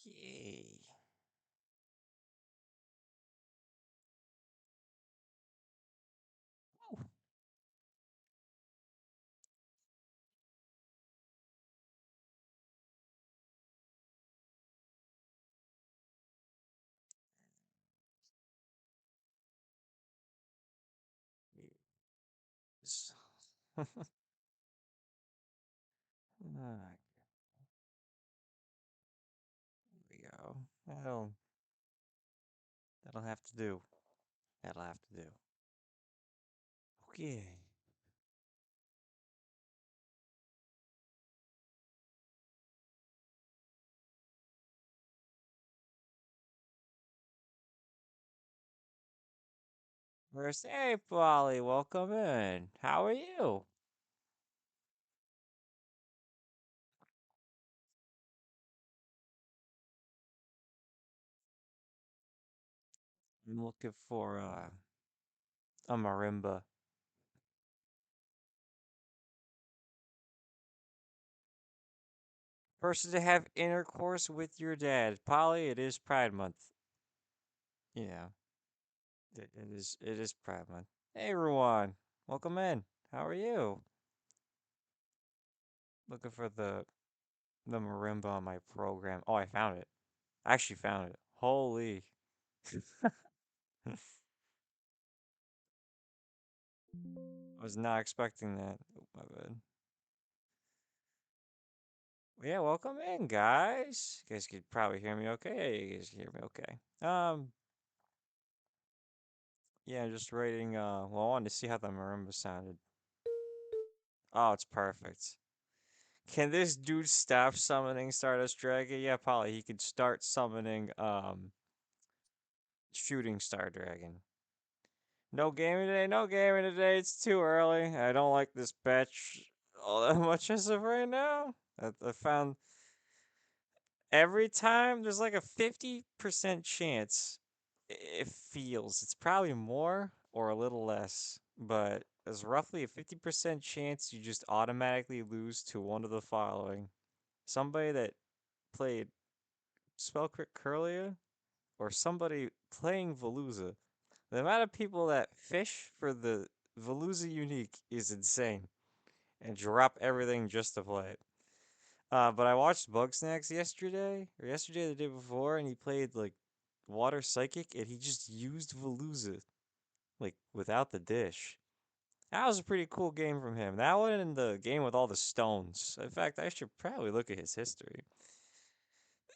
Okay. Oh, yes. Alright, here we go. That'll have to do. That'll have to do. Okay. First, hey, Polly, welcome in. How are you? I'm looking for a marimba. Person to have intercourse with your dad. Polly, it is Pride Month. Yeah, it is Pride Month. Hey, everyone. Welcome in. How are you? Looking for the marimba on my program. Oh, I found it. I actually found it. Holy. I was not expecting that. Oh, my bad. Well, yeah, welcome in, guys. You guys could probably hear me okay. Yeah, you guys can hear me okay. Yeah, I'm just writing, well, I wanted to see how the marimba sounded. Oh, it's perfect. Can this dude stop summoning Stardust Dragon? Yeah, probably. He could start summoning, Shooting Star Dragon. No gaming today, no gaming today. It's too early. I don't like this patch all that much as of right now. I found every time there's like a 50% chance it feels. It's probably more or a little less, but there's roughly a 50% chance you just automatically lose to one of the following. Somebody that played Spellcrit Curlia or somebody playing Veluza. The amount of people that fish for the Veluza unique is insane and drop everything just to play it. But I watched Bugsnax yesterday or the day before, and he played like Water Psychic, and he just used Veluza like without the dish. That was a pretty cool game from him. That one and the game with all the stones. In fact, I should probably look at his history.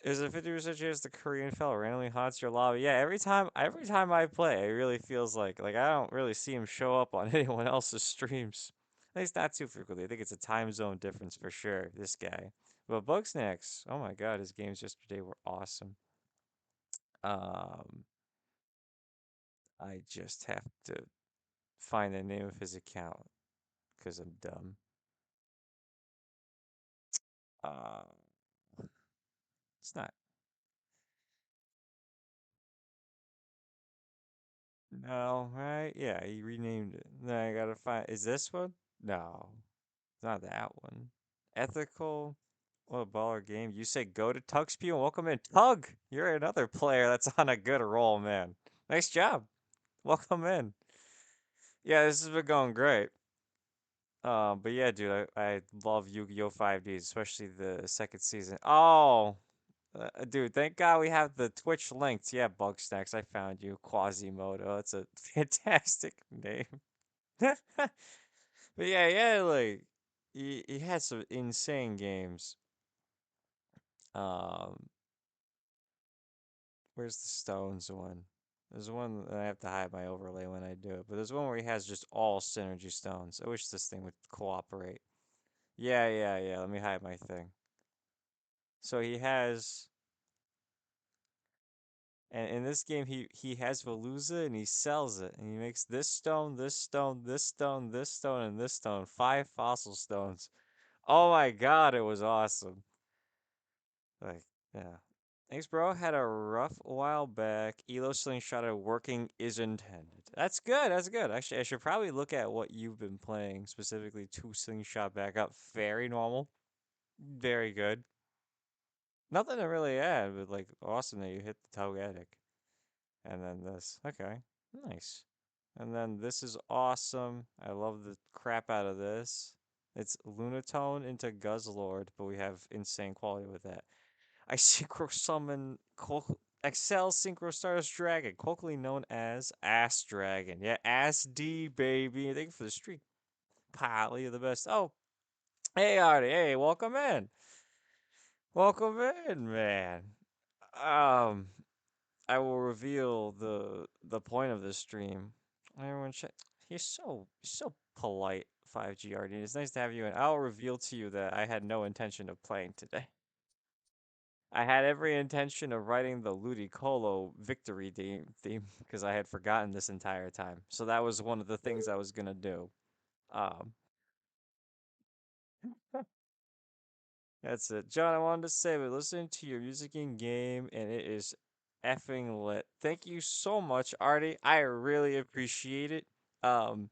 There's a 50% chance the Korean fella randomly haunts your lobby. Yeah, every time I play, it really feels like I don't really see him show up on anyone else's streams. At least not too frequently. I think it's a time zone difference for sure, this guy. But Bugsnax, oh my god, his games yesterday were awesome. Um, I just have to find the name of his account because I'm dumb. Uh, it's not. No, right? Yeah, he renamed it. Then I gotta find. Is this one? No, it's not that one. Ethical. What a baller game. You say go to Tugspy and welcome in. Tug! You're another player that's on a good roll, man. Nice job. Welcome in. Yeah, this has been going great. But yeah, dude, I love Yu-Gi-Oh! 5Ds, especially the second season. Oh, dude, thank God we have the Twitch linked. Yeah, Bugsnax, I found you. Quasimodo, that's a fantastic name. But yeah, yeah, like he had some insane games. Um, where's the Stones one? There's one that I have to hide my overlay when I do it, but there's one where he has just all synergy stones. I wish this thing would cooperate. Yeah, yeah, yeah. Let me hide my thing. So he has, and in this game he has Veluza and he sells it, and he makes this stone, this stone, this stone, this stone, and this stone. 5 fossil stones. Oh my God, it was awesome. Like, yeah. Thanks, bro. Had a rough while back. Elo Slingshot working is intended. That's good. That's good. Actually, I should probably look at what you've been playing specifically to Slingshot back up. Very normal. Very good. Nothing to really add, but like awesome that you hit the Togetic. And then this. Okay. Nice. And then this is awesome. I love the crap out of this. It's Lunatone into Guzzlord, but we have insane quality with that. I synchro summon Excel Synchro Stars Dragon, colloquially known as Ass Dragon. Yeah, Ass D, baby. Thank you for the streak, Polly. You're the best. Oh, hey, Artie. Hey, welcome in. Welcome in, man. Um, I will reveal the point of this stream. Everyone check. He's so polite, 5G Artie. It's nice to have you in. I'll reveal to you that I had no intention of playing today. I had every intention of writing the Ludicolo victory theme because I had forgotten this entire time. So that was one of the things I was gonna do. Um, that's it, John. I wanted to say, we're listening to your music in game, and it is effing lit. Thank you so much, Artie. I really appreciate it. Um,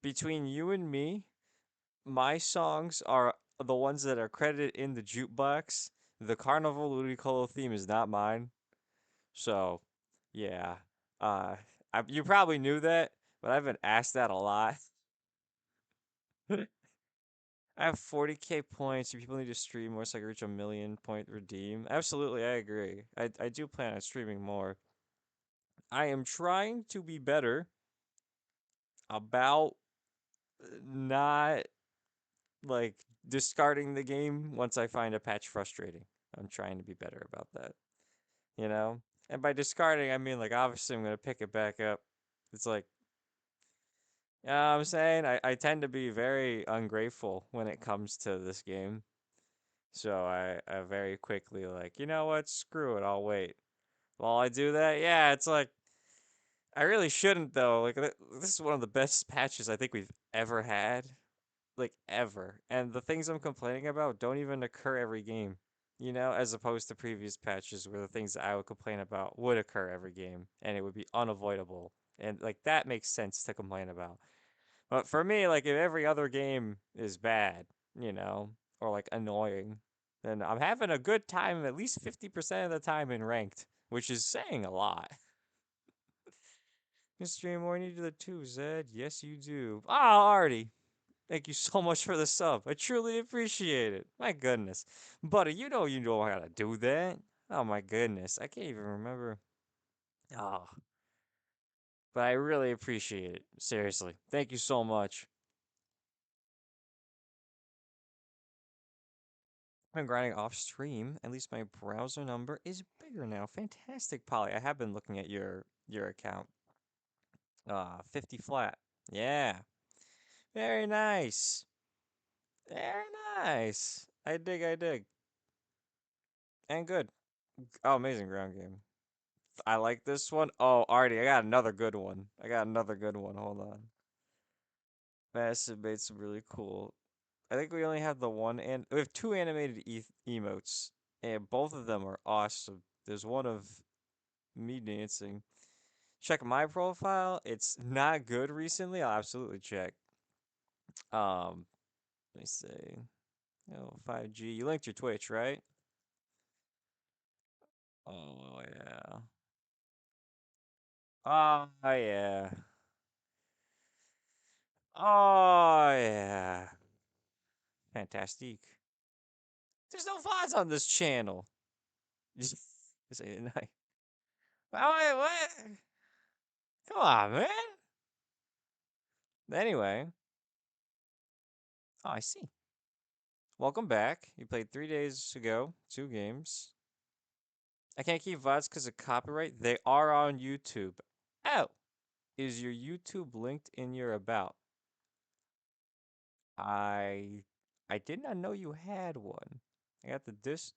between you and me, my songs are the ones that are credited in the jukebox. The Carnival Ludicolo theme is not mine. So, yeah. Uh, you probably knew that, but I've been asked that a lot. I have 40K points. People need to stream more so I can reach a million point redeem. Absolutely, I agree. I do plan on streaming more. I am trying to be better about not like discarding the game once I find a patch frustrating. I'm trying to be better about that, you know? And by discarding, I mean like obviously I'm gonna pick it back up. It's like, yeah, I'm saying I tend to be very ungrateful when it comes to this game. So I very quickly like, you know what, screw it, I'll wait. While I do that, yeah, it's like I really shouldn't though. Like this is one of the best patches I think we've ever had, like ever. And the things I'm complaining about don't even occur every game, you know, as opposed to previous patches where the things that I would complain about would occur every game and it would be unavoidable. And like that makes sense to complain about. But for me, like if every other game is bad, you know, or like annoying, then I'm having a good time at least 50% of the time in ranked, which is saying a lot. You stream more than you do the two, Zed. Yes, you do. Oh, Artie. Thank you so much for the sub. I truly appreciate it. My goodness. Buddy, you know how to do that. Oh my goodness. I can't even remember. Oh, but I really appreciate it. Seriously. Thank you so much. I'm grinding off stream. At least my browser number is bigger now. Fantastic, Polly. I have been looking at your account. 50 flat. Yeah. Very nice. Very nice. I dig, I dig. And good. Oh, amazing ground game. I like this one. Oh, Artie, I got another good one. I got another good one. Hold on. Massive bait's really cool. I think we only have the one, and we have two animated emotes, and both of them are awesome. There's one of me dancing. Check my profile. It's not good recently. I'll absolutely check. Let me see. Oh, 5G. You linked your Twitch, right? Oh yeah. Oh yeah. Oh yeah. Fantastic. There's no VODs on this channel. Just say it night. Oh, wait, what? Come on, man. Anyway. Oh, I see. Welcome back. You played 3 days ago. 2 games. I can't keep VODs because of copyright. They are on YouTube. Oh. Is your YouTube linked in your about? I I did not know you had one. I got the disc.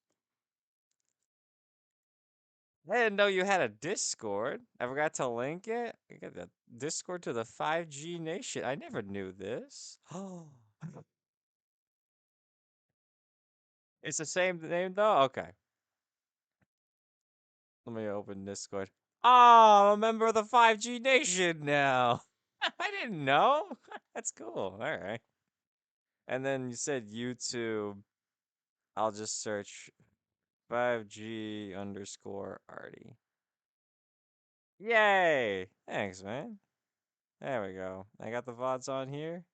I didn't know you had a Discord. I forgot to link it. I got the Discord to the 5G Nation. I never knew this. Oh, it's the same name though? Okay. Let me open Discord. Oh, I'm a member of the 5G Nation now. I didn't know. That's cool. All right. And then you said YouTube. I'll just search. 5G underscore Artie. Yay! Thanks, man. There we go. I got the VODs on here.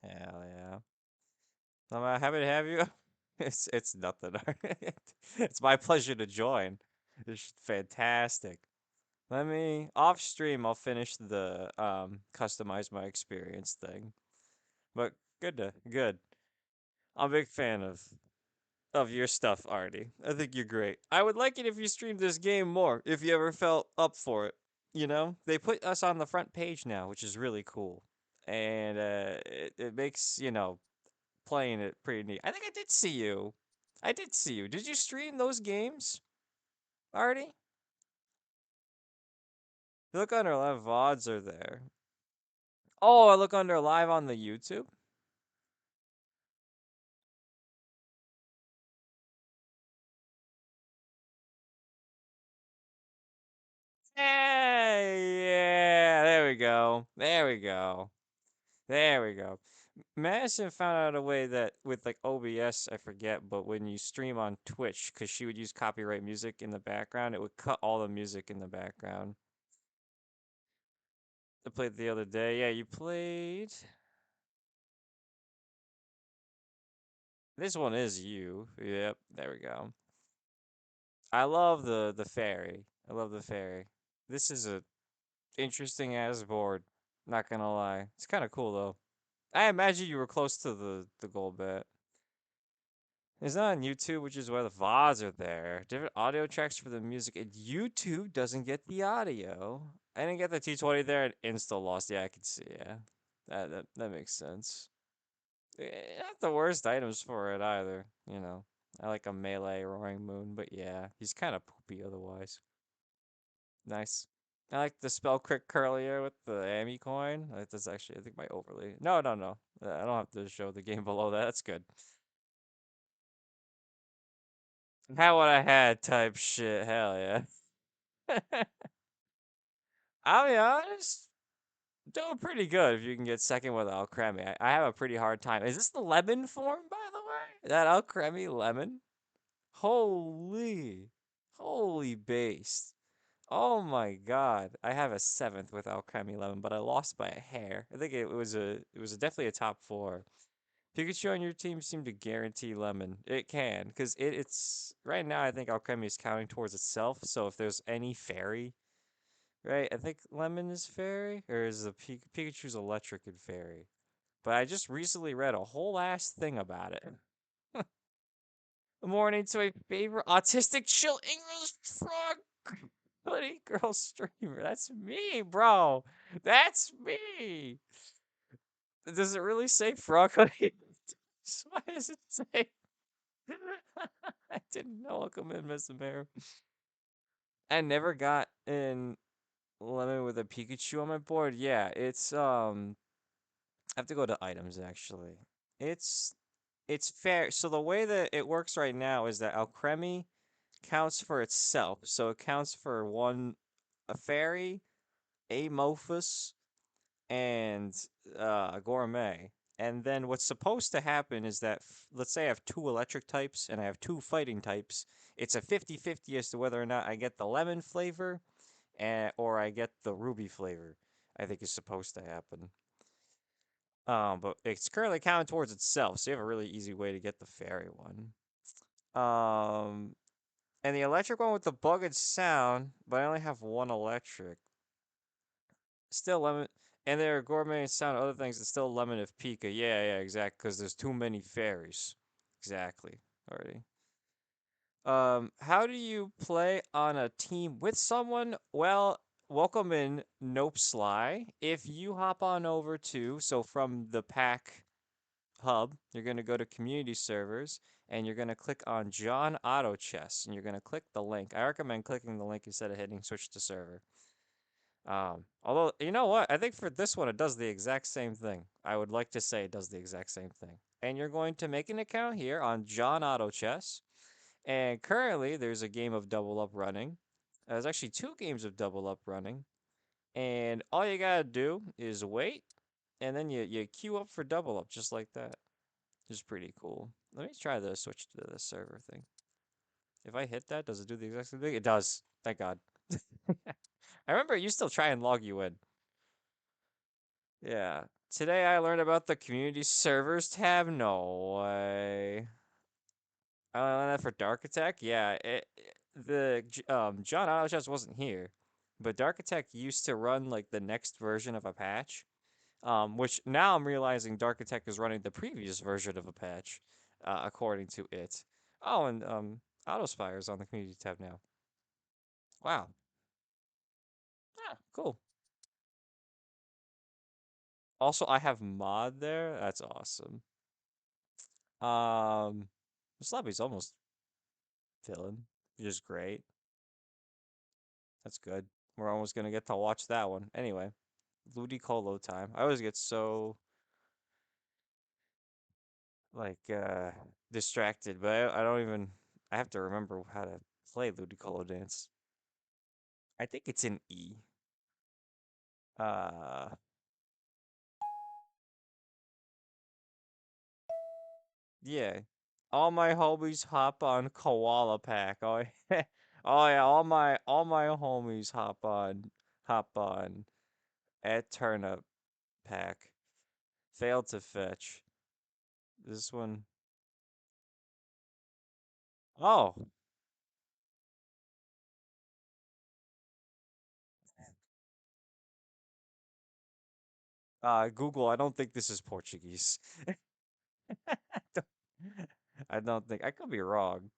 Hell yeah. I'm happy to have you. It's nothing. It's my pleasure to join. It's fantastic. Let me off stream. I'll finish the customize my experience thing. But good. I'm a big fan of your stuff, Artie. I think you're great. I would like it if you streamed this game more, if you ever felt up for it. You know, they put us on the front page now, which is really cool, and it makes playing it pretty neat. I think I did see you. I did see you. Did you stream those games, Artie? You look under live VODs are there. Oh, I look under live on the YouTube. Yeah, there we go. There we go. There we go. Madison found out a way that with like OBS, I forget, but when you stream on Twitch, because she would use copyright music in the background, it would cut all the music in the background. I played the other day. Yeah, you played. This one is you. Yep, there we go. I love the fairy. I love the fairy. This is a interesting ass board. Not gonna lie. It's kind of cool though. I imagine you were close to the gold bet. It's not on YouTube, which is why the VODs are there. Different audio tracks for the music, and YouTube doesn't get the audio. I didn't get the T20 there and insta lost. Yeah, I can see. Yeah, that makes sense. Not the worst items for it either. I like a melee roaring moon, but yeah, he's kind of poopy otherwise. Nice. I like the spell crit curlier with the Ami coin. That's actually, I think, my overlay. No, no, no. I don't have to show the game below that. That's good. How would I had type shit? Hell yeah. I'll be honest, doing pretty good if you can get second with Alcremie. I have a pretty hard time. Is this the lemon form, by the way? That Alcremie lemon? Holy, holy based. Oh my god. I have a seventh with Alcremie lemon, but I lost by a hair. I think it was definitely a top four. Pikachu on your team seemed to guarantee lemon. It can, because it's right now I think Alcremie is counting towards itself, so if there's any fairy. Right, I think Lemon is fairy, or is the Pikachu's electric and fairy? But I just recently read a whole ass thing about it. Morning to a favorite autistic chill English frog hoodie girl streamer. That's me, bro. That's me. Does it really say frog hoodie? Why does it say? I didn't know. Welcome in, Miss Bear. I never got in Lemon with a Pikachu on my board. Yeah, it's I have to go to items actually. It's it's fair. So the way that it works right now is that Alcremie counts for itself. So it counts for a fairy, a Mophus, and a gourmet. And then what's supposed to happen is that let's say I have two electric types and I have two fighting types. It's a 50-50 as to whether or not I get the lemon flavor or I get the ruby flavor. I think is supposed to happen. But it's currently counting towards itself, so you have a really easy way to get the fairy one. Um, and the electric one with the bugged sound, but I only have one electric. Still lemon, and there are gourmet and sound other things. It's still lemon of Pika. Yeah, yeah, exactly. Because there's too many fairies. Exactly. Already. How do you play on a team with someone? Well, welcome in Nope Sly. If you hop on over to from the pack hub, you're going to go to community servers and you're going to click on John Auto Chess and you're going to click the link. I recommend clicking the link instead of hitting switch to server. Although, you know what? I think for this one, it does the exact same thing. I would like to say it does the exact same thing. And you're going to make an account here on John Auto Chess. And currently, there's a game of Double Up running. There's actually two games of Double Up running. And all you gotta do is wait, and then you queue up for Double Up just like that. Which is pretty cool. Let me try the switch to the server thing. If I hit that, does it do the exact same thing? It does. Thank God. I remember it used to try and log you in. Yeah. Today I learned about the community servers tab. No way. I learned that for Dark Attack. Yeah. John Autochess wasn't here, but Dark Attack used to run like the next version of a patch. Which now I'm realizing Dark Attack is running the previous version of a patch, according to it. Oh, and Autospire's on the community tab now. Wow. Yeah, cool. Also, I have mod there. That's awesome. This lobby's almost filling, which is great. That's good. We're almost gonna get to watch that one. Anyway, Ludicolo time. I always get so like distracted, but I don't even. I have to remember how to play Ludicolo dance. I think it's in E. Uh, yeah. All my homies hop on Koala Pack. Oh, yeah. Oh yeah, all my homies hop on at Turnip Pack. Failed to fetch. This one. Oh, Google, I don't think this is Portuguese. I don't I don't think I could be wrong.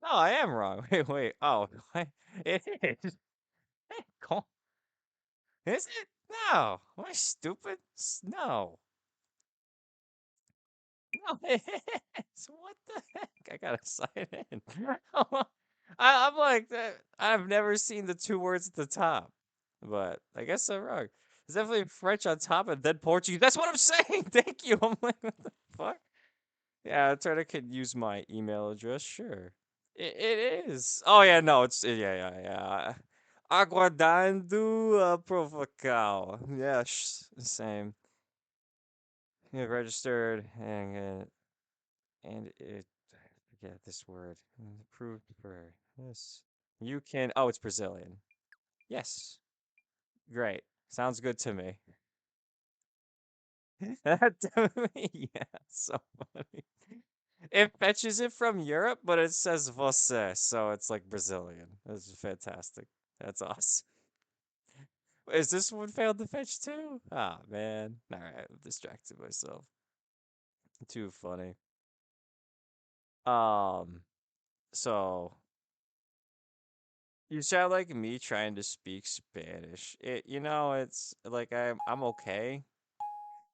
No, I am wrong. Wait, wait. Oh, it is. Cool. Is it? No. Am I stupid? No. No, it is. What the heck? I gotta sign in. I'm like that. I've never seen the two words at the top, but I guess I'm wrong. It's definitely French on top and then Portuguese. That's what I'm saying. Thank you. I'm like, what the fuck? Yeah, Turner could use my email address. Sure. It is. Oh yeah, no, yeah. Aguardando a provocal. Yeah, same. Yeah, registered and it I forget this word. Approved for yes. You can. Oh, it's Brazilian. Yes. Great. Sounds good to me. That yeah, so funny. It fetches it from Europe, but it says você, so it's like Brazilian. That's fantastic. That's awesome. Is this one failed to fetch too? Ah, man. Alright, I'm distracted myself. Too funny. Um, so you sound like me trying to speak Spanish. It's like I'm okay,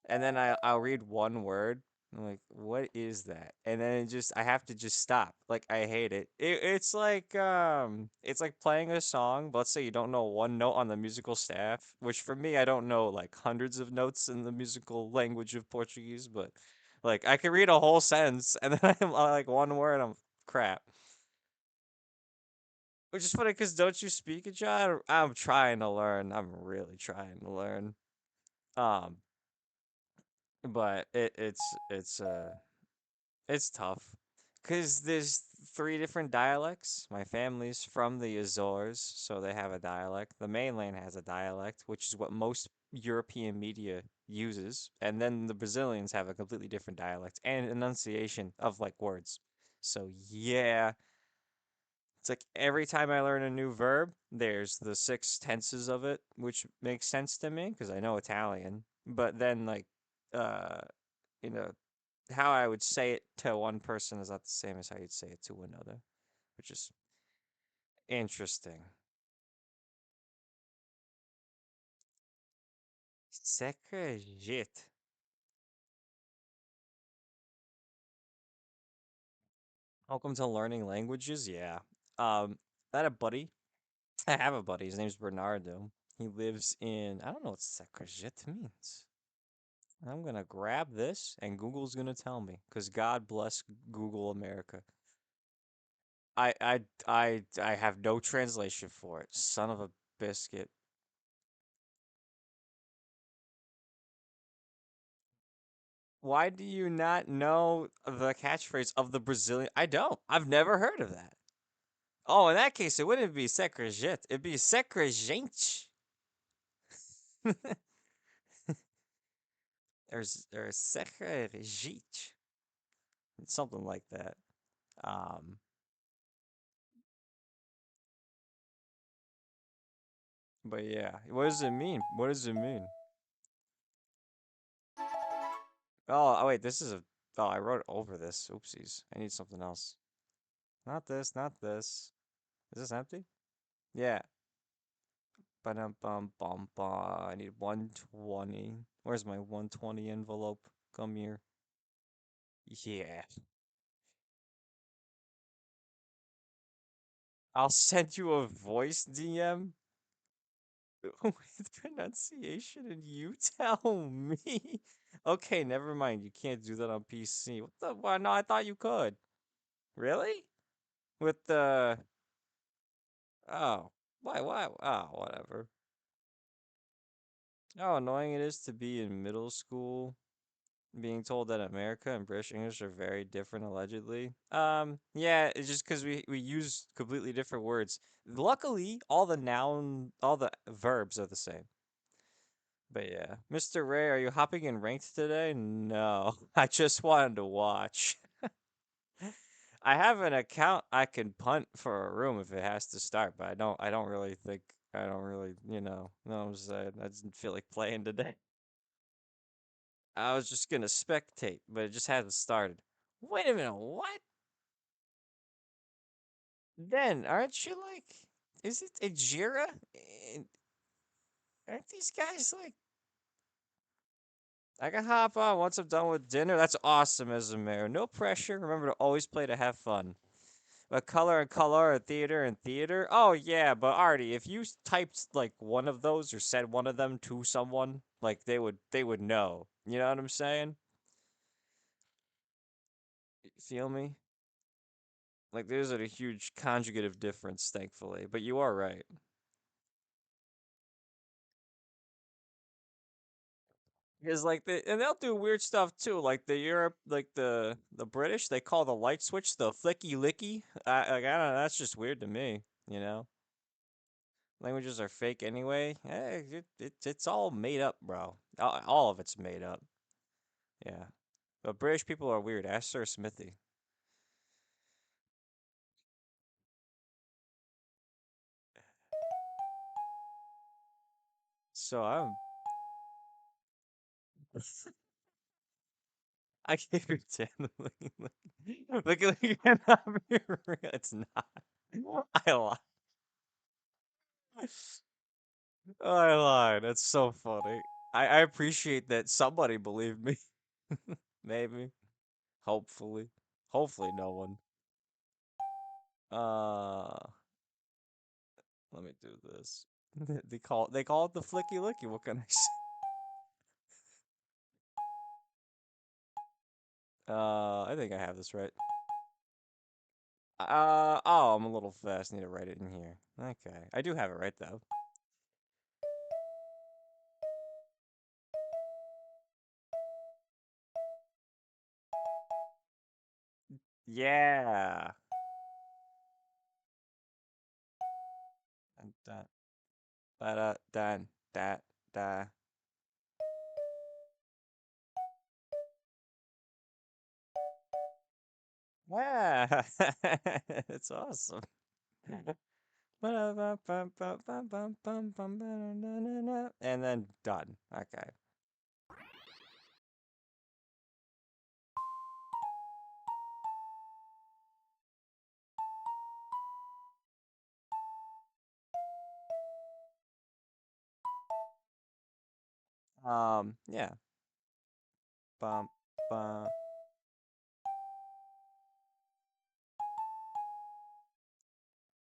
and then I'll read one word. I'm like, what is that? And then I have to just stop. Like I hate it. It's like playing a song, but let's say you don't know one note on the musical staff, which for me I don't know like hundreds of notes in the musical language of Portuguese, but like I can read a whole sentence and then I'm like one word, I'm crap. Which is funny because don't you speak it, John? I'm trying to learn. I'm really trying to learn. Um, but it's tough because there's three different dialects. My family's from the Azores, so they have a dialect. The mainland has a dialect, which is what most European media uses, and then the Brazilians have a completely different dialect and enunciation of like words. So yeah, it's like every time I learn a new verb, there's the six tenses of it, which makes sense to me because I know Italian. But then, like, uh, you know, how I would say it to one person is not the same as how you'd say it to another, which is interesting. Secret. Welcome to learning languages. Yeah. I had a buddy. I have a buddy. His name's Bernardo. He lives in. I don't know what secret means. I'm gonna grab this and Google's gonna tell me because God bless Google America. I have no translation for it. Son of a biscuit. Why do you not know the catchphrase of the Brazilian? I don't. I've never heard of that. Oh, in that case, it wouldn't be Sekrejet. It'd be Sekrejench. There's Sekrejet. It's something like that. Um, but yeah, what does it mean? What does it mean? Oh, wait, this is a. Oh, I wrote over this. Oopsies. I need something else. Not this, not this. Is this empty? Yeah. Ba-dum-bum-bum-bum. I need 120. Where's my 120 envelope? Come here. Yeah. I'll send you a voice DM with pronunciation and you tell me. Okay, never mind. You can't do that on PC. What the? Why? No, I thought you could. Really? With the. Oh. Why? Oh, whatever. How annoying it is to be in middle school being told that America and British English are very different allegedly. Yeah, it's just because we use completely different words. Luckily, all the verbs are the same. But yeah, Mr. Ray, are you hopping in ranked today? No, I just wanted to watch. I have an account I can punt for a room if it has to start, but I don't really think I don't really, know what I'm saying. I didn't feel like playing today. I was just gonna spectate, but it just hasn't started. Wait a minute, what? Then aren't you like? Is it Ajira? Aren't these guys like? I can hop on once I'm done with dinner. That's awesome as a mayor. No pressure. Remember to always play to have fun. But color and color and theater and theater. Oh yeah, but Artie, if you typed like one of those or said one of them to someone, like they would know. You know what I'm saying? Feel me? Like there's a huge conjugative difference, thankfully. But you are right. Because like and they'll do weird stuff too. Like the Europe, like the British, they call the light switch the flicky licky. I don't know. That's just weird to me. You know, languages are fake anyway. It's all made up, bro. All of it's made up. Yeah, but British people are weird. Ask Sir Smithy. So I'm. I gave you 10. Look, it's not. I lied. I lied. That's so funny. I appreciate that somebody believed me. Maybe. Hopefully. Hopefully no one. Uh Let me do this. They call it the flicky licky. What can I say? I think I have this right. Oh, I'm a little fast. Need to write it in here. Okay. I do have it right though. Yeah. Dun, dun, da dun, da da. Yeah. It's awesome. And then done. Okay. Yeah. Bum, bum,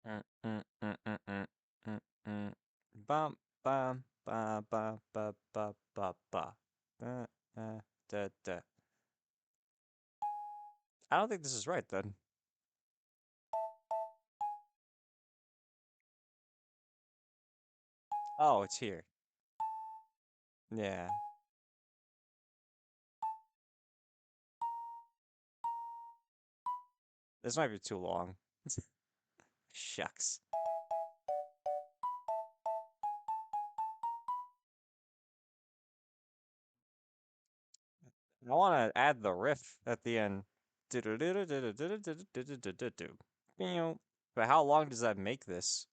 mm, mm, mm, mm, mm, mm. Bum, bum, ba, ba, ba, ba, ba, ba. Uh, da, da. I don't think this is right then. Oh, it's here. Yeah. This might be too long. Shit. Shucks. I want to add the riff at the end. But how long does that make this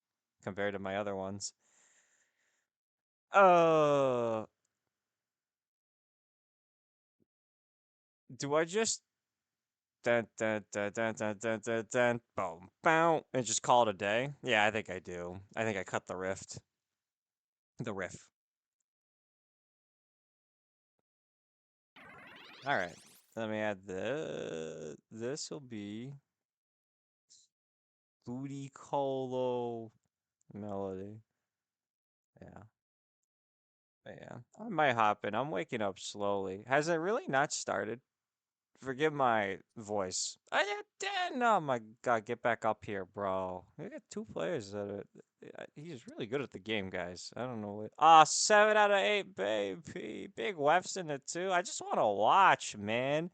compared to my other ones? Uh, do I just dun dun dun dun dun dun dun dun boom boom and just call it a day? Yeah, I think I do. I think I cut the rift. The riff. All right. Let me add the. This will be Booty Colo melody. Yeah. Yeah. I might hop in. I'm waking up slowly. Has it really not started? Forgive my voice. Oh my god, get back up here, bro. We got two players that are. He's really good at the game, guys. I don't know what. Ah, 7 out of 8, baby. Big Wef's in it too. I just want to watch, man.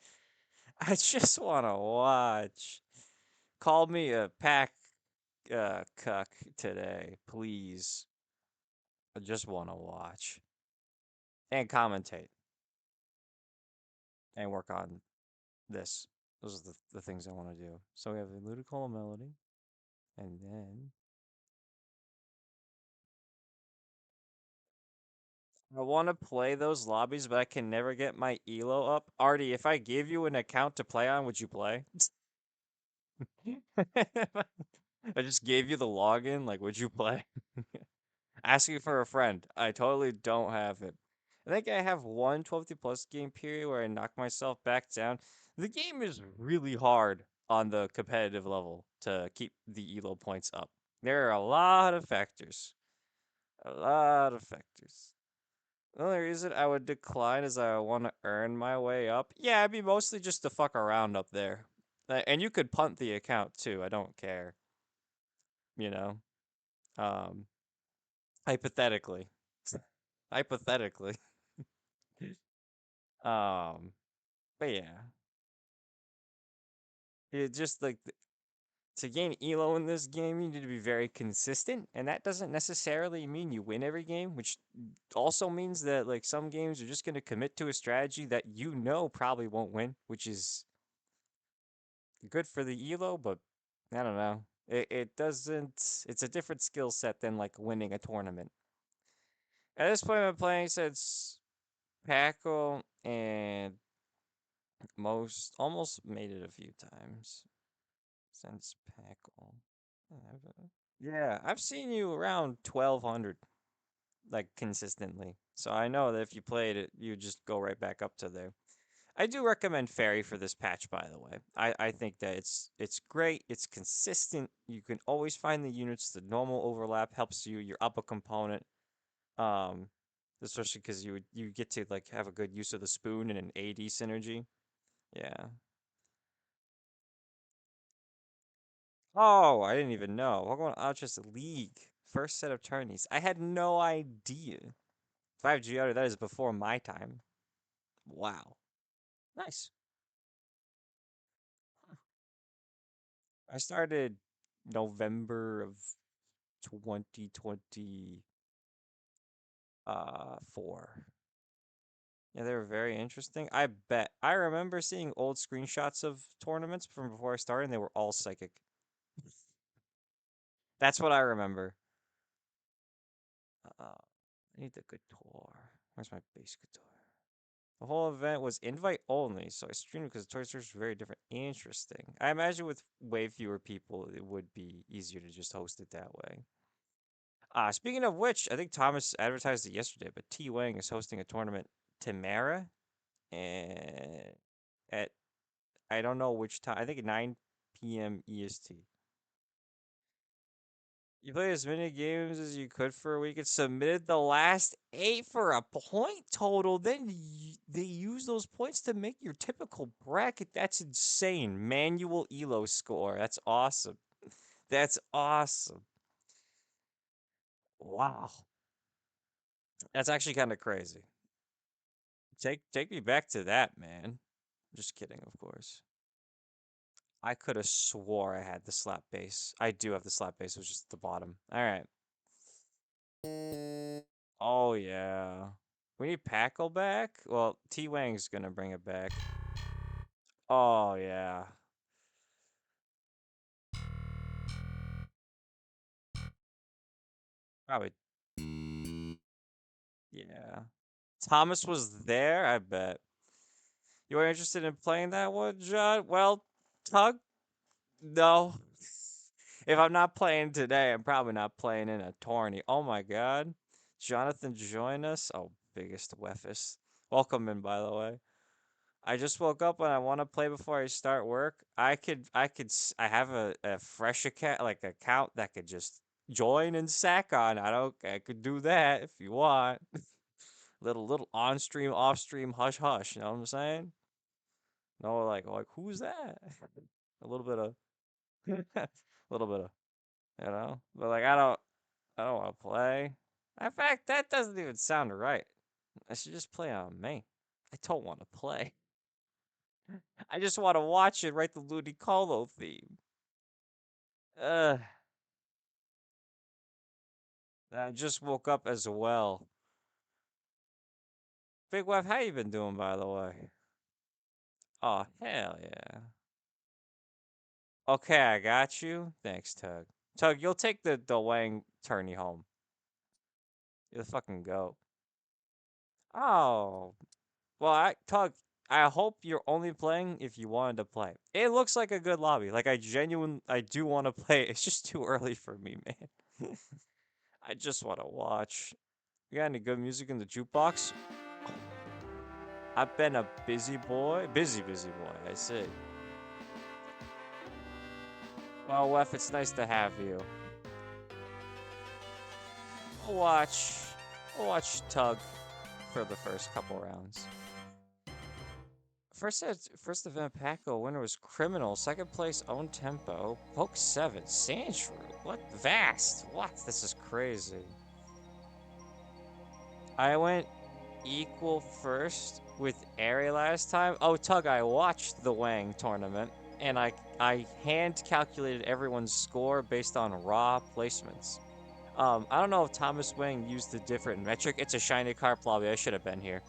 I just want to watch. Call me a pack cuck today, please. I just want to watch and commentate and work on this. Those are the things I want to do. So we have the Ludicolo melody, and then I want to play those lobbies, but I can never get my elo up. Artie, if I gave you an account to play on, would you play? I just gave you the login, like, would you play? Asking for a friend. I totally don't have it. I think I have one 12 plus game period where I knock myself back down. The game is really hard on the competitive level to keep the elo points up. There are a lot of factors. A lot of factors. The only reason I would decline is I want to earn my way up. Yeah, it'd be mostly just to fuck around up there. And you could punt the account too. I don't care. You know? Um, hypothetically. Hypothetically. Um, but yeah. It just like to gain elo in this game, you need to be very consistent, and that doesn't necessarily mean you win every game, which also means that like some games are just going to commit to a strategy that you know probably won't win, which is good for the elo, but I don't know. It doesn't. It's a different skill set than like winning a tournament. At this point, I'm playing since Packle and most almost made it a few times since Packle. Yeah, I've seen you around 1200 like consistently. So I know that if you played it, you just go right back up to there. I do recommend Fairy for this patch, by the way. I think that it's great. It's consistent. You can always find the units. The normal overlap helps you. You're up a component. Um, especially because you get to like have a good use of the spoon and an AD synergy. Yeah. Oh, I didn't even know. Welcome to Ultra's League. First set of tourneys. I had no idea. 5G outer, that is before my time. Wow. Nice. I started November of 2024. Yeah, they were very interesting. I bet. I remember seeing old screenshots of tournaments from before I started, and they were all psychic. That's what I remember. I need the guitar. Where's my bass guitar? The whole event was invite only, so I streamed because the Toy Story is very different. Interesting. I imagine with way fewer people, it would be easier to just host it that way. Speaking of which, I think Thomas advertised it yesterday, but T Wang is hosting a tournament, Tamara, and at I don't know which time. I think at 9 p.m. EST. You played as many games as you could for a week and submitted the last 8 for a point total. Then they use those points to make your typical bracket. That's insane. Manual elo score. That's awesome. That's awesome. Wow. That's actually kind of crazy. Take me back to that, man. Just kidding, of course. I could have swore I had the slap base. I do have the slap base, which is at the bottom. Alright. Oh, yeah. We need Packle back? Well, T-Wang's gonna bring it back. Oh, yeah. Probably. Yeah. Thomas was there, I bet. You are interested in playing that one, John? Well, Tug? No. If I'm not playing today, I'm probably not playing in a tourney. Oh my god. Jonathan, join us? Oh, biggest weffus. Welcome in, by the way. I just woke up and I want to play before I start work. I have a fresh account, like account that could just join and sack on. I could do that if you want. Little on stream, off stream, hush hush. You know what I'm saying? No, like who's that? A little bit of, a little bit of, But like I don't want to play. In fact, that doesn't even sound right. I should just play on me. I don't want to play. I just want to watch it write the Ludicolo theme. Uh, I just woke up as well. Big Wef, how you been doing, by the way? Oh, hell yeah. Okay, I got you. Thanks, Tug. Tug, you'll take the Wang tourney home. You're the fucking goat. Oh. Well, Tug, I hope you're only playing if you wanted to play. It looks like a good lobby. Like, I do want to play. It's just too early for me, man. I just want to watch. You got any good music in the jukebox? I've been a busy boy. Busy boy, I see. Well, Wef, it's nice to have you. We'll watch, we'll watch Tug for the first couple rounds. First event Paco winner was Criminal. Second place Own Tempo. Poke 7. Sandshrew. What? Vast. What? This is crazy. I went equal first with Airy last time. Oh, Tug, I watched the Wang tournament, and I hand calculated everyone's score based on raw placements. I don't know if Thomas Wang used a different metric. It's a shiny carp lobby. I should have been here.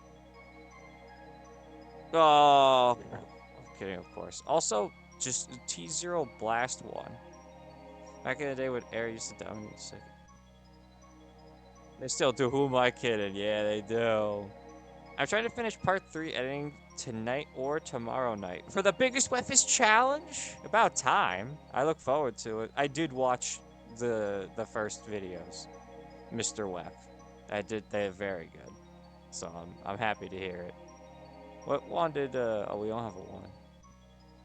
Oh, I'm kidding, of course. Also, just T0 Blast 1. Back in the day when Air used to dominate sick. They still do. Who am I kidding? Yeah, they do. I'm trying to finish part 3 editing tonight or tomorrow night. For the biggest Wefist challenge? About time. I look forward to it. I did watch the first videos. Mr. Wef. They're very good. So I'm happy to hear it. What wand did, oh, we don't have a wand.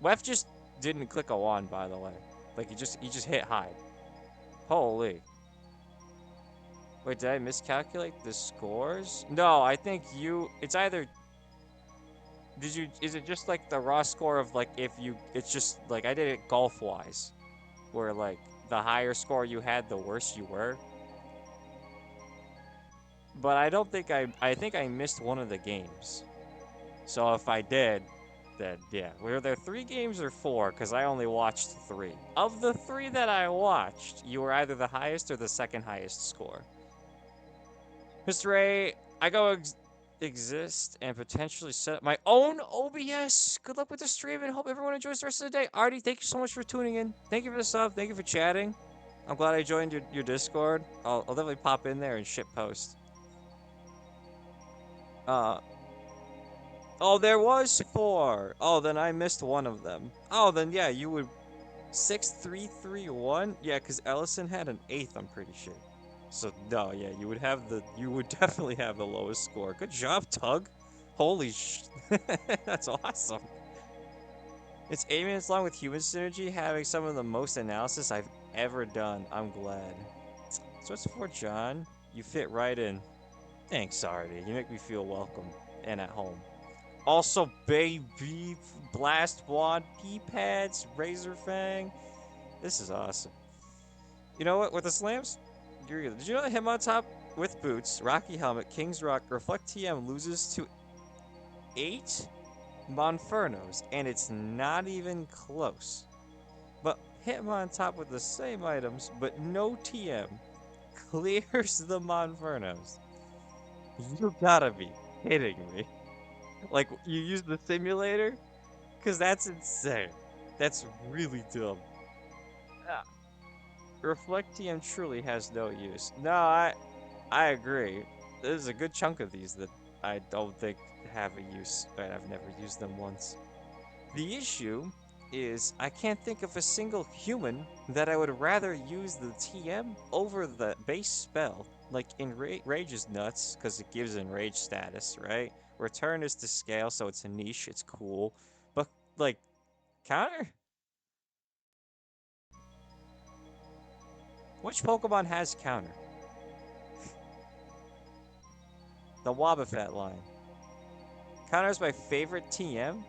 Wef just didn't click a wand, by the way. Like, he just hit hide. Holy. Wait, did I miscalculate the scores? No, I think it's either, is it just like the raw score of like, it's just like, I did it golf-wise. Where like, the higher score you had, the worse you were. But I don't think I think I missed one of the games. So if I did, then yeah. Were there 3 games or 4? Because I only watched 3. Of the 3 that I watched, you were either the highest or the second highest score. Mr. A, I go exist and potentially set up my own OBS. Good luck with the stream and hope everyone enjoys the rest of the day. Artie, thank you so much for tuning in. Thank you for the sub. Thank you for chatting. I'm glad I joined your Discord. I'll definitely pop in there and shit post. Oh, there was 4. Oh, then I missed one of them. Oh, then yeah, you would 6-3-3-1. Yeah, because Ellison had an 8th, I'm pretty sure. So no, yeah, you would definitely have the lowest score. Good job, Tug. Holy sh! That's awesome. It's 8 minutes long with human synergy, having some of the most analysis I've ever done. I'm glad. So what's for John? You fit right in. Thanks, Artie. You make me feel welcome and at home. Also, baby, Blast Wand, P-Pads, Razor Fang. This is awesome. You know what? With the slams, you're good. Did you know that him on top with boots, Rocky Helmet, King's Rock, Reflect TM loses to 8 Monfernos, and it's not even close. Hitmontop with the same items, but no TM, clears the Monfernos. You gotta be kidding me. Like, you use the simulator? Because that's insane. That's really dumb. Ah, Reflect TM truly has no use. No, I agree. There's a good chunk of these that I don't think have a use, and I've never used them once. The issue is I can't think of a single human that I would rather use the TM over the base spell. Like, Rage is nuts, because it gives Enrage status, right? Return is to scale, so it's a niche, it's cool. But, like, Counter? Which Pokemon has Counter? The Wobbuffet line. Counter is my favorite TM.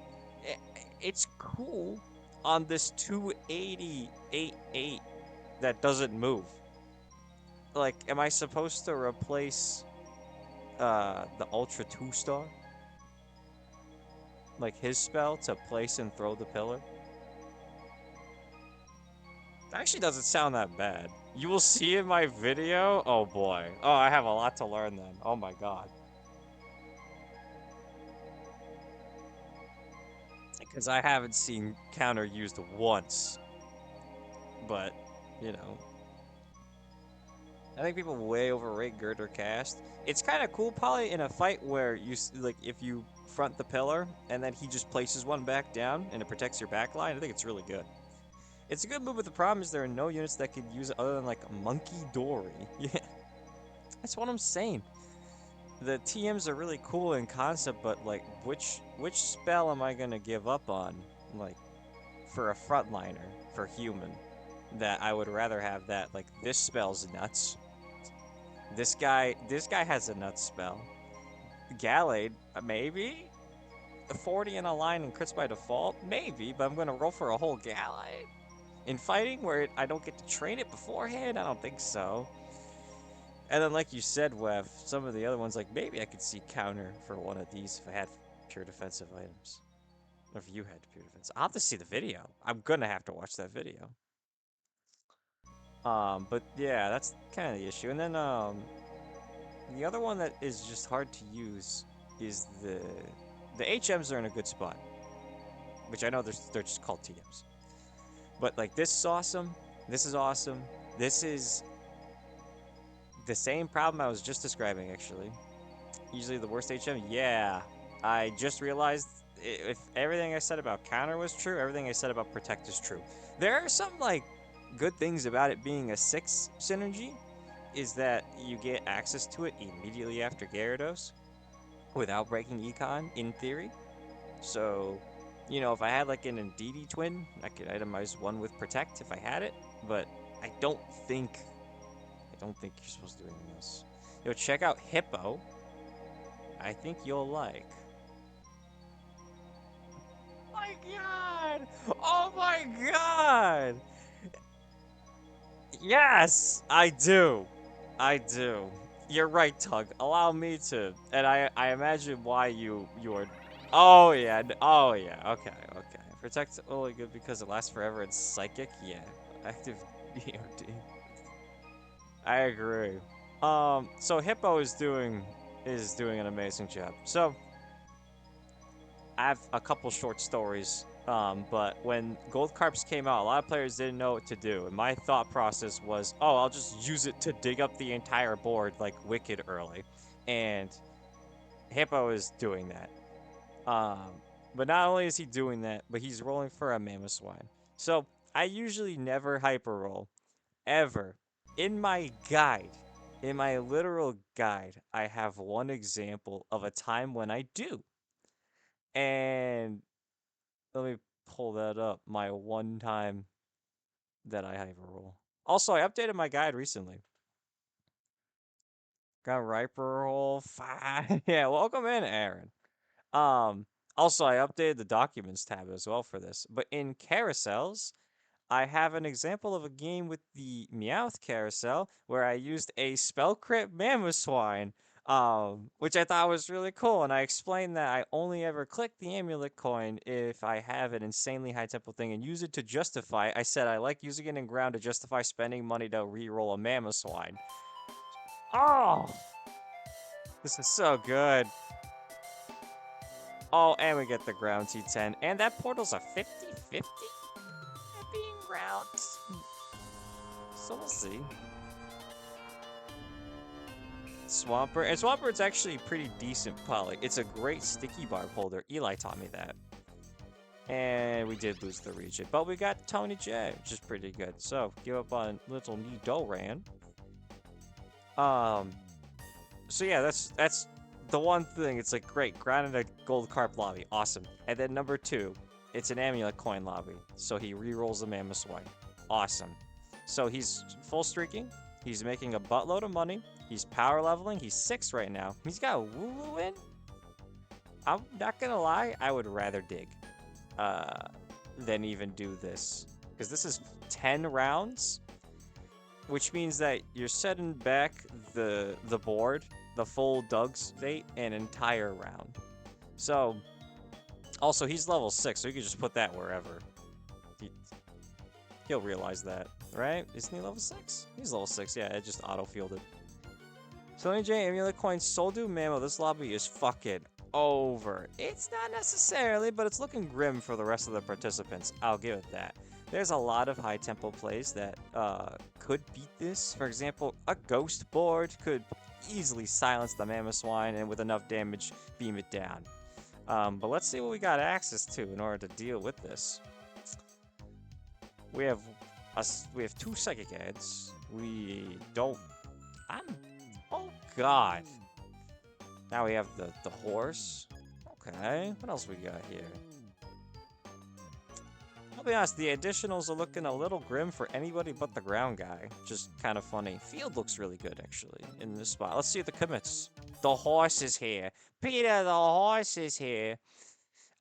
It's cool on this 288 that doesn't move. Like, am I supposed to replace the Ultra 2-star? Like his spell to place and throw the pillar? Actually doesn't sound that bad. You will see in my video. Oh boy. Oh, I have a lot to learn then. Oh my god. Because I haven't seen counter used once. But, you know, I think people way overrate Girder Cast. It's kind of cool, probably, in a fight where like, if you front the pillar and then he just places one back down and it protects your back line. I think it's really good. It's a good move, but the problem is there are no units that could use it other than, like, Monkey Dory. Yeah, that's what I'm saying. The TMs are really cool in concept, but, like, which spell am I gonna give up on, like, for a frontliner, for human, that I would rather have that? Like, this spell's nuts. This guy has a nuts spell. Gallade, maybe? 40 in a line and crits by default? Maybe, but I'm gonna roll for a whole Gallade? In fighting, where I don't get to train it beforehand? I don't think so. And then, like you said, Wev, some of the other ones, like, maybe I could see counter for one of these if I had pure defensive items. Or if you had pure defense. I'll have to see the video. I'm gonna have to watch that video. But yeah, that's kind of the issue. And then, the other one that is just hard to use is the HMs are in a good spot, which I know they're just called TMs. But, like, this is awesome. This is awesome. This is the same problem I was just describing, actually. Usually the worst HM? Yeah. I just realized if everything I said about counter was true, everything I said about protect is true. There are some, like, good things about it being a 6 synergy, is that you get access to it immediately after Gyarados without breaking Econ, in theory. So, you know, if I had, like, an Indeedee twin, I could itemize one with protect if I had it, but I don't think you're supposed to do anything else. Yo, check out Hippo. I think you'll like. Oh my god! Oh my god! Yes, I do. I do. You're right, Tug. Allow me to. And I imagine why you are. Oh yeah. Oh yeah. Okay. Okay. Protect's only good because it lasts forever. It's psychic. Yeah. Active DOD. I agree. So Hippo is doing an amazing job. So I have a couple short stories. But when Gold Carps came out, a lot of players didn't know what to do. And my thought process was, oh, I'll just use it to dig up the entire board like wicked early. And Hippo is doing that. Um, but not only is he doing that, but he's rolling for a Mamoswine. So I usually never hyper roll, ever. In my guide, in my literal guide, I have one example of a time when I do. And let me pull that up. My one time that I hyper roll. Also, I updated my guide recently. Got hyper roll 5. Yeah, welcome in, Aaron. Um, Also, I updated the documents tab as well for this. But in carousels, I have an example of a game with the Meowth carousel where I used a spell crit Mamoswine Which I thought was really cool. And I explained that I only ever click the amulet coin if I have an insanely high tempo thing and use it to justify. I said I like using it in ground to justify spending money to re-roll a Mamoswine. Oh, this is so good. Oh, and we get the ground T10. And that portal's a 50-50 at being ground. So we'll see. Swampert. And Swampert's actually pretty decent poly. It's a great sticky barb holder. Eli taught me that. And we did lose the region. But we got Tony J, which is pretty good. So, give up on little Nidoran. So yeah, that's the one thing. It's like, great, grounded a gold carp lobby. Awesome. And then number 2, it's an amulet coin lobby. So he re-rolls the Mamoswine. Awesome. So he's full streaking. He's making a buttload of money. He's power leveling. He's 6 right now. He's got a woo-woo in. I'm not gonna lie, I would rather dig than even do this. Because this is 10 rounds, which means that you're setting back the board, the full Doug state, an entire round. So, also, he's level 6, so you can just put that wherever. He'll realize that, right? Isn't he level 6? He's level 6, yeah, it just auto-fielded. Tony J, Amulet Coin, Soldu Mamo, this lobby is fucking over. It's not necessarily, but it's looking grim for the rest of the participants. I'll give it that. There's a lot of high tempo plays that could beat this. For example, a ghost board could easily silence the Mamoswine and with enough damage, beam it down. But let's see what we got access to in order to deal with this. We have 2 Psychic Heads. We don't... Oh, God. Now we have the horse. Okay, what else we got here? I'll be honest, the additionals are looking a little grim for anybody but the ground guy. Just kind of funny. Field looks really good, actually, in this spot. Let's see the commits. The horse is here. Peter, the horse is here.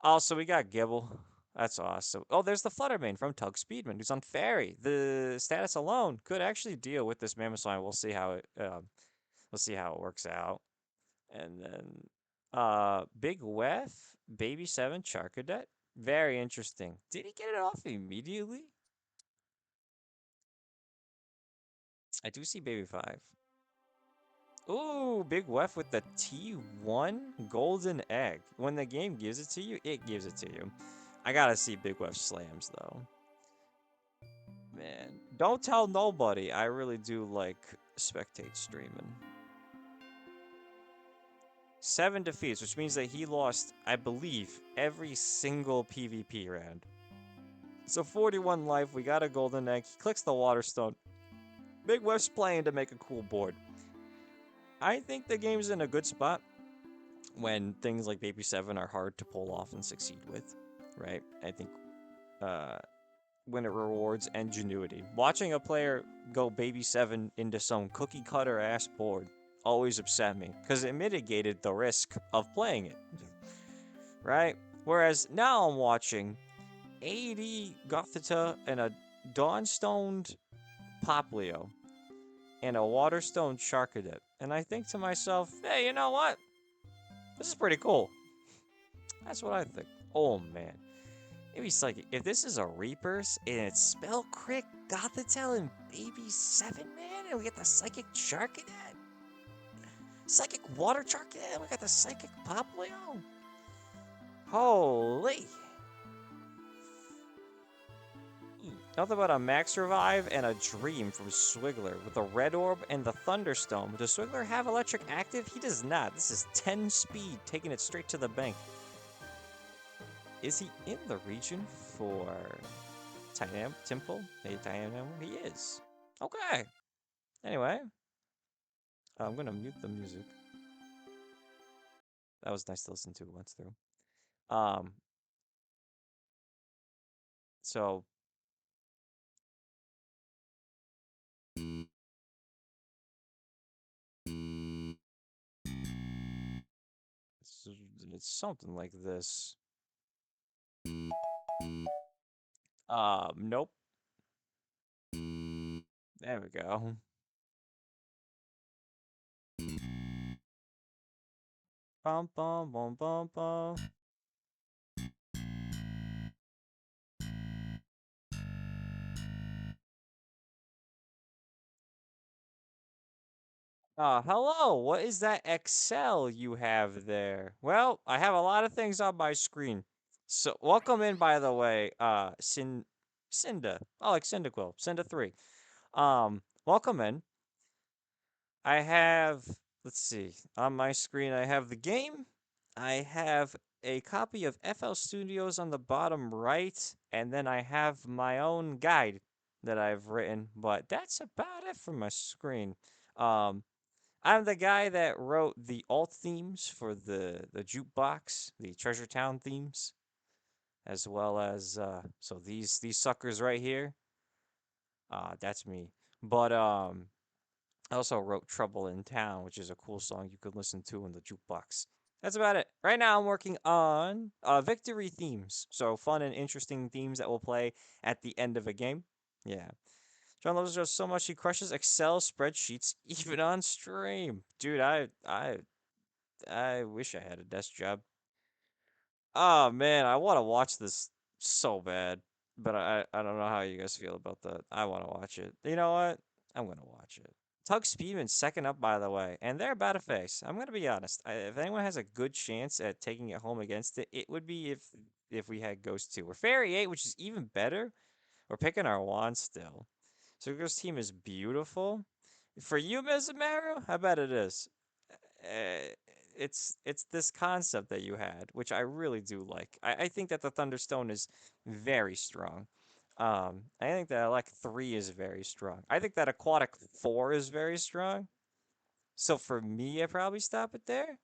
Also, we got Gibble. That's awesome. Oh, there's the Fluttermane from Tug Speedman, who's on Fairy. The status alone could actually deal with this Mamoswine. We'll see how it works out. And then Big Wef, Baby 7, Charcadet. Very interesting. Did he get it off immediately? I do see Baby 5. Ooh, Big Wef with the T1 Golden Egg. When the game gives it to you, it gives it to you. I gotta see Big Wef slams, though. Man, don't tell nobody. I really do like spectate streaming. 7 defeats, which means that he lost, I believe, every single PvP round. So 41 life, we got a golden egg. He clicks the water stone. Big Wef's playing to make a cool board. I think the game's in a good spot when things like Baby 7 are hard to pull off and succeed with, right? I think when it rewards ingenuity. Watching a player go Baby 7 into some cookie cutter ass board always upset me because it mitigated the risk of playing it, right? Whereas now I'm watching 80 Gothita and a Dawnstoned Poplio and a Waterstone Charcadet, and I think to myself, hey, you know what? This is pretty cool. That's what I think. Oh man. Maybe Psychic. If this is a Reapers and it's Spell Crit, Gothitelle, and Baby 7, man, and we get the Psychic Charcadet, Psychic Water Charcadet, and we got the Psychic Poplio. Holy. Nothing but a Max Revive and a Dream from Swiggler with the Red Orb and the Thunderstone. Does Swiggler have Electric active? He does not. This is 10 speed, taking it straight to the bank. Is he in the region for Temple? Hey, Tynamo? He is. Okay. Anyway, I'm gonna mute the music. That was nice to listen to once through. So it's something like this. Nope. There we go. Bum bum bum bum bum. Hello. What is that Excel you have there? Well, I have a lot of things on my screen. So, welcome in, by the way, Cinda. Oh, like Cyndaquil, Cinda 3. Welcome in. I have, let's see, on my screen, I have the game. I have a copy of FL Studios on the bottom right, and then I have my own guide that I've written, but that's about it for my screen. Um, I'm the guy that wrote the alt themes for the jukebox, the Treasure Town themes, as well as so these suckers right here. That's me. But I also wrote Trouble in Town, which is a cool song you could listen to in the jukebox. That's about it. Right now, I'm working on victory themes. So, fun and interesting themes that will play at the end of a game. Yeah. John loves us so much he crushes Excel spreadsheets even on stream. Dude, I wish I had a desk job. Oh man, I want to watch this so bad, but I don't know how you guys feel about that. I want to watch it. You know what? I'm gonna watch it. Tug Speedman's second up, by the way, and they're about a face. I'm gonna be honest. If anyone has a good chance at taking it home against it, it would be if we had Ghost 2 or Fairy 8, which is even better. We're picking our wand still. So Ghost team is beautiful. For you, Mizumaru, I bet it is. uh, it's this concept that you had, which I really do like. I think that the Thunderstone is very strong. I think that Elect 3 is very strong. I think that Aquatic 4 is very strong. So for me, I probably stop it there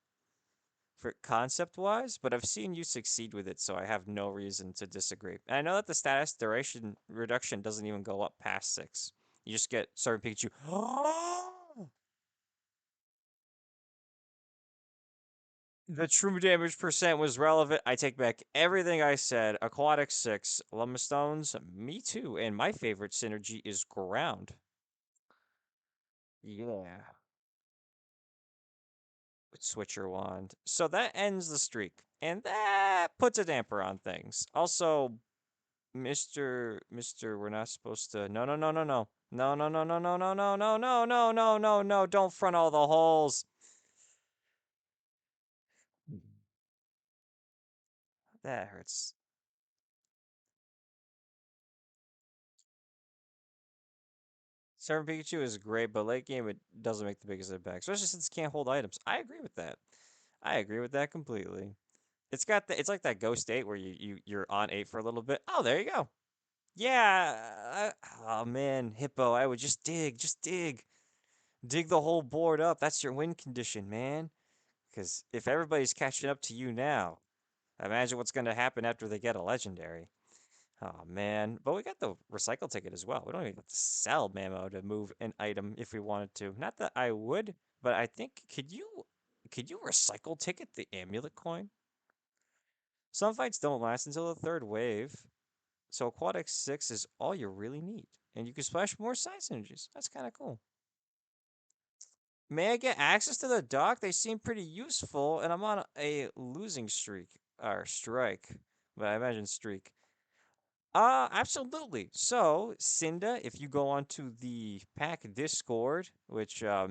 for concept wise, but I've seen you succeed with it, so I have no reason to disagree. And I know that the status duration reduction doesn't even go up past 6. You just get certain Pikachu. The true damage percent was relevant. I take back everything I said. Aquatic 6, Stones, me too. And my favorite synergy is Ground. Yeah. Switcher Wand. So that ends the streak. And that puts a damper on things. Also, Mr. We're not supposed to. No, no, no, no, no. No, no, no, no, no, no, no, no, no, no, no, no, no. Don't front all the holes. That hurts. Certain Pikachu is great, but late game it doesn't make the biggest impact, especially since it can't hold items. I agree with that. I agree with that completely. It's like that Ghost 8 where you're on 8 for a little bit. Oh, there you go. Yeah. Oh man, Hippo, I would just dig the whole board up. That's your win condition, man. Because if everybody's catching up to you now, imagine what's going to happen after they get a legendary. Oh man, but we got the recycle ticket as well. We don't even have to sell Mamo to move an item if we wanted to. Not that I would, but I think could you recycle ticket the amulet coin? Some fights don't last until the third wave, so Aquatic 6 is all you really need. And you can splash more side synergies. That's kind of cool. May I get access to the dock? They seem pretty useful, and I'm on a losing streak or strike, but I imagine streak. Absolutely. So, Cinda, if you go onto the pack Discord, which I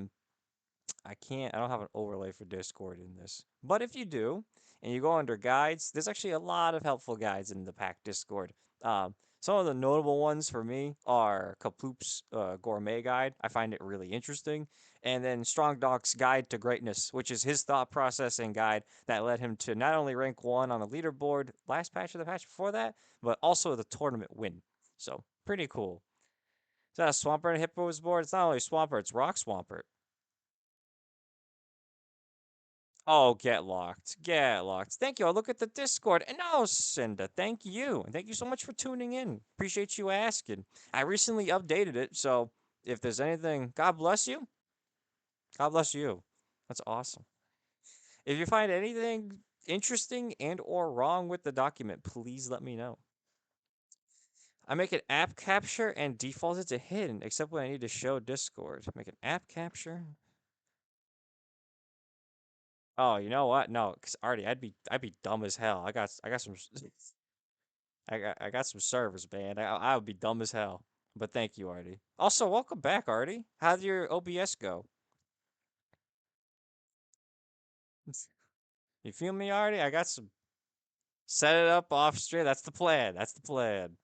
don't have an overlay for Discord in this. But if you do, and you go under guides, there's actually a lot of helpful guides in the pack Discord. Some of the notable ones for me are Kaploop's Gourmet Guide. I find it really interesting. And then Strong Dog's Guide to Greatness, which is his thought process and guide that led him to not only rank 1 on the leaderboard last patch or the patch before that, but also the tournament win. So, pretty cool. Is that a Swampert and Hippo's board? It's not only Swampert, it's Rock Swampert. Oh, get locked. Get locked. Thank you. I'll look at the Discord. And no, Cinda, thank you. And thank you so much for tuning in. Appreciate you asking. I recently updated it, so if there's anything, God bless you. God bless you. That's awesome. If you find anything interesting and or wrong with the document, please let me know. I make an app capture and default it to hidden, except when I need to show Discord. Make an app capture. Oh, you know what? No, cause Artie, I'd be dumb as hell. I got some I got some servers, man. I would be dumb as hell. But thank you, Artie. Also, welcome back, Artie. How'd your OBS go? You feel me, Artie? I got some set it up off stream. That's the plan. That's the plan.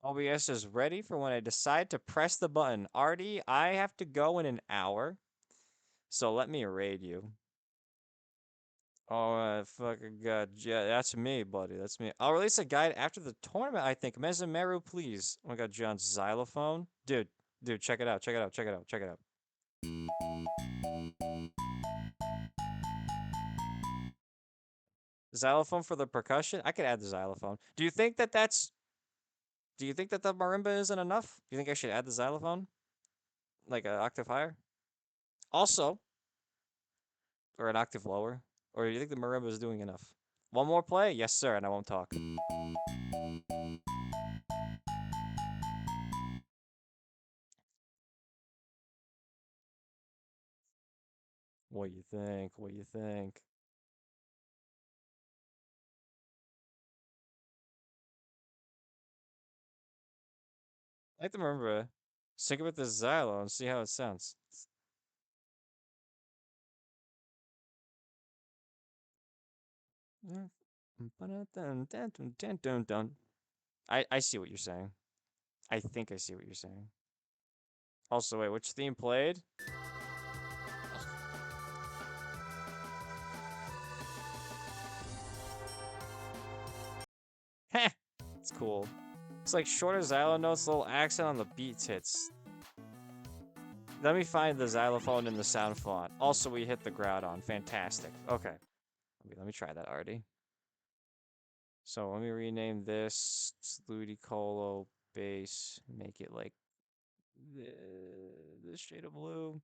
OBS is ready for when I decide to press the button. Artie, I have to go in an hour, so let me raid you. Oh, fucking god. Yeah, that's me, buddy. That's me. I'll release a guide after the tournament, I think. Mezumeru, please. Oh my god, John's xylophone. Dude, check it out. Check it out. Check it out. Check it out. Xylophone for the percussion? I could add the xylophone. Do you think that the marimba isn't enough? Do you think I should add the xylophone? Like an octave higher? Also, or an octave lower? Or do you think the marimba is doing enough? One more play? Yes, sir, and I won't talk. What you think? What you think? I like the marimba. Sync it with the xylo and see how it sounds. I see what you're saying. I think I see what you're saying. Also, wait, which theme played? Heh, it's cool. It's like shorter xylo notes, little accent on the beats hits. Let me find the xylophone in the sound font. Also, we hit the groudon. Fantastic. Okay. Let me try that already. So let me rename this Ludicolo bass. Make it like this shade of blue.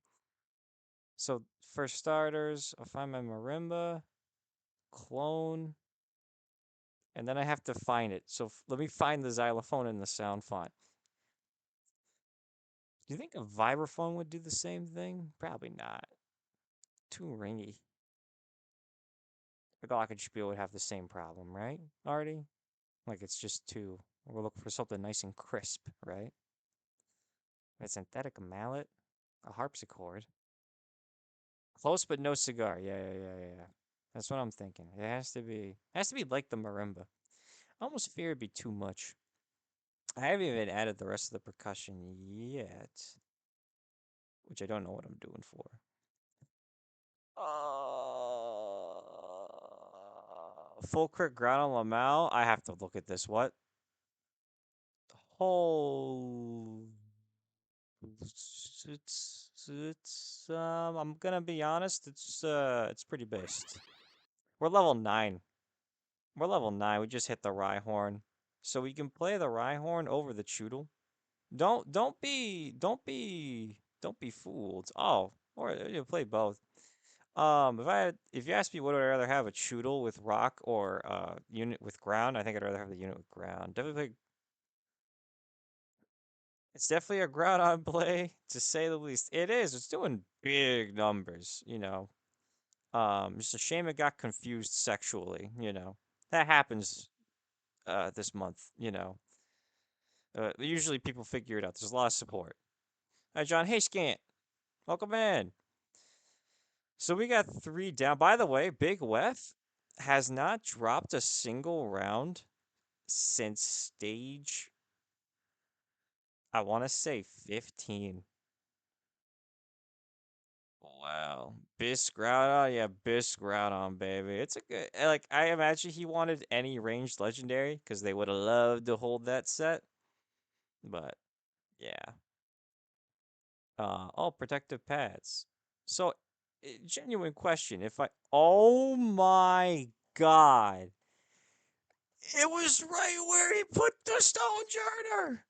So for starters, I'll find my marimba, clone, and then I have to find it. So let me find the xylophone in the sound font. Do you think a vibraphone would do the same thing? Probably not. Too ringy. A glockenspiel would have the same problem, right, Artie? Like it's just too. We're looking for something nice and crisp, right? A synthetic mallet, a harpsichord. Close but no cigar. Yeah. That's what I'm thinking. It has to be like the marimba. I almost fear it'd be too much. I haven't even added the rest of the percussion yet, which I don't know what I'm doing for. Full crit ground on Lamau. I have to look at this. What? Whole. I'm gonna be honest. It's pretty based. We're level 9. We're level 9. We just hit the Rhyhorn, so we can play the Rhyhorn over the Choodle. Don't be fooled. Oh, or you play both. If you ask me what would I rather have, a Choodle with rock or unit with ground, I think I'd rather have the unit with ground. It's definitely a ground on play, to say the least. It is. It's doing big numbers, you know. Just a shame it got confused sexually, you know. That happens this month, you know. Usually people figure it out. There's a lot of support. Hi, John. Hey, Scant. Welcome in. So we got 3 down. By the way, Big Wef has not dropped a single round since stage, I want to say 15. Wow. Bisque Groudon, yeah, Bisque Groudon, baby. It's a good, like, I imagine he wanted any ranged legendary because they would have loved to hold that set. But, yeah. Oh, protective pads. So, genuine question. Oh my God. It was right where he put the Stone Journer.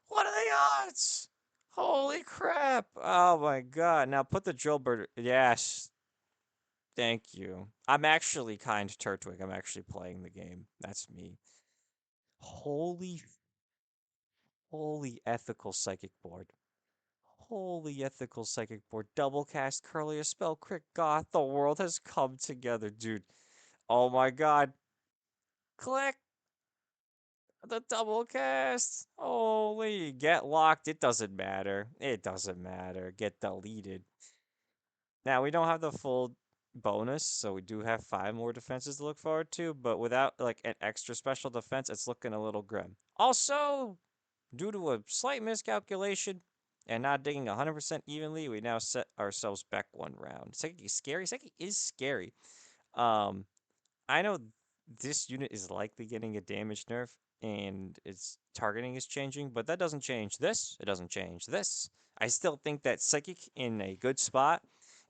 What are the odds? Holy crap! Oh my god. Now put the drill bird. Yes. Thank you. I'm actually kind Turtwig. I'm actually playing the game. That's me. Holy, holy ethical psychic board. Holy ethical psychic board. Double cast Curlia spell crit goth. The world has come together, dude. Oh my god. Click the double cast. Holy, get locked. It doesn't matter. It doesn't matter. Get deleted. Now, we don't have the full bonus, so we do have 5 more defenses to look forward to, but without like an extra special defense, it's looking a little grim. Also, due to a slight miscalculation and not digging 100% evenly, we now set ourselves back 1 round. Seki is scary. Seki is scary. Um, I know this unit is likely getting a damage nerf and its targeting is changing, but that doesn't change this. It doesn't change this. I still think that Psychic in a good spot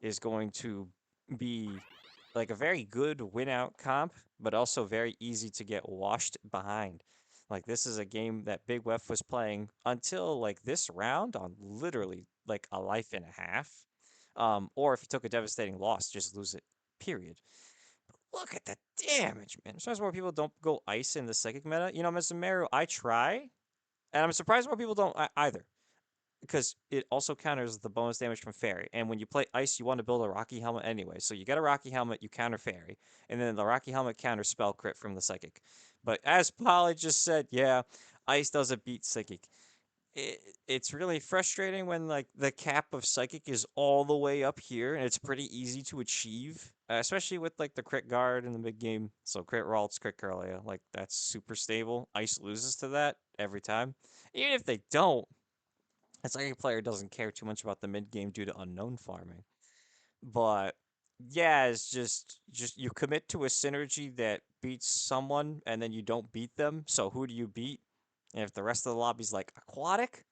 is going to be like a very good win out comp, but also very easy to get washed behind. Like this is a game that Big Wef was playing until like this round on literally like a life and a half. Or if you took a devastating loss, just lose it. Period. Look at the damage, man. I'm surprised more people don't go ice in the psychic meta. You know, Mr. Meru, I try, and I'm surprised more people don't either. Because it also counters the bonus damage from Fairy. And when you play Ice, you want to build a Rocky Helmet anyway. So you get a Rocky Helmet, you counter Fairy. And then the Rocky Helmet counters Spell Crit from the Psychic. But as Polly just said, yeah, Ice doesn't beat Psychic. It's really frustrating when like the cap of Psychic is all the way up here and it's pretty easy to achieve, especially with like the crit guard in the mid game. So crit Ralts, crit Curlia, like that's super stable. Ice loses to that every time. Even if they don't, a Psychic player doesn't care too much about the mid game due to unknown farming. But yeah, it's just you commit to a synergy that beats someone and then you don't beat them. So who do you beat? And if the rest of the lobby's like aquatic,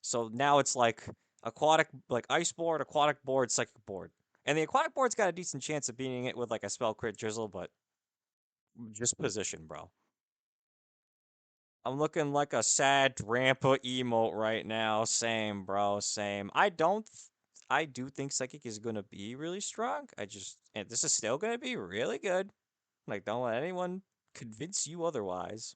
so now it's like aquatic, like ice board, aquatic board, psychic board. And the aquatic board's got a decent chance of beating it with like a spell crit drizzle, but just position, bro. I'm looking like a sad Rampa emote right now. Same, bro. Same. I do think Psychic is gonna be really strong. And this is still gonna be really good. Like, don't let anyone convince you otherwise.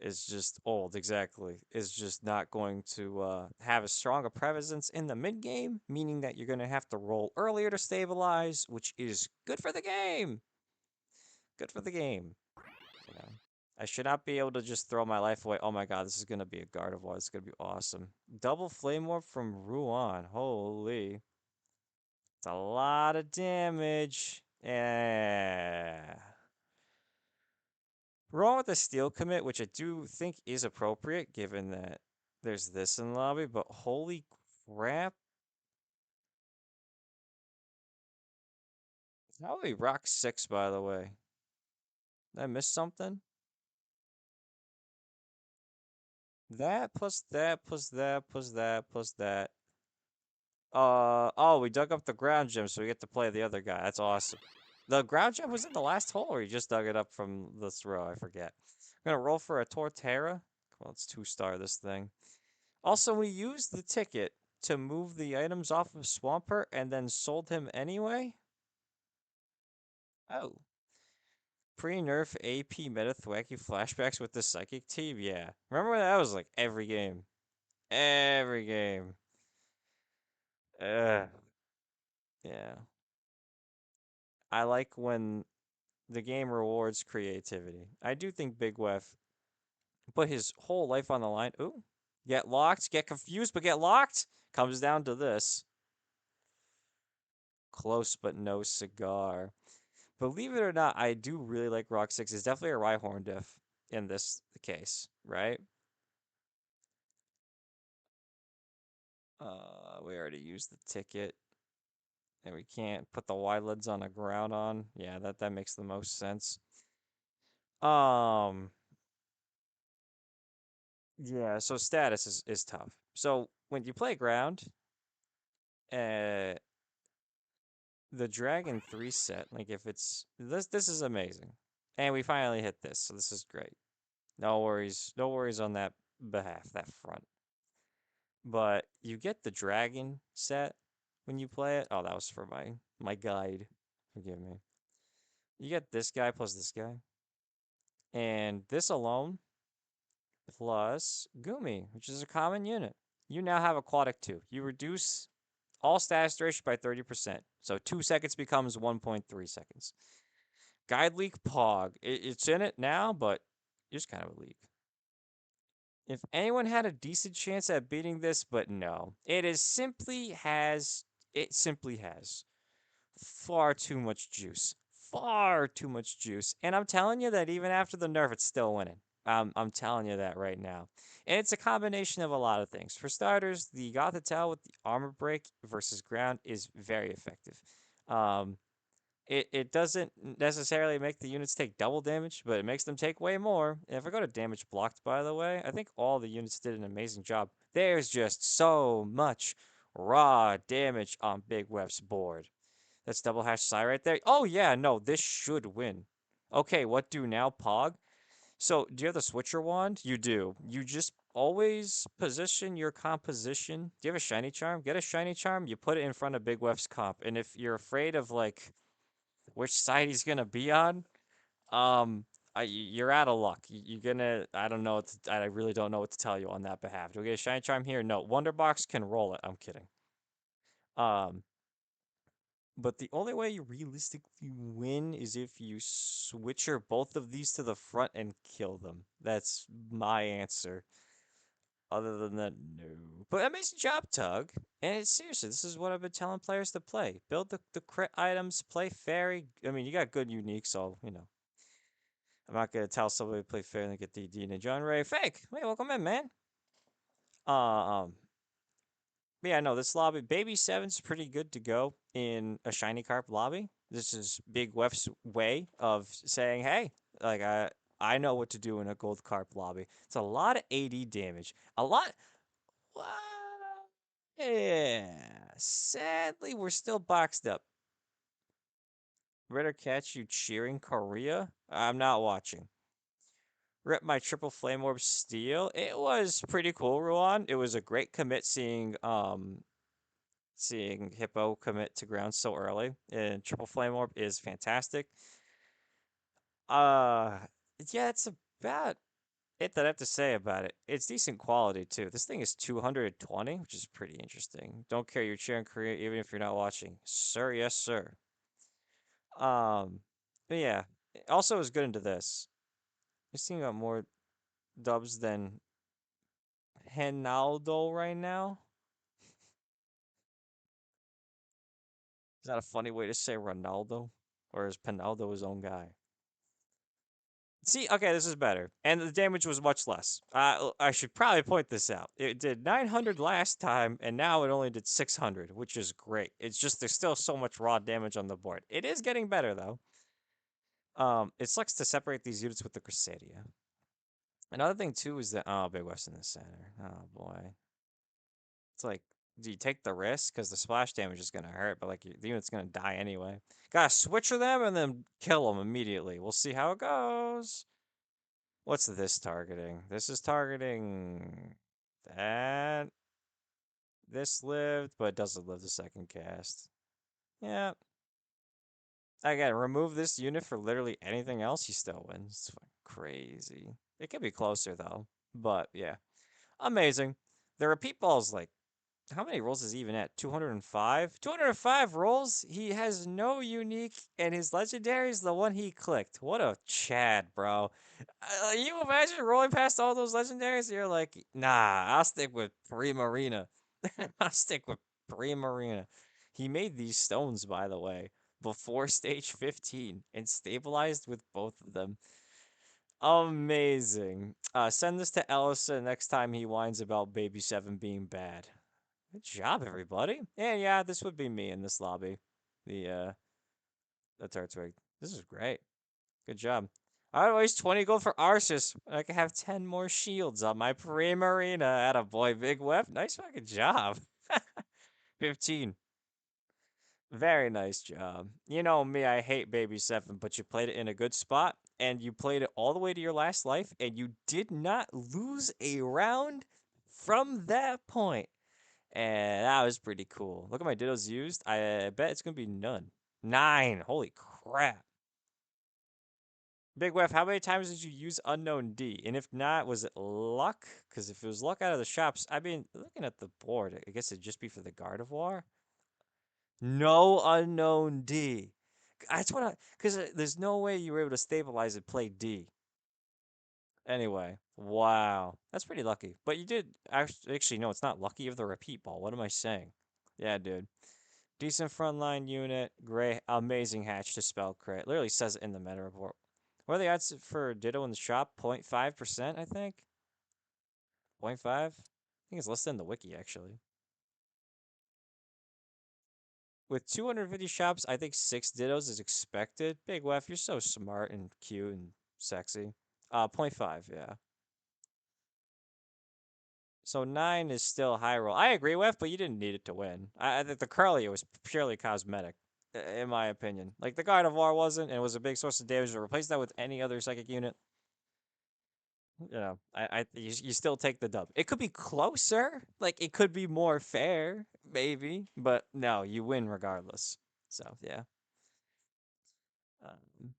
Is just old, exactly. Is just not going to have a stronger presence in the mid game, meaning that you're going to have to roll earlier to stabilize, which is good for the game. Good for the game. You know, I should not be able to just throw my life away. Oh my god, this is going to be a Gardevoir. It's going to be awesome. Double Flame Orb from Ruan. Holy. It's a lot of damage. Yeah. Wrong with the steel commit, which I do think is appropriate given that there's this in the lobby, but holy crap. How do we rock 6, by the way? Did I miss something? That plus that plus that plus that plus that. Oh, we dug up the ground gem, so we get to play the other guy. That's awesome. The ground gem was in the last hole, or you just dug it up from this row? I forget. I'm gonna roll for a Torterra. Come on, let's 2-star this thing. Also, we used the ticket to move the items off of Swampert and then sold him anyway? Oh. Pre-nerf AP meta thwacky flashbacks with the Psychic team? Yeah. Remember when that was like every game? Every game. Ugh. Yeah. I like when the game rewards creativity. I do think Big Wef put his whole life on the line. Ooh. Get locked, get confused, but get locked? Comes down to this. Close but no cigar. Believe it or not, I do really like Rock 6. It's definitely a Rhyhorn diff in this case, right? We already used the ticket. And we can't put the wide lids on a ground on. Yeah, that makes the most sense. Um, yeah, so status is tough. So when you play ground, uh the Dragon 3 set, like if it's this is amazing. And we finally hit this, so this is great. No worries on that behalf, that front. but you get the dragon set when you play it. Oh, that was for my guide. Forgive me. You get this guy plus this guy, and this alone plus Gumi, which is a common unit. You now have Aquatic 2. You reduce all status duration by 30%. So 2 seconds becomes 1.3 seconds. Guide Leak Pog. It's in it now, but it's kind of a leak. If anyone had a decent chance at beating this, but no. It simply has far too much juice. Far too much juice. And I'm telling you that even after the nerf, it's still winning. I'm telling you that right now. And it's a combination of a lot of things. For starters, the Gothitelle with the armor break versus ground is very effective. Um, it doesn't necessarily make the units take double damage, but it makes them take way more. And if I go to damage blocked, by the way, I think all the units did an amazing job. There's just so much raw damage on Big Web's board. That's double hash psi right there. Oh yeah, no, this should win. Okay, what do now, Pog? So, do you have the switcher wand? You do. You just always position your composition. Do you have a shiny charm? Get a shiny charm, you put it in front of Big Web's comp. And if you're afraid of like which side he's gonna be on, um, you're out of luck. You're gonna, I don't know, I really don't know what to tell you on that behalf. Do we get a shiny charm here? No. Wonderbox can roll it. I'm kidding. Um, but the only way you realistically win is if you switcher both of these to the front and kill them. That's my answer. Other than that, no. But amazing job, Tug. And seriously, this is what I've been telling players to play. Build the crit items, play fairy. I mean, you got good unique, so, you know. I'm not going to tell somebody to play fair and get DD and John Ray. Fake! Hey, welcome in, man. Um, yeah, no, this lobby, Baby 7's pretty good to go in a Shiny Carp lobby. This is Big Wef's way of saying, hey, like, I know what to do in a Gold Carp lobby. It's a lot of AD damage. A lot. Well, yeah. Sadly, we're still boxed up. Ritter catch you cheering Korea? I'm not watching. Rip my triple flame orb steel. It was pretty cool, Ruan. It was a great commit seeing Hippo commit to ground so early. And triple flame orb is fantastic. Uh yeah, it's about it that I have to say about it. It's decent quality too. This thing is 220, which is pretty interesting. Don't care, you're cheering Korea even if you're not watching. Sir, yes, sir. But yeah. Also is good into this. We're seeing about more dubs than Henaldo right now. Is that a funny way to say Ronaldo? Or is Penaldo his own guy? See, okay, this is better. And the damage was much less. I should probably point this out. It did 900 last time, and now it only did 600, which is great. It's just there's still so much raw damage on the board. It is getting better, though. It sucks to separate these units with the Crusadia. Another thing, too, is that... Oh, Big West in the center. Oh, boy. It's like, do you take the risk? Because the splash damage is going to hurt, but like the unit's going to die anyway. Gotta switcher them and then kill them immediately. We'll see how it goes. What's this targeting? This is targeting that. This lived, but doesn't live the second cast. Yeah. Again, remove this unit for literally anything else, he still wins. It's fucking crazy. It could be closer, though. But, yeah. Amazing. There are Peatballs like how many rolls is he even at? 205? 205 rolls? He has no unique, and his legendary is the one he clicked. What a Chad, bro. You imagine rolling past all those legendaries? You're like, nah, I'll stick with Primarina. I'll stick with Primarina. He made these stones, by the way, before stage 15 and stabilized with both of them. Amazing. Send this to Ellison next time he whines about Baby 7 being bad. Good job, everybody. And yeah, this would be me in this lobby. The Turtwig. This is great. Good job. I waste 20 gold for Arceus. I can have 10 more shields on my Primarina. Atta boy, Big Web. Nice fucking job. 15. Very nice job. You know me, I hate Baby 7, but you played it in a good spot, and you played it all the way to your last life, and you did not lose a round. from that point. And that was pretty cool. Look at my Dittos used. I bet it's going to be none. 9. Holy crap. Big Wef, how many times did you use Unknown D? And if not, was it luck? Because if it was luck out of the shops, I mean, looking at the board, I guess it'd just be for the Gardevoir. No Unknown D. That's what I, because there's no way you were able to stabilize and play D. Anyway, wow. That's pretty lucky. But you did, actually, no, it's not lucky. You have the repeat ball. What am I saying? Yeah, dude. Decent frontline unit. Great, amazing hatch to spell crit. Literally says it in the meta report. What are the odds for Ditto in the shop? 0.5%, I think. 0.5? I think it's less than the wiki, actually. With 250 shops, I think 6 Dittos is expected. Big Wef, you're so smart and cute and sexy. 0.5, yeah. So 9 is still high roll. I agree with, but you didn't need it to win. I think the Curly was purely cosmetic, in my opinion. Like, the Gardevoir wasn't, and it was a big source of damage. To replace that with any other psychic unit, you still take the dub. It could be closer. Like, it could be more fair, maybe. But no, you win regardless. So, yeah. Um,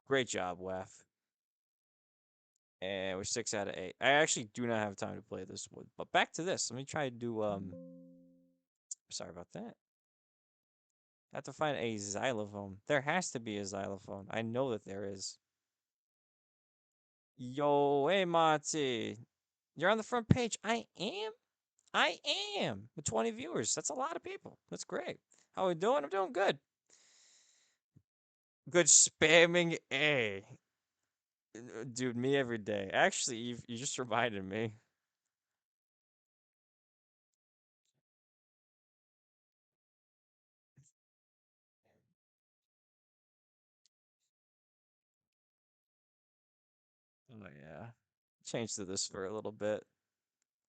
Great job, Wef. And we're 6 out of 8. I actually do not have time to play this one. But back to this. Let me try to do, sorry about that. I have to find a xylophone. There has to be a xylophone. I know that there is. Yo, hey, Monty. You're on the front page. I am? I am. With 20 viewers. That's a lot of people. That's great. How we doing? I'm doing good. Good spamming A. Dude, me every day. Actually, you just reminded me. Oh, yeah. Change to this for a little bit.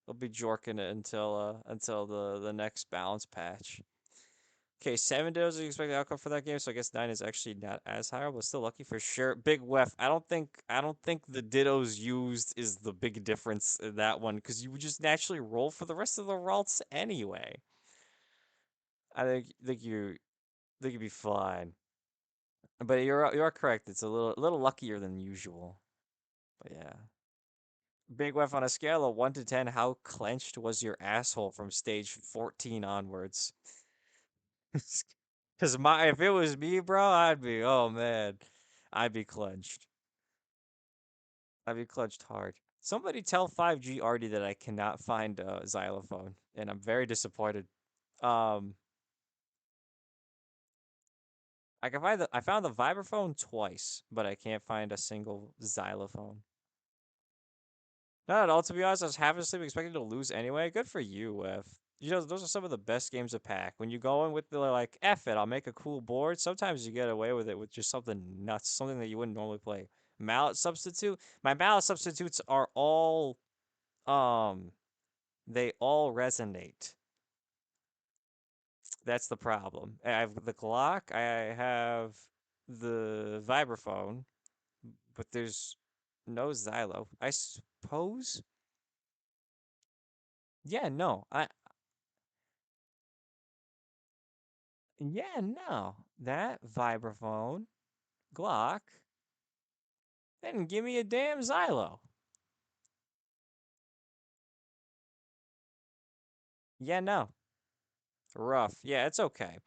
I'll be jorking it until the next balance patch. Okay, 7 Dittos is the expected outcome for that game, so I guess 9 is actually not as high, but still lucky for sure. Big Wef. I don't think the Dittos used is the big difference in that one, because you would just naturally roll for the rest of the routes anyway. I think you'd be fine. But you're correct. It's a little luckier than usual. But yeah. Big Wef, on a scale of 1 to 10, how clenched was your asshole from stage 14 onwards? Because if it was me, bro, oh man, I'd be clenched. I'd be clenched hard. Somebody tell 5G Artie that I cannot find a xylophone, and I'm very disappointed. Um, I found the vibraphone twice, but I can't find a single xylophone. Not at all, to be honest. I was half asleep expecting to lose anyway. Good for you, Wef. You know, those are some of the best games to pack. When you go in with the, like, F it, I'll make a cool board. Sometimes you get away with it with just something nuts, something that you wouldn't normally play. Mallet substitute. My mallet substitutes are all, um, they all resonate. That's the problem. I have the Glock. I have the vibraphone, but there's no Xylo. I suppose. Yeah, no. Yeah, no. That vibraphone, Glock, didn't give me a damn Xylo. Yeah, no. Rough. Yeah, it's okay.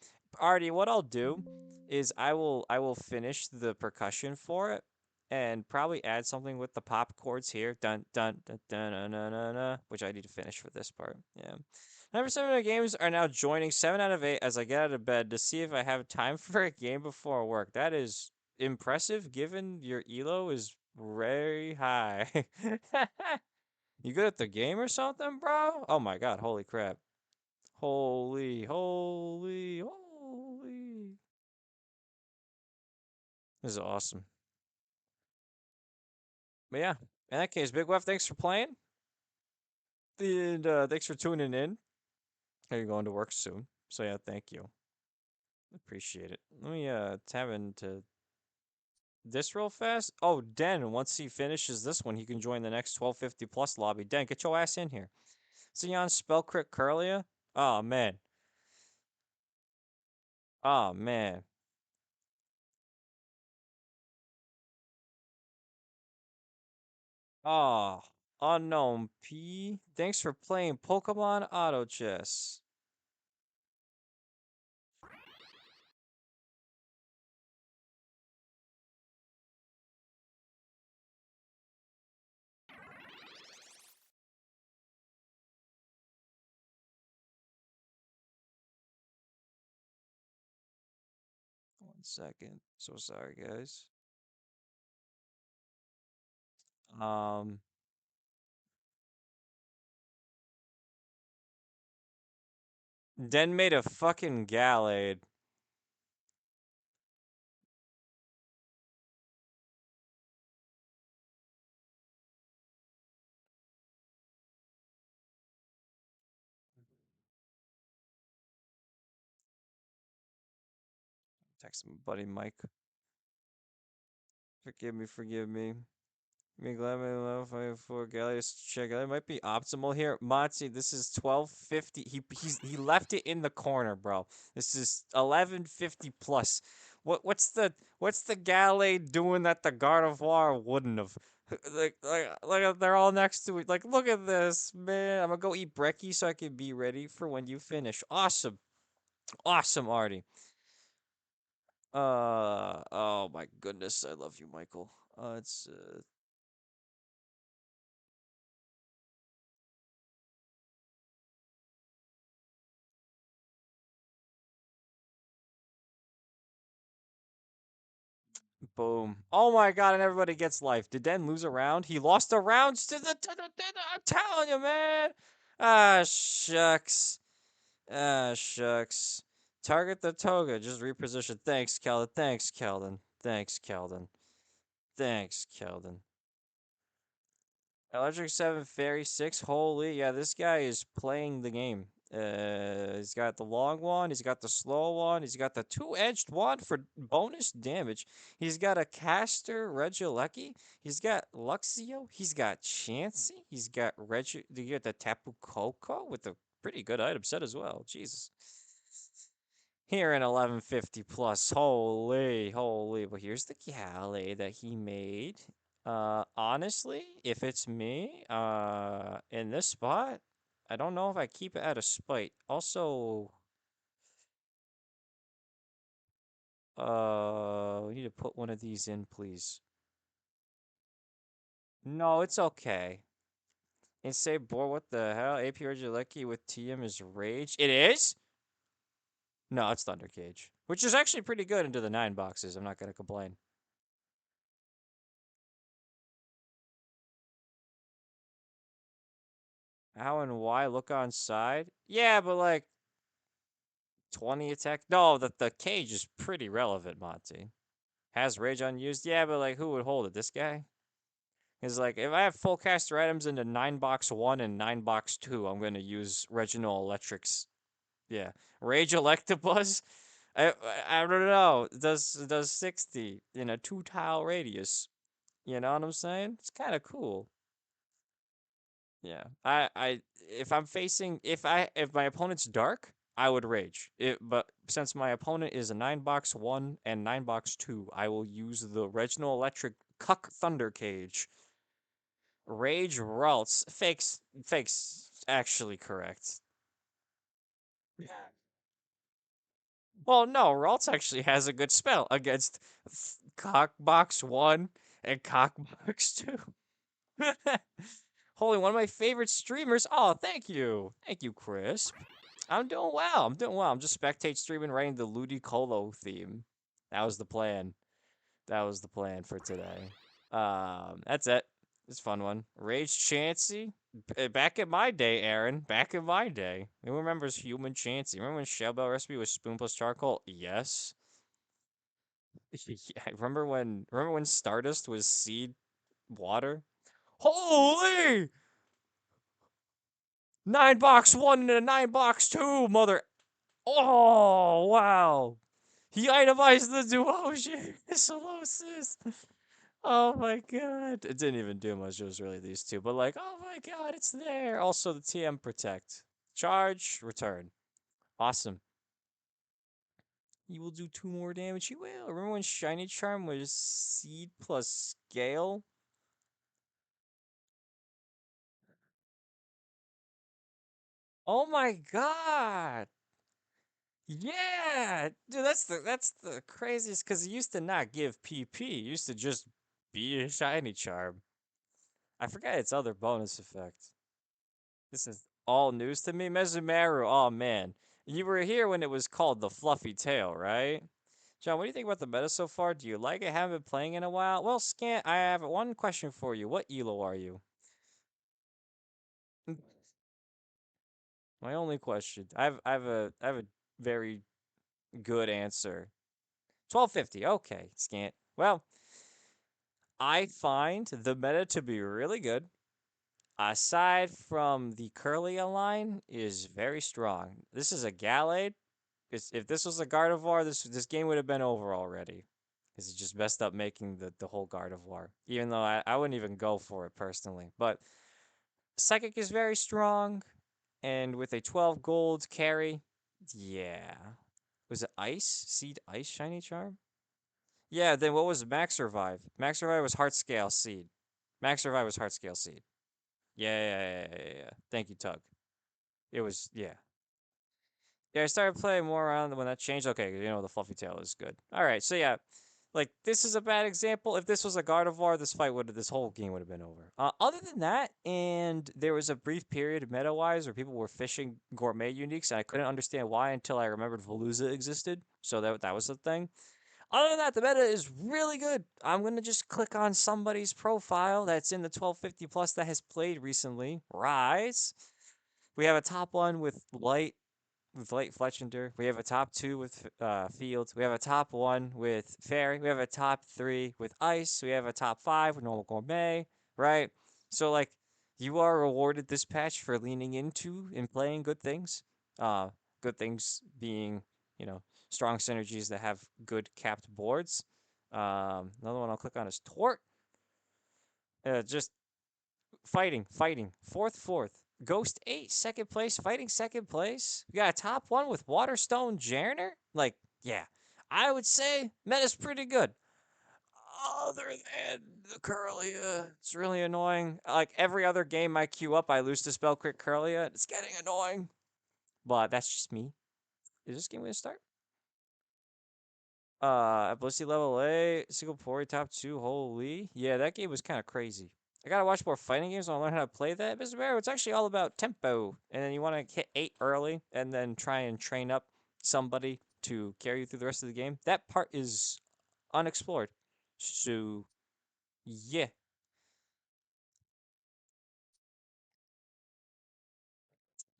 Artie, what I'll do is I will finish the percussion for it and probably add something with the pop chords here. Dun dun dun dun dun dun dun, dun, which I need to finish for this part. Yeah. Number 7 of the games are now joining 7 out of 8 as I get out of bed to see if I have time for a game before work. That is impressive given your elo is very high. You good at the game or something, bro? Oh my god, holy crap. Holy, holy, holy. This is awesome. But yeah, in that case, Big Wef, thanks for playing. And thanks for tuning in. You're going to work soon. So yeah, thank you. Appreciate it. Let me tab into this real fast. Oh, Den, once he finishes this one, he can join the next 1250 plus lobby. Den, get your ass in here. Xeon spell crit Curlia? Oh, man. Oh, man. Oh, Unknown P. Thanks for playing Pokemon Auto Chess. One second. So sorry, guys. Um, Den made a fucking Gallade. Text my buddy Mike. Forgive me, forgive me. Me glad me love 54 galleys check. It might be optimal here. Monty, this is 1250. He left it in the corner, bro. This is 1150 plus. What's the galley doing that the Gardevoir wouldn't have? Like they're all next to it. Like, look at this, man. I'm gonna go eat brekkie so I can be ready for when you finish. Awesome. Awesome, Artie. Oh my goodness, I love you, Michael. It's Boom. Oh my god, and everybody gets life. Did Den lose a round? He lost a round I'm telling you, man. Ah, shucks. Ah, shucks. Target the toga. Just reposition. Thanks, Keldon. Thanks, Keldon. Thanks, Keldon. Thanks, Keldon. Electric 7, Fairy 6. Holy, yeah, this guy is playing the game. He's got the long one, he's got the slow one, he's got the two-edged one for bonus damage. He's got a Caster Regieleki, he's got Luxio, he's got Chansey, he's got you get the Tapu Koko with a pretty good item set as well. Jesus. Here in 1150 plus. Holy, holy. But here's the galley that he made. Honestly, if it's me, in this spot, I don't know if I keep it out of spite. Also, we need to put one of these in, please. No, it's okay. And say, boy, what the hell? AP Regieleki with TM is Rage. It is? No, it's Thunder Cage. Which is actually pretty good into the 9 boxes. I'm not going to complain. How and why look on side? Yeah, but like 20 attack. No, the cage is pretty relevant, Monty. Has rage unused? Yeah, but like who would hold it? This guy? Is like if I have full caster items into 9 box 1 and 9 box 2, I'm gonna use Reginald Electric's. Yeah. Rage Electabuzz? I I don't know. Does 60 in a 2 tile radius. You know what I'm saying? It's kinda cool. Yeah. If I'm facing if my opponent's dark, I would rage. But since my opponent is a 9 box 1 and 9 box 2, I will use the Reginald Electric Cuck Thunder Cage. Rage Ralts. Fakes actually correct. Well, no, Ralts actually has a good spell against Cockbox 1 and Cockbox 2. Holy, one of my favorite streamers. Oh, thank you. Thank you, Chris. I'm doing well. I'm doing well. I'm just spectate streaming, writing the Ludicolo theme. That was the plan. That was the plan for today. That's it. It's a fun one. Rage Chansey. Back in my day, Aaron. Back in my day. Who remembers Human Chansey? Remember when Shell Bell recipe was spoon plus charcoal? Yes. Yeah, remember when Stardust was seed water? Holy! 9 box 1 and a 9 box 2, mother. Oh, wow. He itemized the Duosion Solosis. Oh my god. It didn't even do much. It was really these two. But like, oh my god, it's there. Also the TM protect. Charge, return. Awesome. You will do 2 more damage. You will. Remember when Shiny Charm was Seed plus Scale? Oh my god. Yeah. Dude, that's the craziest because it used to not give PP. It used to just be a Shiny Charm. I forgot its other bonus effect. This is all news to me. Mezumaru, oh man. You were here when it was called the Fluffy Tail, right? John, what do you think about the meta so far? Do you like it? Haven't been playing in a while? Well, Scant, I have one question for you. What elo are you? My only question. I have a very good answer. 1250. Okay, Scant. Well, I find the meta to be really good. Aside from the Curlia line is very strong. This is a Gallade. If this was a Gardevoir, this game would have been over already. Because it just messed up making the whole Gardevoir. Even though I wouldn't even go for it personally. But Psychic is very strong. And with a 12 gold carry, yeah. Was it Ice? Seed Ice Shiny Charm? Yeah, then what was Max Revive? Max Revive was Heart Scale Seed. Max Revive was Heart Scale Seed. Yeah. Thank you, Tug. It was, yeah. Yeah, I started playing more around when that changed. Okay, the Fluffy Tail is good. All right, so yeah, like this is a bad example. If this was a Gardevoir, this whole game would have been over. Other than that, and there was a brief period meta-wise where people were fishing gourmet uniques, and I couldn't understand why until I remembered Veluza existed. So that was the thing. Other than that, the meta is really good. I'm gonna just click on somebody's profile that's in the 1250 plus that has played recently. Rise. We have a top one with Light Fletchender. We have a top two with Fields. We have a top one with Fairy. We have a top three with Ice. We have a top five with Normal Gourmet, right? So, like, you are rewarded this patch for leaning into and playing good things. Uh, Good things being, you know, strong synergies that have good capped boards. Another one I'll click on is Tort. Just fighting. Fourth. Ghost 8, second place, fighting second place. We got a top one with Waterstone Jarner. Like, yeah, I would say meta's pretty good. Other than the Curlia, it's really annoying. Like every other game I queue up, I lose to Spell Crit Curlia. It's getting annoying. But that's just me. Is this game gonna start? Ability level A, single Pori top 2, holy. Yeah, that game was kind of crazy. I gotta watch more fighting games. I wanna learn how to play that. Mr. Barrow, it's actually all about tempo. And then you wanna hit 8 early and then try and train up somebody to carry you through the rest of the game. That part is unexplored. So, yeah.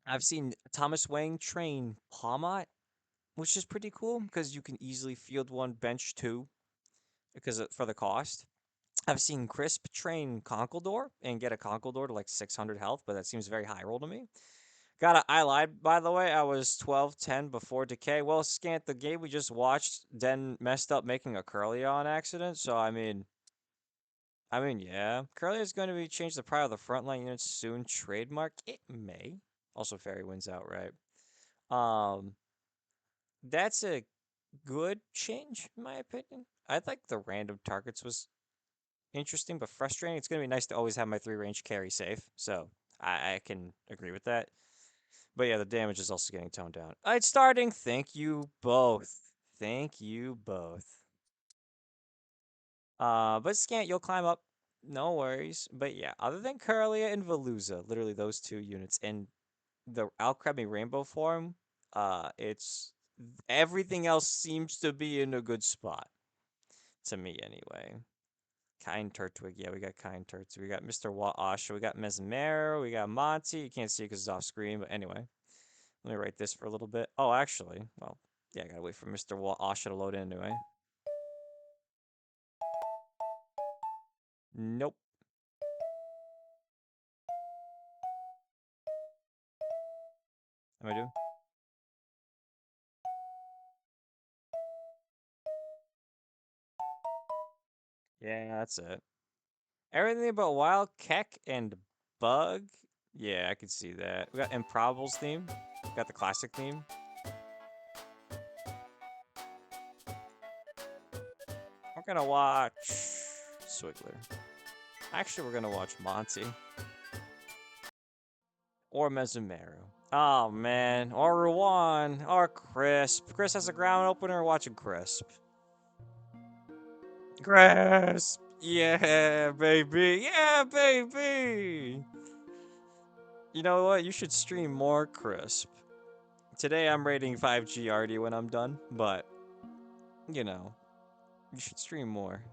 I've seen Thomas Wang train Palmot, which is pretty cool because you can easily field one, bench two for the cost. I've seen Crisp train Conkeldurr and get a Conkeldurr to like 600 health, but that seems very high roll to me. I lied, by the way. I was 12-10 before Decay. Well, Scant, the game we just watched, then messed up making a Curlia on accident. So, yeah. Curlia is going to be changed the prior of the frontline units soon. Trademark? It may. Also, Fairy wins outright. Um, that's a good change, in my opinion. I think the random targets was interesting but frustrating. It's gonna be nice to always have my 3 range carry safe, so I can agree with that. But yeah, the damage is also getting toned down. It's starting. Thank you both. Thank you both. But Scant, you'll climb up. No worries. But yeah, other than Curlia and Veluza, literally those 2 units, and the Alcremie Rainbow form, it's everything else seems to be in a good spot. To me, anyway. Kind Turtwig. Yeah, we got Kind Turts. We got Mr. Asha. We got Mesmero. We got Monty. You can't see it because it's off screen, but anyway. Let me write this for a little bit. Oh, actually, well, yeah, I gotta wait for Mr. Asha to load in anyway. Nope. Am I doing? Yeah, that's it. Everything but Wild, Keck, and Bug. Yeah, I could see that. We got Improbable's theme. We got the classic theme. We're gonna watch Swiggler. Actually, we're gonna watch Monty or Mezumeru. Oh man, or Ruan, or Crisp. Chris has a ground opener. Watching Crisp. Crisp. Yeah, baby. Yeah, baby. You know what? You should stream more Crisp. Today I'm rating 5G already when I'm done, but you know, you should stream more.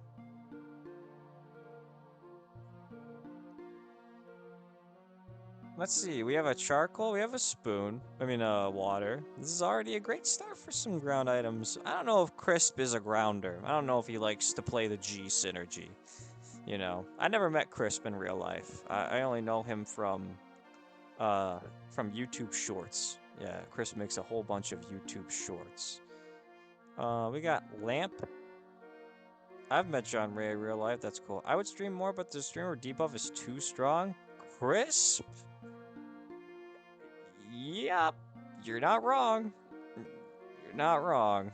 Let's see. We have a charcoal. We have a spoon. I mean, water. This is already a great start for some ground items. I don't know if Crisp is a grounder. I don't know if he likes to play the G synergy. You know, I never met Crisp in real life. I only know him from YouTube Shorts. Yeah, Crisp makes a whole bunch of YouTube Shorts. We got Lamp. I've met John Ray in real life. That's cool. I would stream more, but the streamer debuff is too strong. Crisp. Yep, you're not wrong. You're not wrong.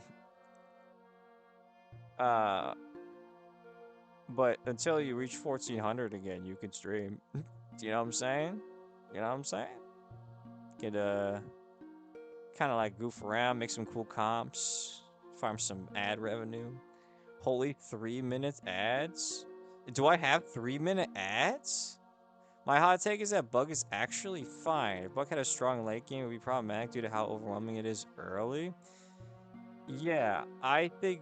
Uh, but until you reach 1400 again, you can stream. Do you know what I'm saying? You know what I'm saying? Get kind of like goof around, make some cool comps, farm some ad revenue. Holy 3-minute ads? Do I have 3-minute ads? My hot take is that Bug is actually fine. If Bug had a strong late game, it would be problematic due to how overwhelming it is early. Yeah, I think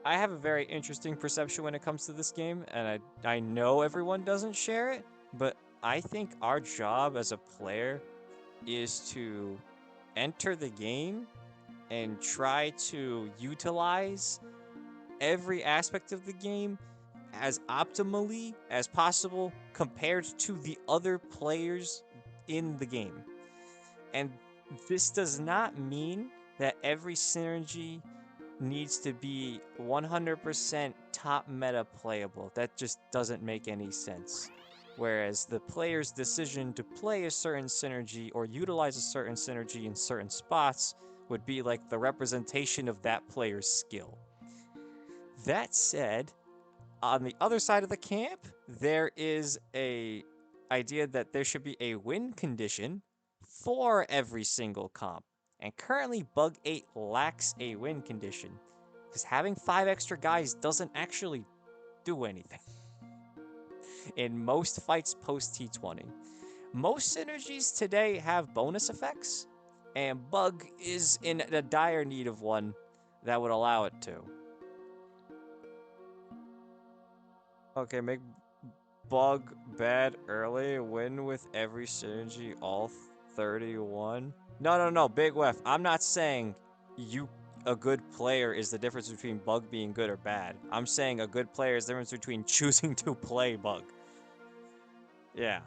I have a very interesting perception when it comes to this game, and I know everyone doesn't share it, but I think our job as a player is to enter the game and try to utilize every aspect of the game as optimally as possible compared to the other players in the game. And this does not mean that every synergy needs to be 100% top meta playable. That just doesn't make any sense. Whereas the player's decision to play a certain synergy or utilize a certain synergy in certain spots would be like the representation of that player's skill. That said, on the other side of the camp, there is a idea that there should be a win condition for every single comp. And currently Bug 8 lacks a win condition because having 5 extra guys doesn't actually do anything in most fights post T20. Most synergies today have bonus effects, and Bug is in a dire need of one that would allow it to. Okay, make Bug bad early, win with every synergy, all 31. No, Big Wef. I'm not saying you a good player is the difference between Bug being good or bad. I'm saying a good player is the difference between choosing to play Bug. Yeah.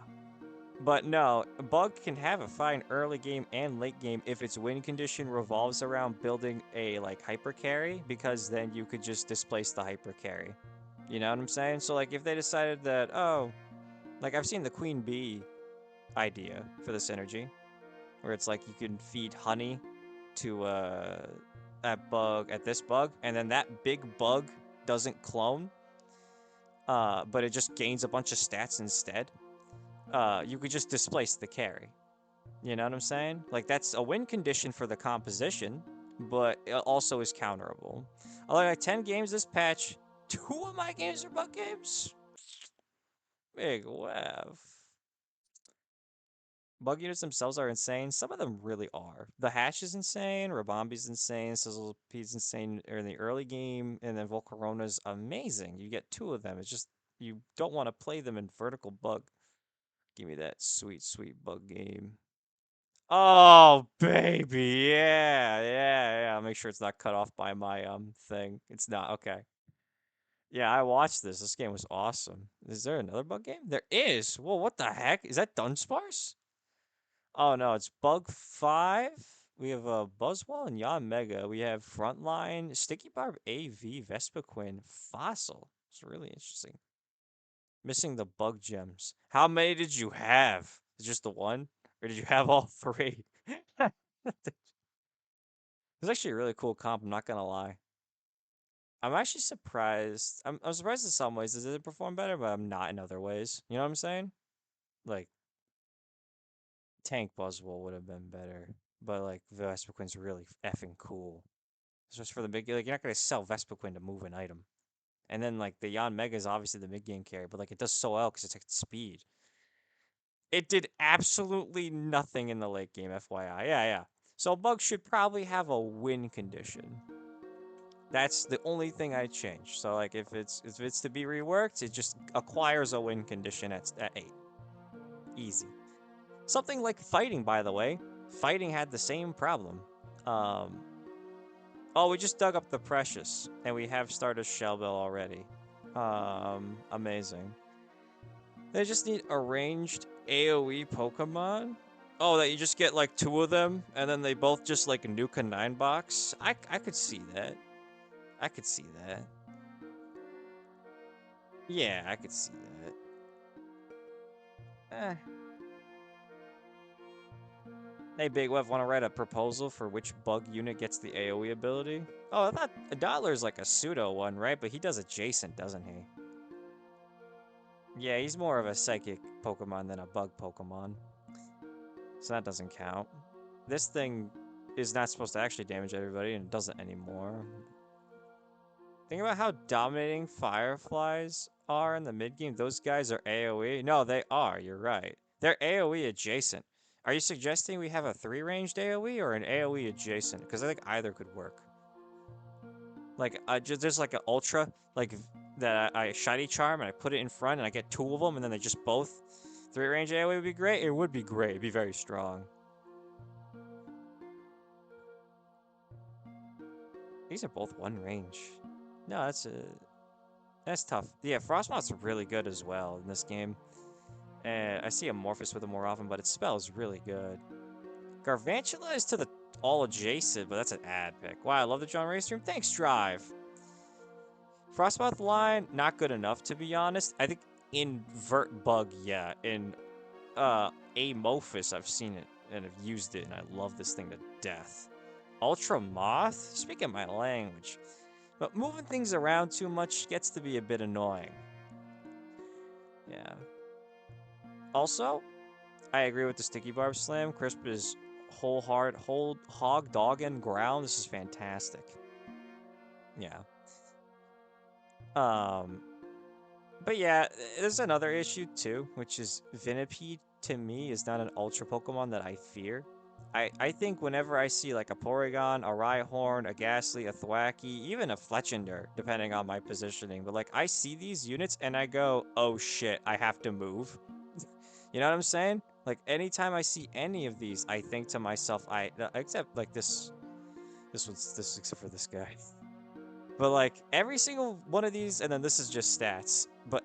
But no, Bug can have a fine early game and late game if its win condition revolves around building a like hyper carry, because then you could just displace the hyper carry. You know what I'm saying? So like if they decided that, oh, like I've seen the Queen Bee idea for the synergy, where it's like you can feed honey to this bug, and then that big bug doesn't clone, but it just gains a bunch of stats instead. You could just displace the carry. You know what I'm saying? Like that's a win condition for the composition, but it also is counterable. Although like 10 games this patch, 2 of my games are bug games. Big Wef. Bug units themselves are insane. Some of them really are. The Hash is insane, Rabambi's insane, Sizzle P's insane in the early game, and then Volcarona's amazing. You get 2 of them. It's just you don't want to play them in vertical bug. Give me that sweet, sweet bug game. Oh baby, yeah. Make sure it's not cut off by my thing. It's not, okay. Yeah, I watched this. This game was awesome. Is there another bug game? There is. Whoa, what the heck? Is that Dunsparce? Oh no, it's Bug 5. We have Buzzwole and Yanmega. We have Frontline, Sticky Barb, AV, Vespiquen, Fossil. It's really interesting. Missing the bug gems. How many did you have? Just the one? Or did you have all three? It's actually a really cool comp, I'm not gonna lie. I'm actually surprised. I'm surprised in some ways. Does it perform better? But I'm not in other ways. You know what I'm saying? Like, Tank Buzzwole would have been better. But, like, Vespiquen's really effing cool. It's just for the big, like, you're not gonna sell Vespiquen to move an item. And then, like, the Yanmega is obviously the mid-game carry, but, like, it does so well because it's, like, speed. It did absolutely nothing in the late game, FYI. Yeah, yeah. So Bug should probably have a win condition. That's the only thing I change. So like if it's to be reworked, it just acquires a win condition at 8. Easy. Something like fighting, by the way. Fighting had the same problem. Oh, we just dug up the Precious, and we have started Shellbell already. Amazing. They just need a ranged AoE Pokemon. Oh, that you just get like 2 of them, and then they both just like nuke a 9-box. I could see that. I could see that. Yeah, I could see that. Hey, Big Web, want to write a proposal for which bug unit gets the AoE ability? Oh, I thought a dollar is like a pseudo one, right? But he does adjacent, doesn't he? Yeah, he's more of a psychic Pokemon than a bug Pokemon. So that doesn't count. This thing is not supposed to actually damage everybody, and it doesn't anymore. Think about how dominating Fireflies are in the mid-game. Those guys are AoE. No, they are. You're right. They're AoE adjacent. Are you suggesting we have a 3-ranged AoE or an AoE adjacent? Because I think either could work. Like, just like an Ultra, like, that I Shiny Charm, and I put it in front, and I get 2 of them, and then they just both 3-range AoE would be great? It would be great. It'd be very strong. These are both 1 range. No, that's tough. Yeah, Frostmoth's really good as well in this game. And I see Amorphous with it more often, but its spell is really good. Garvantula is to the all adjacent, but that's an ad pick. Wow, I love the John Ray stream. Thanks, Drive. Frostmoth line, not good enough, to be honest. I think in Vert Bug, yeah. In Amorphous, I've seen it and have used it, and I love this thing to death. Ultra Moth? Speaking my language. But moving things around too much gets to be a bit annoying. Yeah. Also, I agree with the Sticky Barb Slam. Crisp is hog, dog, and ground. This is fantastic. Yeah. But yeah, there's another issue too, which is Venipede to me is not an Ultra Pokemon that I fear. I think whenever I see like a Porygon, a Rhyhorn, a Ghastly, a Thwackey, even a Fletchinder, depending on my positioning, but like I see these units and I go, oh shit, I have to move. You know what I'm saying? Like anytime I see any of these, I think to myself, except like this except for this guy. But like every single one of these, and then this is just stats. But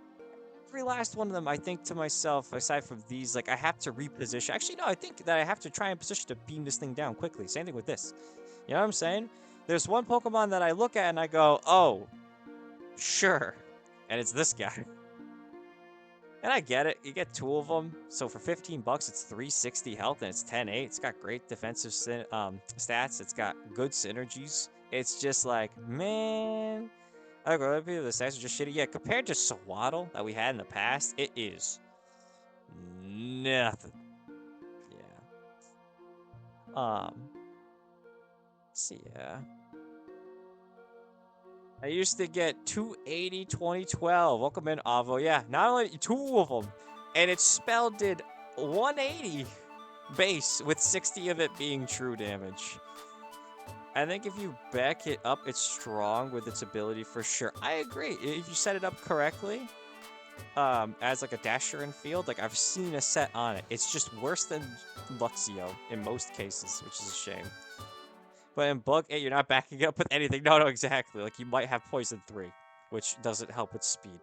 every last one of them, I think to myself, aside from these, like I have to reposition. Actually, no, I think that I have to try and position to beam this thing down quickly. Same thing with this. You know what I'm saying? There's one Pokemon that I look at and I go, oh, sure. And it's this guy. And I get it. You get 2 of them. So for 15 bucks, it's 360 health and it's 10-8. It's got great defensive stats. It's got good synergies. It's just like, man. I think other people, the stats are just shitty. Yeah, compared to Swaddle that we had in the past, it is nothing. Yeah. Let's see, yeah. I used to get 280 2012. Welcome in, Avo. Yeah, not only 2 of them. And its spell did 180 base with 60 of it being true damage. I think if you back it up, it's strong with its ability for sure. I agree. If you set it up correctly, as like a dasher in field, like I've seen a set on it. It's just worse than Luxio in most cases, which is a shame. But in Bug 8, you're not backing up with anything. No, exactly. Like, you might have Poison 3, which doesn't help its speed.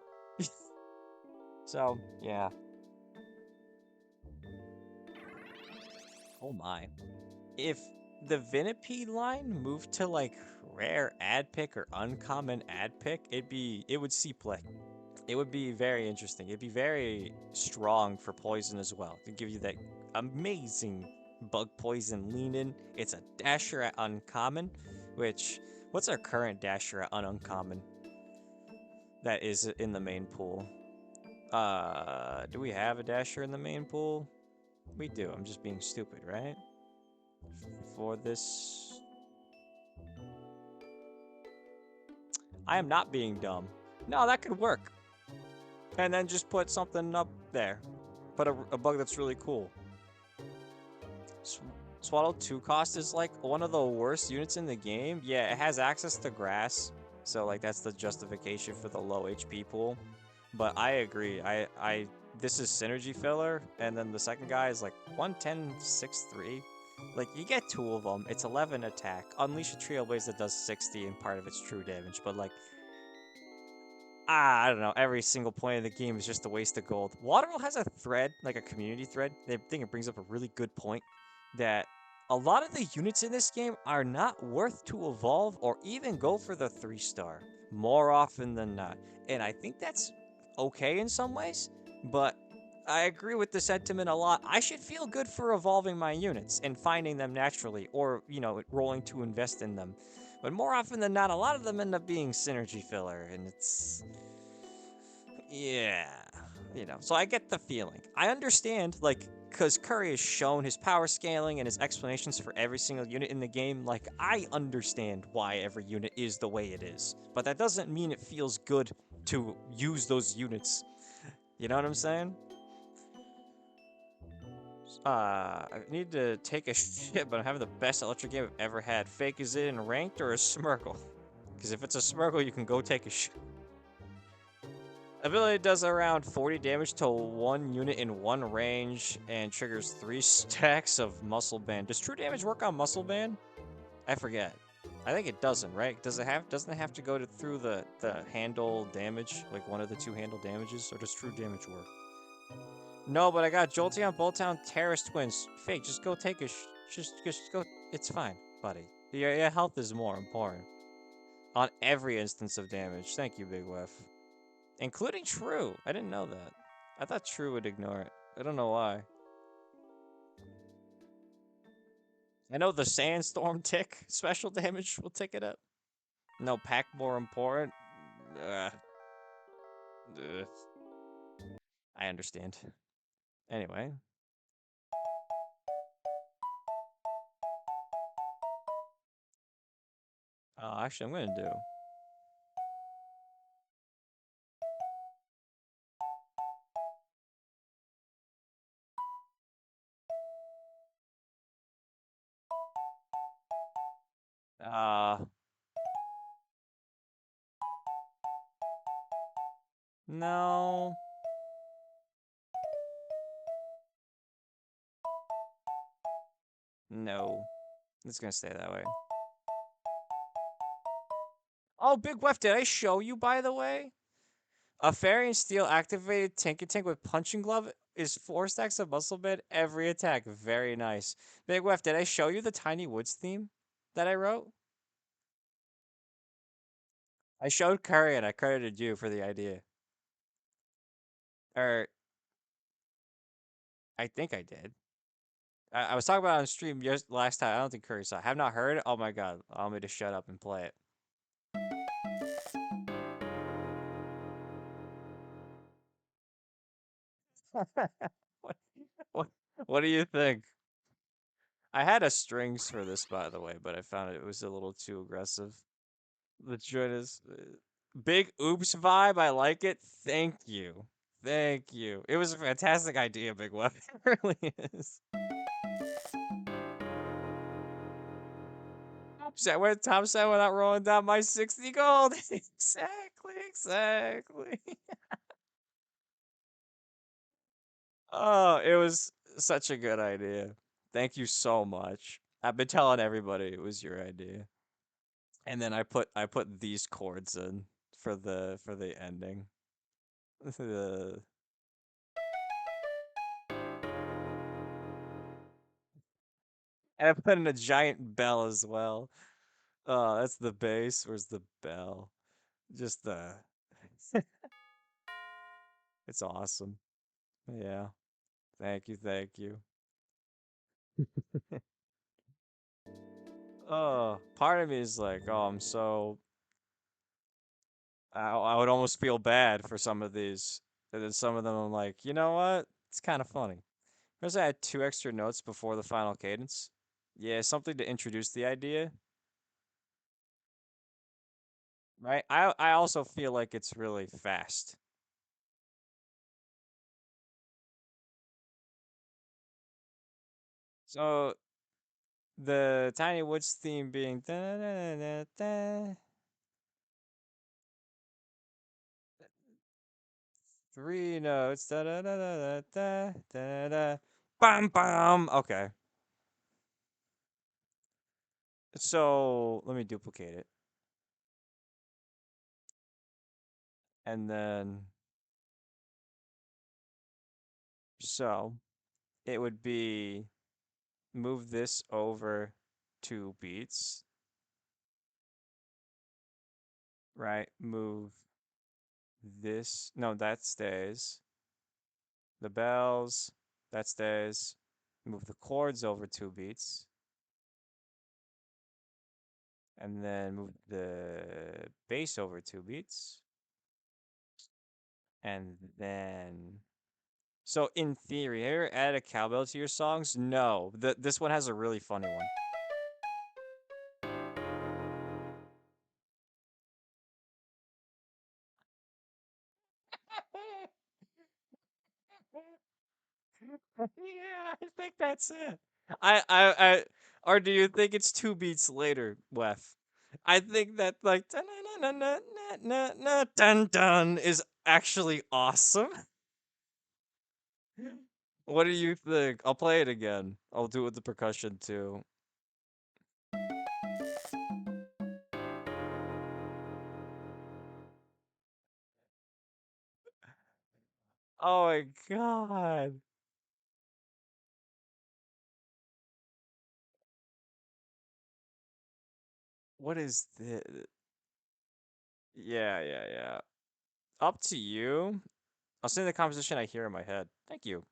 So, yeah. Oh my. If the Venipede line moved to like rare ad pick or uncommon ad pick, it would see play. It would be very interesting. It'd be very strong for poison as well to give you that amazing bug poison lean in. It's a dasher at uncommon, which what's our current dasher at uncommon that is in the main pool? Do we have a dasher in the main pool? We do. I'm just being stupid, right? For this, I am not being dumb. No, that could work. And then just put something up there. Put a bug that's really cool. Swaddle 2 cost is like one of the worst units in the game. Yeah, it has access to grass. So like that's the justification for the low HP pool. But I agree. I this is synergy filler, and then the second guy is like 110 6-3. Like you get two of them. It's 11 attack. Unleash a Trio Blaze that does 60 and part of its true damage. But like I don't know. Every single point of the game is just a waste of gold. Waterville has a thread, like a community thread. I think it brings up a really good point that a lot of the units in this game are not worth to evolve or even go for the 3-star more often than not. And I think that's okay in some ways, but I agree with the sentiment a lot. I should feel good for evolving my units and finding them naturally or, rolling to invest in them. But more often than not, a lot of them end up being synergy filler, and it's yeah, so I get the feeling. I understand, like, because Curry has shown his power scaling and his explanations for every single unit in the game. Like, I understand why every unit is the way it is. But that doesn't mean it feels good to use those units. You know what I'm saying? I need to take a shit, but I'm having the best electric game I've ever had. Fake, is it in ranked or a Smirkle? Because if it's a Smirkle, you can go take a shit. Ability does around 40 damage to one unit in one range and triggers 3 stacks of Muscle Band. Does true damage work on Muscle Band? I forget. I think it doesn't, right? Doesn't it have to go through the handle damage, like one of the two handle damages, or does true damage work? No, but I got Jolteon, Boltown, Terrace Twins. Fake, just go take a just go. It's fine, buddy. Your health is more important on every instance of damage. Thank you, Big Wef. Including True. I didn't know that. I thought True would ignore it. I don't know why. I know the Sandstorm tick special damage will tick it up. No pack more important. Ugh. Ugh. I understand. Anyway. Actually, I'm gonna do. Uh, no. No. It's gonna stay that way. Oh, Big Wef, did I show you, by the way? A Fairy and Steel activated Tinkatink with Punching Glove is 4 stacks of Muscle Bed every attack. Very nice. Big Wef, did I show you the Tiny Woods theme that I wrote? I showed Curry and I credited you for the idea. Or, I think I did. I was talking about it on stream just last time. I don't think Curry saw it. Have not heard it? Oh my god. Allow me to shut up and play it. what, what, what do you think? I had a strings for this, by the way, but I found it was a little too aggressive. The joint is big oops vibe. I like it. Thank you. Thank you. It was a fantastic idea, Big Web. It really is. Tom said without rolling down my 60 gold. Exactly, exactly. Oh, it was such a good idea. Thank you so much. I've been telling everybody it was your idea. And then I put these chords in for the ending. The And I put in a giant bell as well. Oh, that's the bass. Where's the bell? Just the. It's awesome. Yeah. Thank you. Thank you. Oh, part of me is like, oh, I'm so. I would almost feel bad for some of these. And then some of them I'm like, you know what? It's kind of funny. Notice I had 2 extra notes before the final cadence. Yeah, something to introduce the idea, right? I also feel like it's really fast. So the Tiny Woods theme being da, da, da, da, 3 notes da da da da da da da bam bam. Okay, so let me duplicate it, and then so it would be move this over 2 beats, right? Move this. No, that stays. The bells, that stays. Move the chords over 2 beats. And then move the bass over 2 beats. And then. So in theory, have you ever added a cowbell to your songs? No. This one has a really funny one. Yeah, I think that's it. Or do you think it's 2 beats later, Wef? I think that like dun dun dun dun dun dun dun is actually awesome. What do you think? I'll play it again. I'll do it with the percussion too. Oh my god. What is this? Yeah, yeah, yeah. Up to you. I'll sing the composition I hear in my head. Thank you.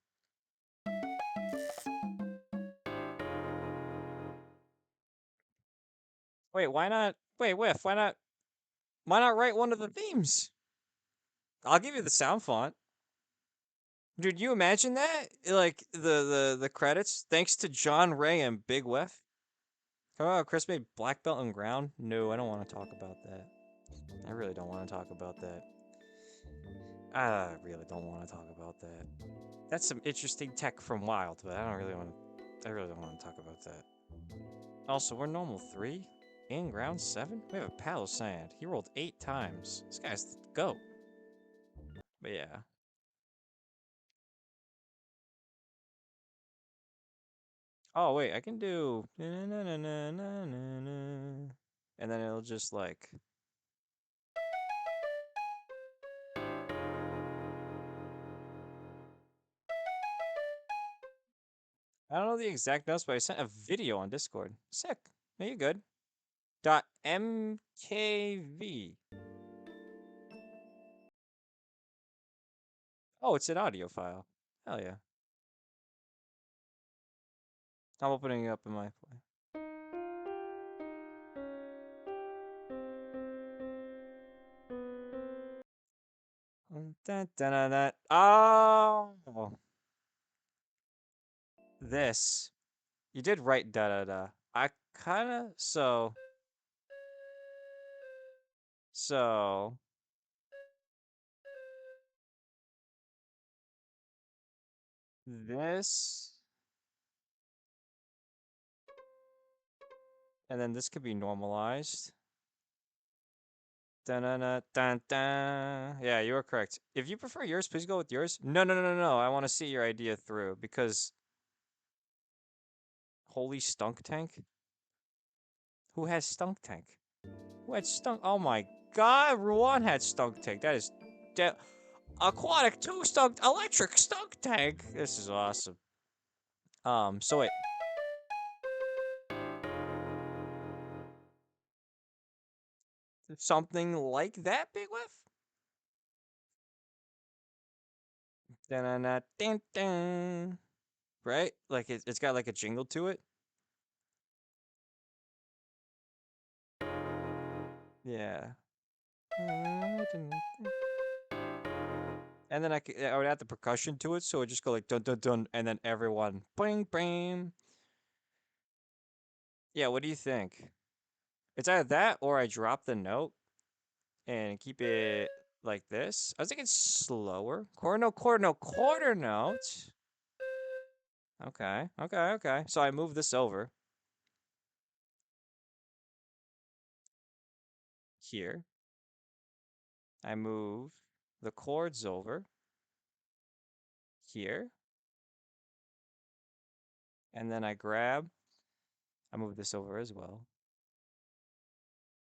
Wait, why not? Wait, Whiff, why not? Why not write one of the themes? I'll give you the sound font. Dude, you imagine that? Like the credits, thanks to John Ray and Big Wef. Oh, Chris made black belt and ground. No, I don't want to talk about that. I really don't want to talk about that. I really don't want to talk about that. That's some interesting tech from Wild, but I don't really want to. I really don't want to talk about that. Also, we're normal 3 in ground 7. We have a pal of sand. He rolled 8 times. This guy's the goat. But yeah. Oh wait, I can do na na na na na na na, and then it'll just like. I don't know the exact notes, but I sent a video on Discord. Sick. No, you good. .mkv. Oh, it's an audio file. Hell yeah. I'm opening it up in my play. Dun, dun, dun, dun. Oh, this. You did write da da da. I kinda so this, and then this could be normalized. Dun, dun, dun, dun, dun. Yeah, you are correct. If you prefer yours, please go with yours. No, no, no, no, no. I want to see your idea through because holy stunk tank. Who has stunk tank? Who had stunk? Oh my god, Ruan had stunk tank. That is aquatic 2 stunk electric stunk tank. This is awesome. So wait. something like that, Big Whiff. Dun-dun-dun-dun-dun. Right? Like it's got like a jingle to it. Yeah. And then I would add the percussion to it, so it would just go like dun dun dun, and then everyone bing bing. Yeah, what do you think? It's either that or I drop the note and keep it like this. I was thinking slower. Quarter note, quarter note, quarter note. Okay, okay, okay. So I move this over here. I move the chords over here. And then I move this over as well.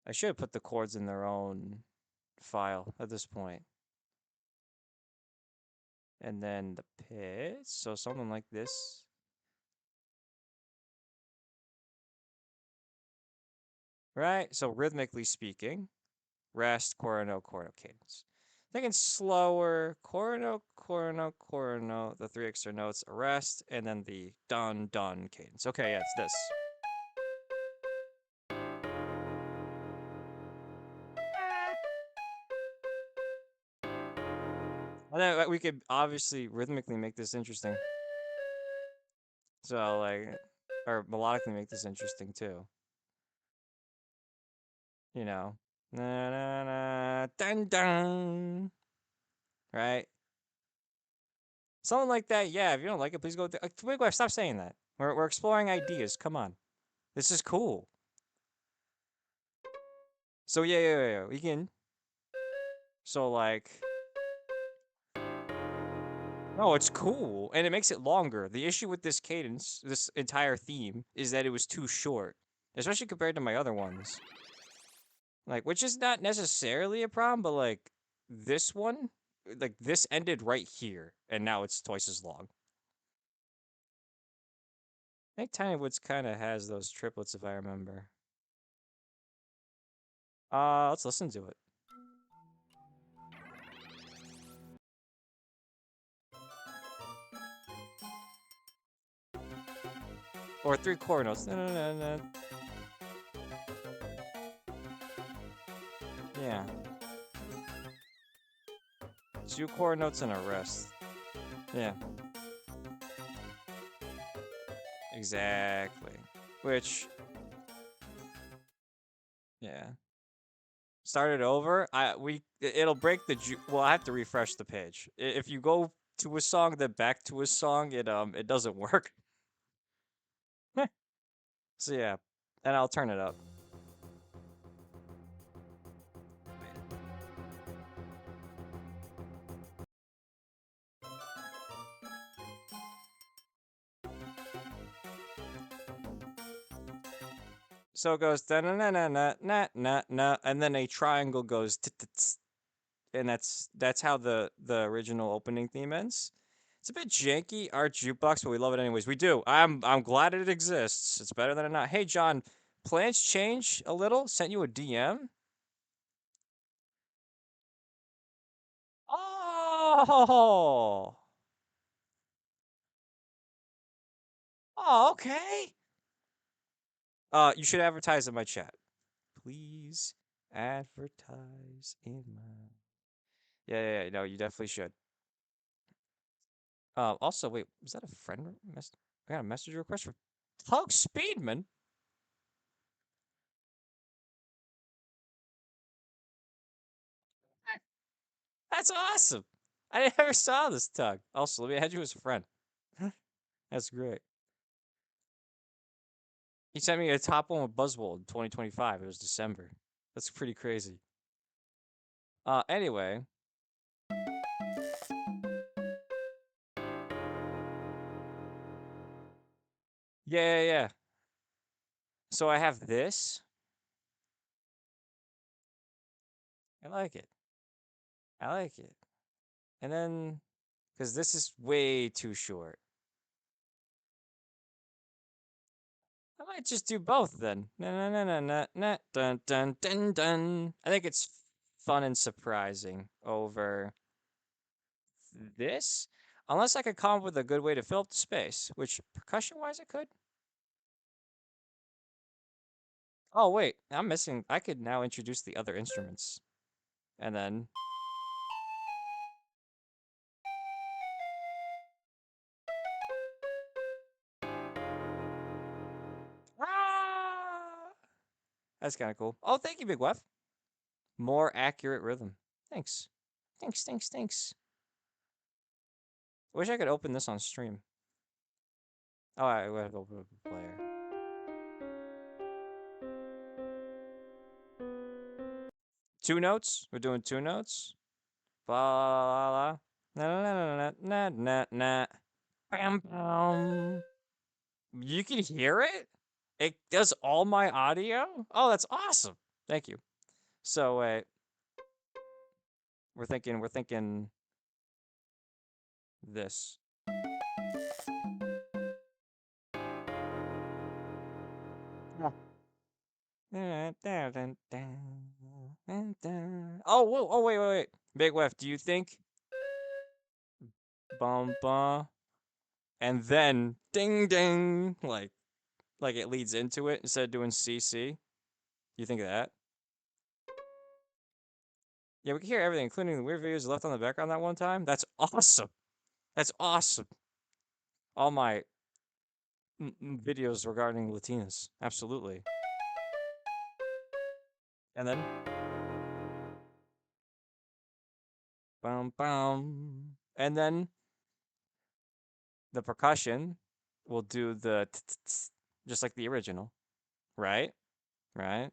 I should have put the chords in their own file at this point. And then the pitch, so something like this. Right? So rhythmically speaking, rest, quarter note, cadence. Thinking slower, quarter note, the three extra notes, arrest, and then the dun dun cadence. Okay, yeah, it's this. And then we could obviously rhythmically make this interesting. So like, or melodically make this interesting too. You know, na na na dun dun, right? Something like that. Yeah, if you don't like it, please go. Wait, wait, stop saying that. We're exploring ideas. Come on, this is cool. So yeah. We can. So like, no, it's cool, and it makes it longer. The issue with this cadence, this entire theme, is that it was too short, especially compared to my other ones. Like, which is not necessarily a problem, but like this one, like this ended right here, and now it's twice as long. I think Tiny Woods kind of has those triplets, if I remember. Let's listen to it. Or three chord notes. Yeah. Two chord notes and a rest. Yeah. Exactly. Which, yeah. Start it over. It'll break the well, I have to refresh the page. If you go to a song then back to a song, it doesn't work. So yeah. And I'll turn it up. So it goes da na na na na na na na, and then a triangle goes and that's how the original opening theme ends. It's a bit janky, our jukebox, but we love it anyways. We do. I'm glad it exists. It's better than it not. Hey John, plans change a little. Sent you a DM. Oh. Oh, okay. You should advertise in my chat. Please advertise in my. Yeah. No, you definitely should. Also, wait, was that a friend mess? I got a message request for Tug Speedman. That's awesome. I never saw this Tug. Also, let me add you as a friend. That's great. He sent me a top one with Buzzwole in 2025. It was December. That's pretty crazy. Anyway. Yeah. So I have this. I like it. I like it. And then, because this is way too short. I might just do both then. Na na na na na dun dun dun dun. I think it's fun and surprising over this. Unless I could come up with a good way to fill up the space, which percussion-wise I could. Oh wait, I'm missing. I could now introduce the other instruments. And then ah! That's kind of cool. Oh, thank you, Big Wef. More accurate rhythm. Thanks. Thanks, thanks, thanks. I wish I could open this on stream. Oh, I would have to open up a player. Two notes? We're doing two notes? Blah, la, la, la. Na, na, na, na, na, na, na. Bam, bam. You can hear it? It does all my audio? Oh, that's awesome. Thank you. So, wait. We're thinking this. Oh, whoa, oh, wait. Big Wef, do you think bum bum and then ding ding like it leads into it instead of doing CC? You think of that? Yeah, we can hear everything, including the weird videos left on the background that one time. That's awesome. That's awesome. All my videos regarding Latinas. Absolutely. And then bum bum. And then the percussion will do the just like the original. Right? Right?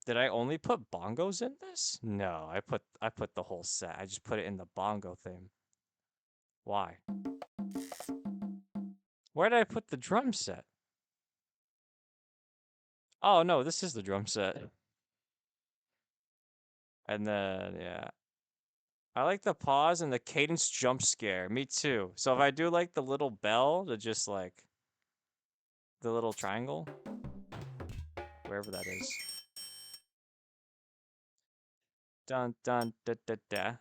Did I only put bongos in this? No, I put the whole set. I just put it in the bongo theme. Why? Where did I put the drum set? Oh no, this is the drum set. And then yeah. I like the pause and the cadence jump scare. Me too. So if I do like the little bell to just like the little triangle, wherever that is. Dun dun da da da.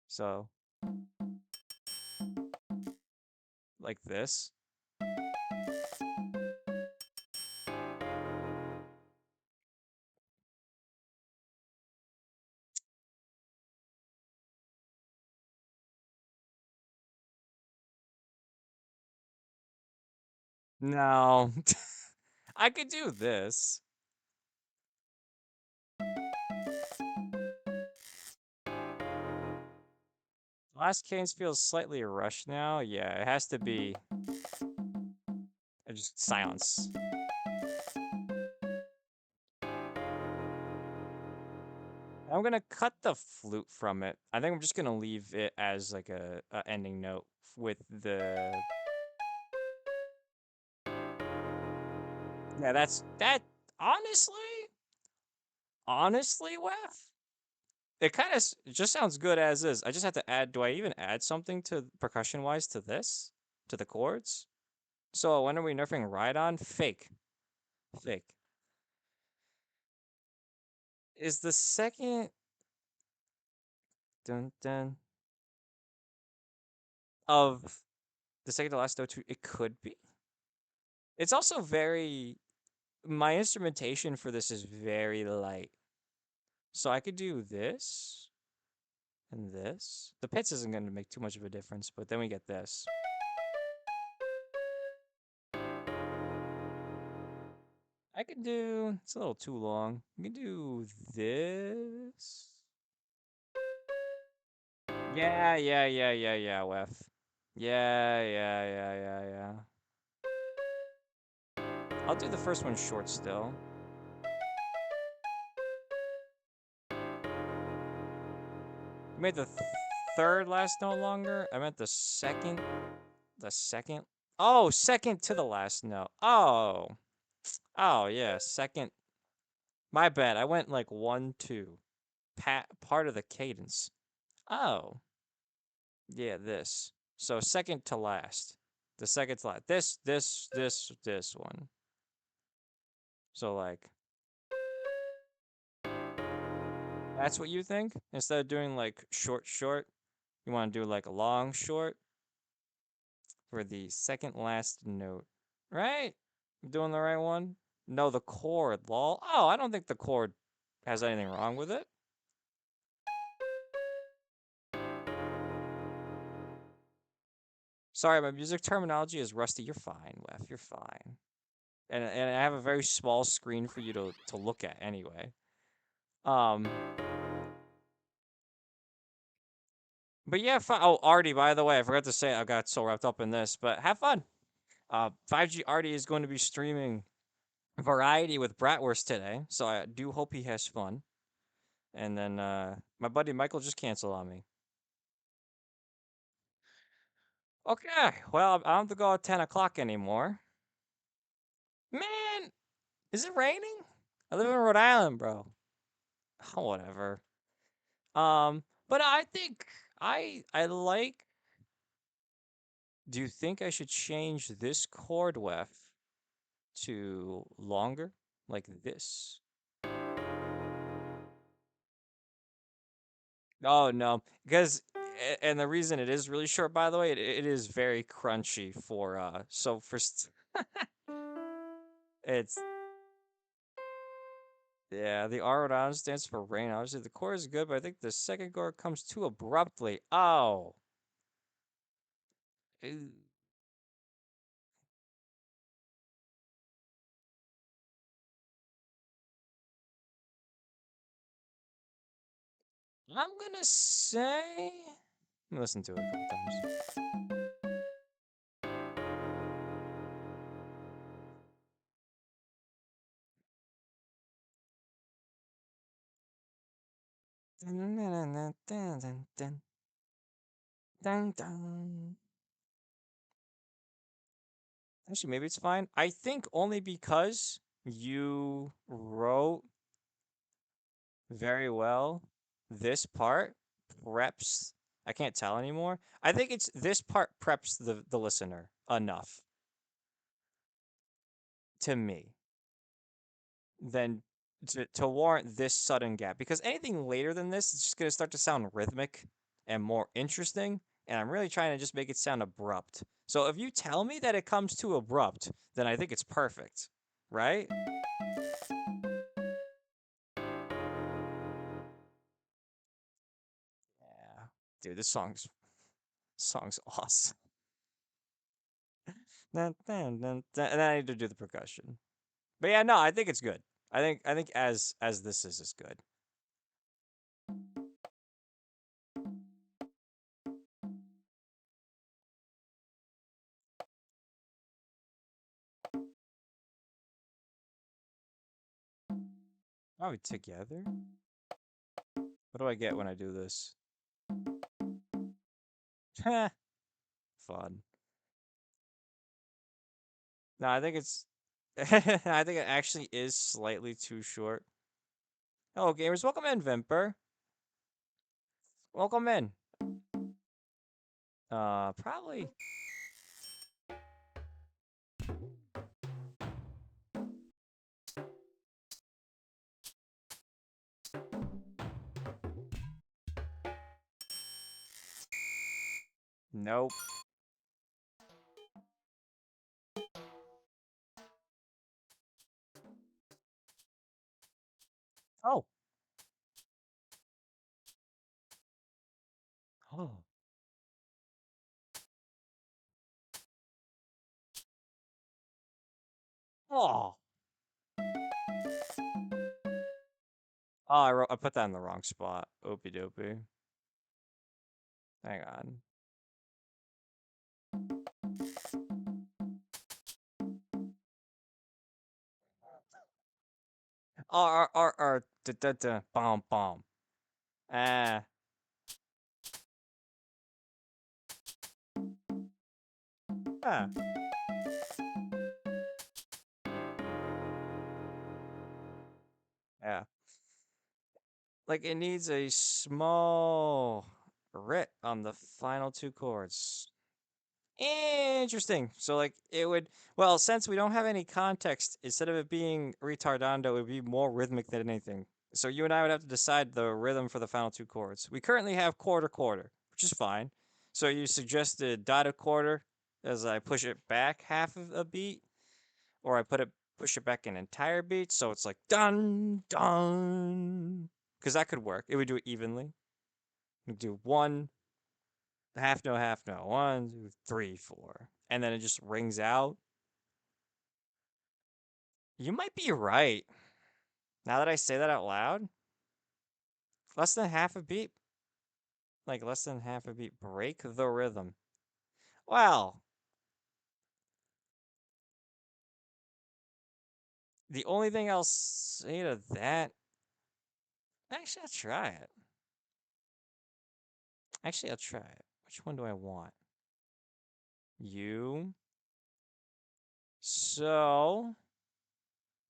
So like this. No. I could do this. Last Canes feels slightly rushed now. Yeah, it has to be just silence. I'm gonna cut the flute from it. I think I'm just gonna leave it as like a ending note with the. Yeah, that's that. Honestly, Wef, it kind of just sounds good as is. I just have to add. Do I even add something to percussion wise to this, to the chords? So when are we nerfing Rhydon? Fake. Is the second dun dun of the second to last note two? It could be. It's also very. My instrumentation for this is very light. So I could do this and this. The pits isn't going to make too much of a difference, but then we get this. I could do, it's a little too long. We can do this. Yeah, Wef. Yeah. I'll do the first one short still. Made the third last note longer. I meant the second. The second. Oh, second to the last note. Oh. Oh, yeah. Second. My bad. I went like 1, 2. Part of the cadence. Oh. Yeah, this. So second to last. The second to last. This one. So like that's what you think? Instead of doing like short short, you want to do like a long short for the second last note. Right? I'm doing the right one? No, the chord, lol. Oh, I don't think the chord has anything wrong with it. Sorry, my music terminology is rusty. You're fine, Wef. You're fine. And I have a very small screen for you to look at anyway. Um, but yeah, oh, Artie, by the way, I forgot to say I got so wrapped up in this, but have fun. 5G Artie is going to be streaming Variety with Bratwurst today, so I do hope he has fun. And then my buddy Michael just canceled on me. Okay, well, I don't have to go at 10 o'clock anymore. Man, is it raining? I live in Rhode Island, bro. Oh, whatever. But I think I like. Do you think I should change this chord wef to longer, like this? Oh no, because and the reason it is really short, by the way, it is very crunchy for so for it's yeah, the R down stands for rain. Obviously the chord is good, but I think the second chord comes too abruptly. Oh. Ew. I'm gonna say listen to it a couple times. Dun, dun, dun, dun, dun, dun. Dun, dun. Actually, maybe it's fine. I think only because you wrote very well this part preps. I can't tell anymore. I think it's this part preps the listener enough to me than to warrant this sudden gap. Because anything later than this is just gonna start to sound rhythmic and more interesting. And I'm really trying to just make it sound abrupt. So if you tell me that it comes too abrupt, then I think it's perfect, right? Yeah, dude, this song's awesome. Dun, dun, dun, dun, and then I need to do the percussion. But yeah, no, I think it's good. I think as this is good. Are we together? What do I get when I do this? Fun. No, I think it's. I think it actually is slightly too short. Hello, gamers. Welcome in, Vimper. Welcome in. Probably. Nope. Oh. Oh. Oh. Oh, I put that in the wrong spot. Opie dopey. Hang on. Da da da. Bomb bomb. Ah. Ah. Yeah. Like it needs a small writ on the final two chords. Interesting. So like it would, well, since we don't have any context, instead of it being retardando, it would be more rhythmic than anything. So you and I would have to decide the rhythm for the final two chords. We currently have quarter quarter, which is fine. So you suggested dotted quarter as I push it back half of a beat, or I push it back an entire beat, so it's like dun dun, because that could work. It would do it evenly. We do one half note, 1, 2, 3, 4, and then it just rings out. You might be right. Now that I say that out loud, less than half a beat, like less than half a beat, break the rhythm. Well, the only thing I'll say to that, actually, I'll try it. Actually, I'll try it. Which one do I want? You. So,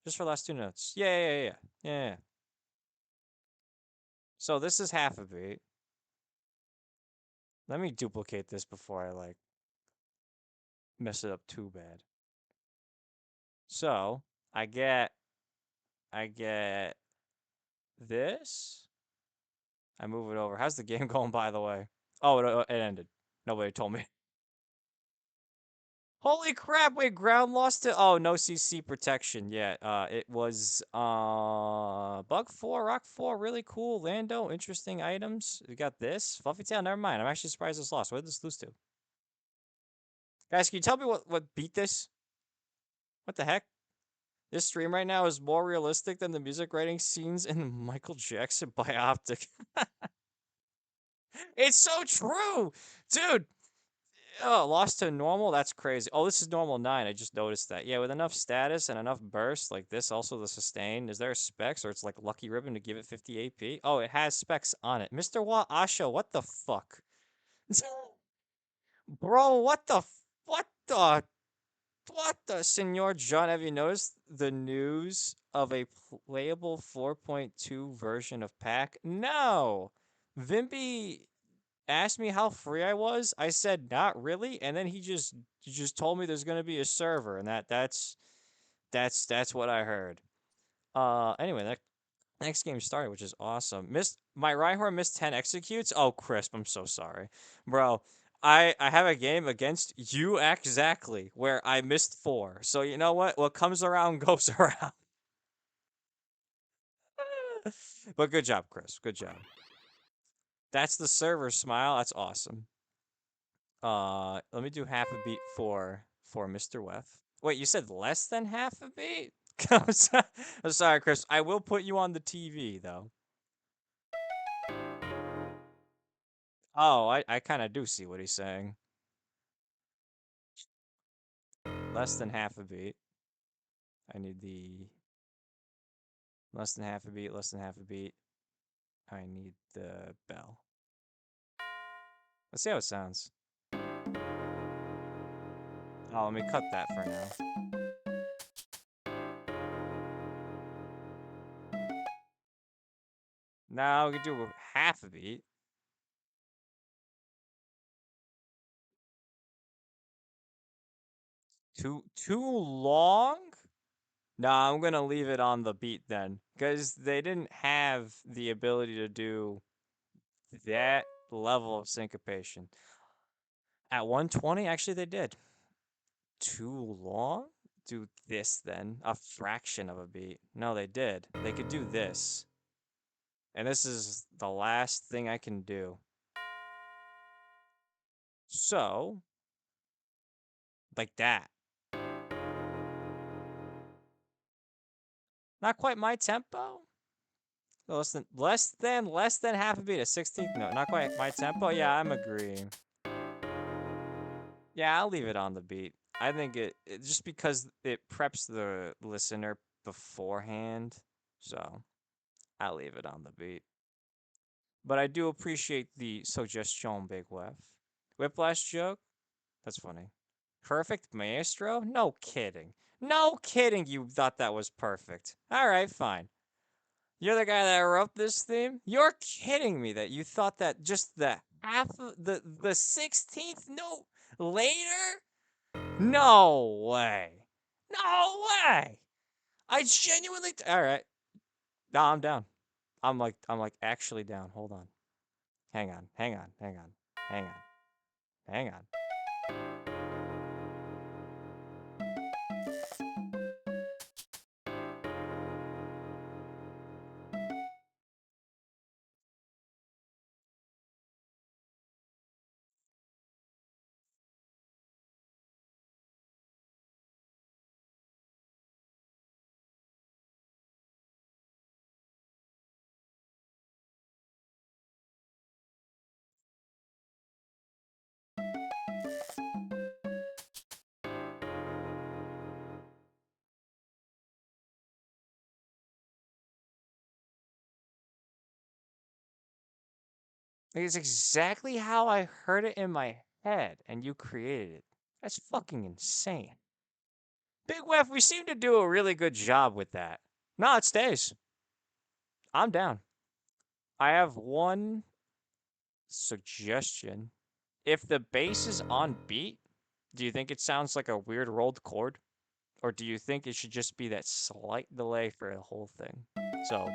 just for last two notes. Yeah. So this is half a beat. Let me duplicate this before I like mess it up too bad. So I get this. I move it over. How's the game going, by the way? Oh, it ended. Nobody told me. Holy crap! Wait, ground lost to. Oh, no CC protection. Yeah. It was bug 4, rock 4, really cool. Lando, interesting items. We got this fluffy tail. Never mind. I'm actually surprised this lost. What did this lose to? Guys, can you tell me what beat this? What the heck? This stream right now is more realistic than the music writing scenes in the Michael Jackson biopic. It's so true, dude. Oh, lost to normal? That's crazy. Oh, this is normal 9. I just noticed that. Yeah, with enough status and enough burst like this, also the sustain. Is there specs or it's like Lucky Ribbon to give it 50 AP? Oh, it has specs on it. Mr. Wa Asho, what the fuck? Bro, what the Senor John, have you noticed the news of a playable 4.2 version of Pack? No! Vimby asked me how free I was. I said not really, and then he just told me there's gonna be a server, and that's what I heard. Anyway, that next game started, which is awesome. Missed my Rhyhorn missed 10 executes. Oh, Crisp, I'm so sorry, bro. I have a game against you exactly where I missed 4. So you know what? What comes around goes around. But good job, Chris. Good job. That's the server smile. That's awesome. Let me do half a beat for Mr. Weth. Wait, you said less than half a beat? I'm sorry, Chris. I will put you on the TV though. Oh, I kind of do see what he's saying. Less than half a beat. I need the less than half a beat, less than half a beat. I need the bell. Let's see how it sounds. Oh, let me cut that for now. Now we can do half a beat. Too long? Nah, I'm gonna leave it on the beat then, because they didn't have the ability to do that level of syncopation. At 120, actually, they did. Too long? Do this then. A fraction of a beat. No, they did. They could do this. And this is the last thing I can do. So, like that. Not quite my tempo. Less than half a beat. A 16th note. Not quite my tempo. Yeah, I'm agreeing. Yeah, I'll leave it on the beat. I think it just because it preps the listener beforehand. So, I'll leave it on the beat. But I do appreciate the suggestion, Big Wef. Whiplash joke? That's funny. Perfect Maestro? No kidding. No kidding you thought that was perfect. Alright, fine. You're the guy that wrote this theme? You're kidding me that you thought that just the half of the 16th note Later? No way. No way. I genuinely. All right. No, I'm down. I'm like actually down. Hold on. Hang on. Hang on. Hang on. Hang on. Hang on. It's exactly how I heard it in my head, and you created it. That's fucking insane. Big Wef, we seem to do a really good job with that. No, it stays. I'm down. I have one suggestion. If the bass is on beat, do you think it sounds like a weird rolled chord? Or do you think it should just be that slight delay for the whole thing? So,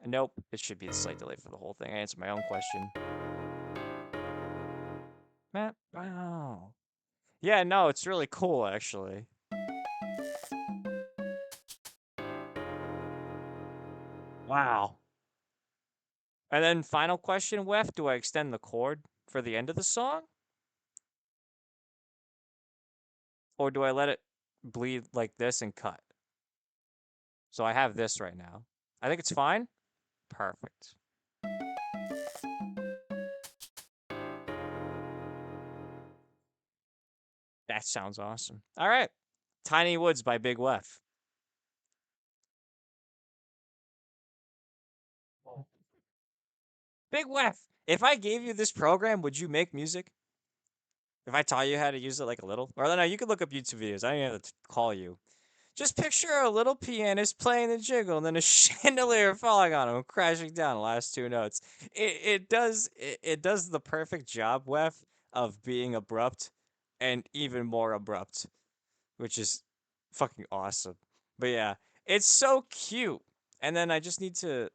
nope, it should be the slight delay for the whole thing. I answered my own question. Matt, wow. Yeah, no, it's really cool, actually. Wow. And then final question, Wef, do I extend the chord for the end of the song? Or do I let it bleed like this and cut? So I have this right now. I think it's fine. Perfect. That sounds awesome. All right. Tiny Woods by Big Wef. Big Wef, if I gave you this program, would you make music? If I taught you how to use it like a little? Or no, you could look up YouTube videos. I don't even have to call you. Just picture a little pianist playing the jiggle and then a chandelier falling on him, crashing down the last two notes. It does the perfect job, Wef, of being abrupt and even more abrupt, which is fucking awesome. But yeah, it's so cute. And then I just need to.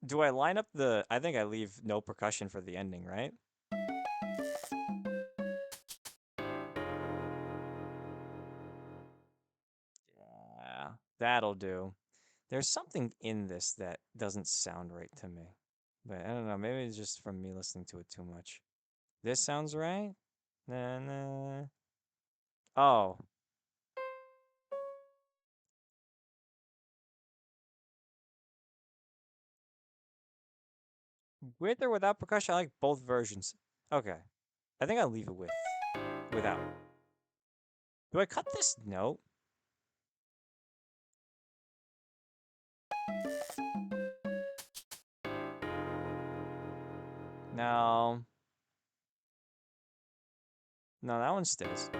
Do I line up the? I think I leave no percussion for the ending, right? Yeah, that'll do. There's something in this that doesn't sound right to me. But I don't know, maybe it's just from me listening to it too much. This sounds right? Nah, nah. Oh. With or without percussion? I like both versions. Okay. I think I'll leave it with. Without. Do I cut this note? No. No, that one stays.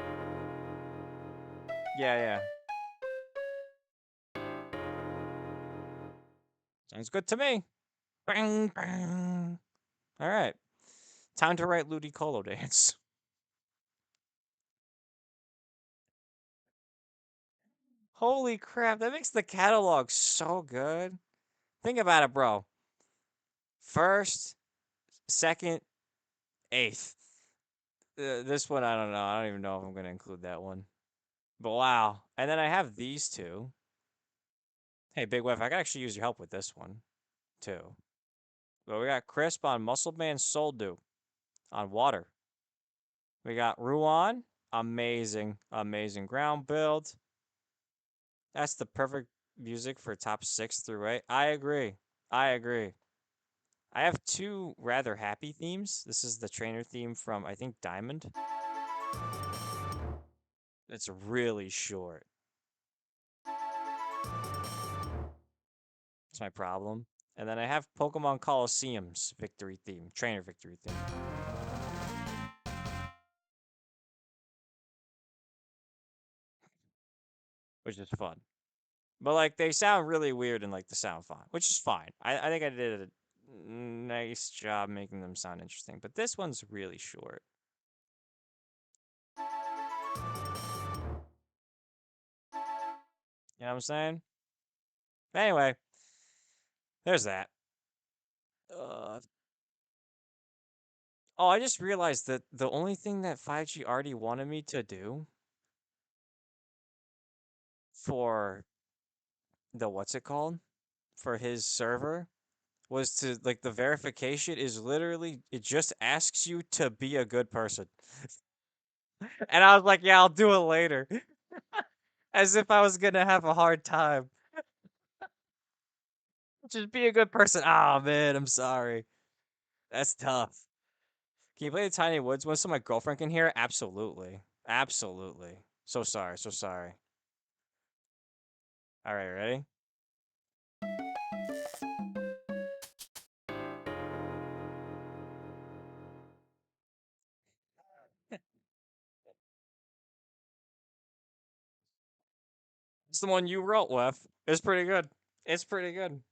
Yeah, yeah. Sounds good to me. Bang, bang. All right. Time to write Ludicolo Dance. Holy crap, that makes the catalog so good. Think about it, bro. First, second, eighth. This one, I don't know. I don't even know if I'm going to include that one. But wow. And then I have these two. Hey, Big Wef, I can actually use your help with this one, too. But we got Crisp on Muscle Man Soul Dupe on Water. We got Ruan. Amazing, amazing ground build. That's the perfect music for top 6 through 8. I agree. I agree. I have two rather happy themes. This is the trainer theme from, I think, Diamond. It's really short. That's my problem. And then I have Pokemon Colosseum's victory theme, trainer victory theme. Which is fun. But like they sound really weird in like the sound font, which is fine. I think I did Nice job making them sound interesting. But this one's really short. You know what I'm saying? Anyway, there's that. Oh, I just realized that the only thing that 5G already wanted me to do for the what's it called? For his server was to like the verification is literally it just asks you to be a good person. And I was like, yeah, I'll do it later. As if I was gonna have a hard time. Just be a good person. Oh man, I'm sorry. That's tough. Can you play the Tiny Woods one so my girlfriend can hear it? Absolutely. Absolutely. So sorry, so sorry. Alright, ready? It's the one you wrote, Wef. It's pretty good. It's pretty good.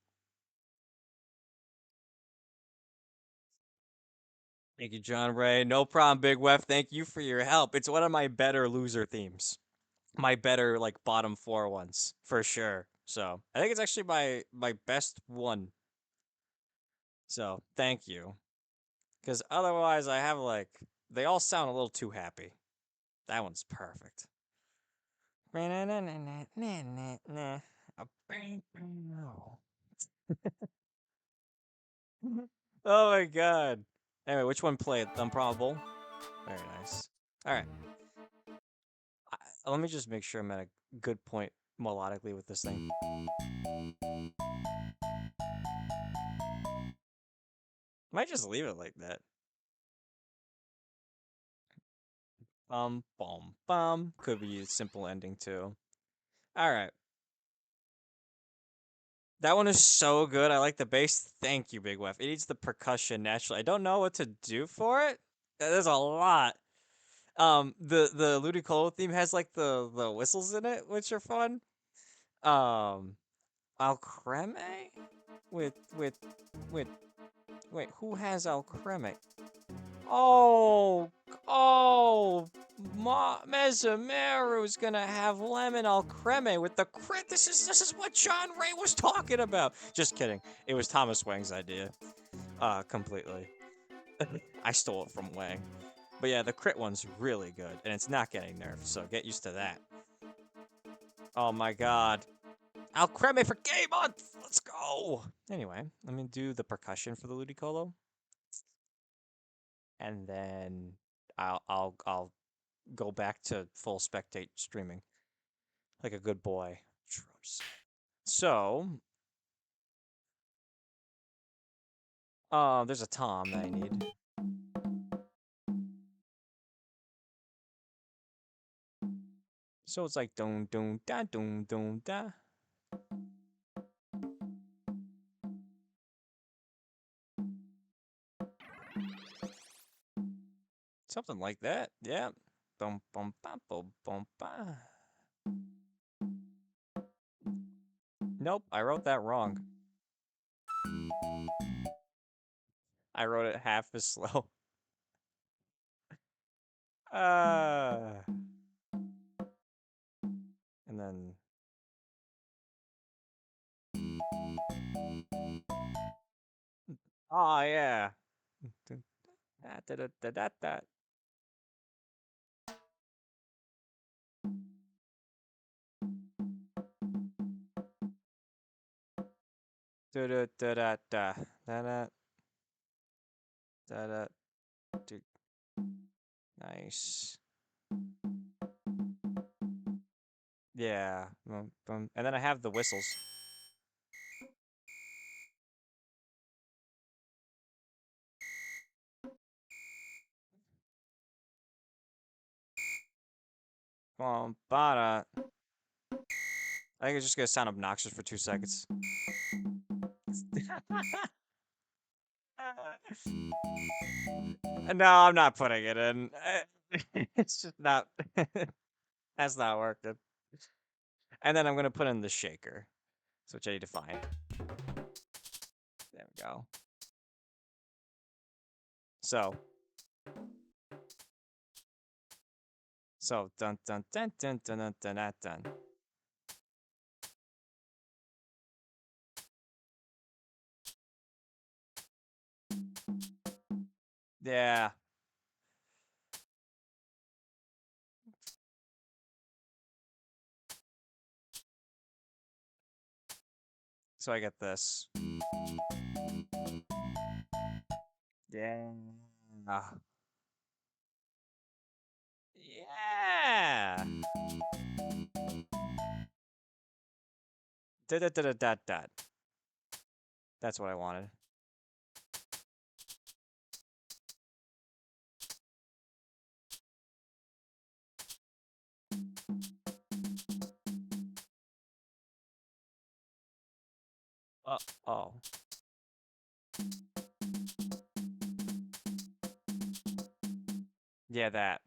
Thank you, John Ray. No problem, Big Wef. Thank you for your help. It's one of my better loser themes. My better like bottom four ones for sure. So I think it's actually my best one. So thank you. Because otherwise I have like they all sound a little too happy. That one's perfect. Oh my god. Anyway, which one played? Unprobable. Very nice. All right. Let me just make sure I'm at a good point melodically with this thing. Might just leave it like that. Bum. Could be a simple ending too. All right. That one is so good. I like the bass. Thank you, Big Wef. It needs the percussion naturally. I don't know what to do for it. There's a lot. The Ludicolo theme has like the whistles in it, which are fun. Alcreme with with wait, who has Alcreme? Oh, Mesomeru's gonna have lemon Alcreme with the crit. This is what John Ray was talking about. Just kidding. It was Thomas Wang's idea. Completely. I stole it from Wang. But yeah, the crit one's really good, and it's not getting nerfed, so get used to that. Oh my god. Alcreme for Game Month! Let's go! Anyway, let me do the percussion for the Ludicolo. And then I'll go back to full spectate streaming. Like a good boy. So, there's a tom that I need. So it's like dun dun da dun dun da. Something like that. Yeah. Bum bum ba bum bum ba. Nope, I wrote that wrong. I wrote it half as slow. And then oh yeah. Da, da, da, da, da. Da, da, da, da, da. Da, da. Da, da. Nice. Yeah. And then I have the whistles. Bada. I think it's just gonna sound obnoxious for 2 seconds. No, I'm not putting it in. It's just not. That's not working. And then I'm gonna put in the shaker, which I need to find. There we go. So dun dun dun dun dun dun dun dun. Dun. Yeah. So I get this. Yeah. Yeah. Da da da da da da. That's what I wanted. Oh. Yeah, that.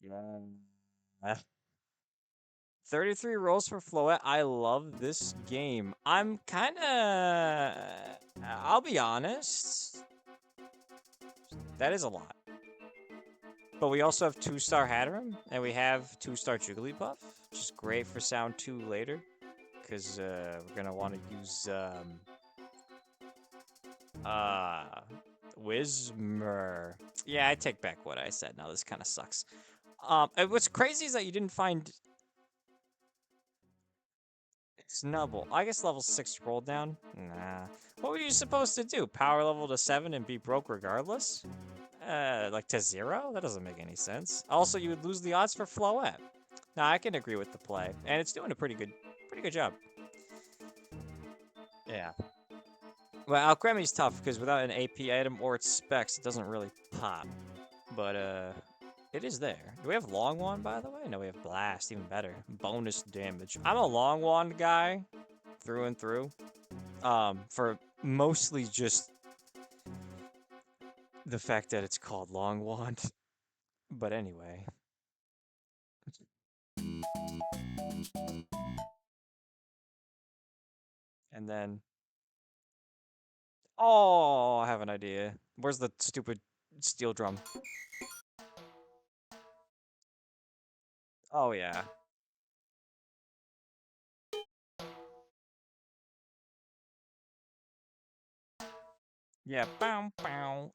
Yeah. 33 rolls for Floette. I love this game. I'm kind of... I'll be honest. That is a lot. But we also have 2-star Hatterim, and we have 2-star Jigglypuff, which is great for Sound 2 later. Because we're going to want to use... Whismur. Yeah, I take back what I said. Now this kind of sucks. And what's crazy is that you didn't find Snubble. I guess level 6 roll down? Nah. What were you supposed to do? Power level to 7 and be broke regardless? Like to 0? That doesn't make any sense. Also, you would lose the odds for Floette. Nah, I can agree with the play. And it's doing a pretty good job. Yeah. Well, Alcremie's tough because without an AP item or its specs, it doesn't really pop. But, it is there. Do we have Long Wand, by the way? No, we have Blast. Even better. Bonus damage. I'm a Long Wand guy through and through. For mostly just the fact that it's called Long Wand. But anyway. And then... Oh, I have an idea. Where's the stupid steel drum? Oh, yeah. Yeah, bow, bow.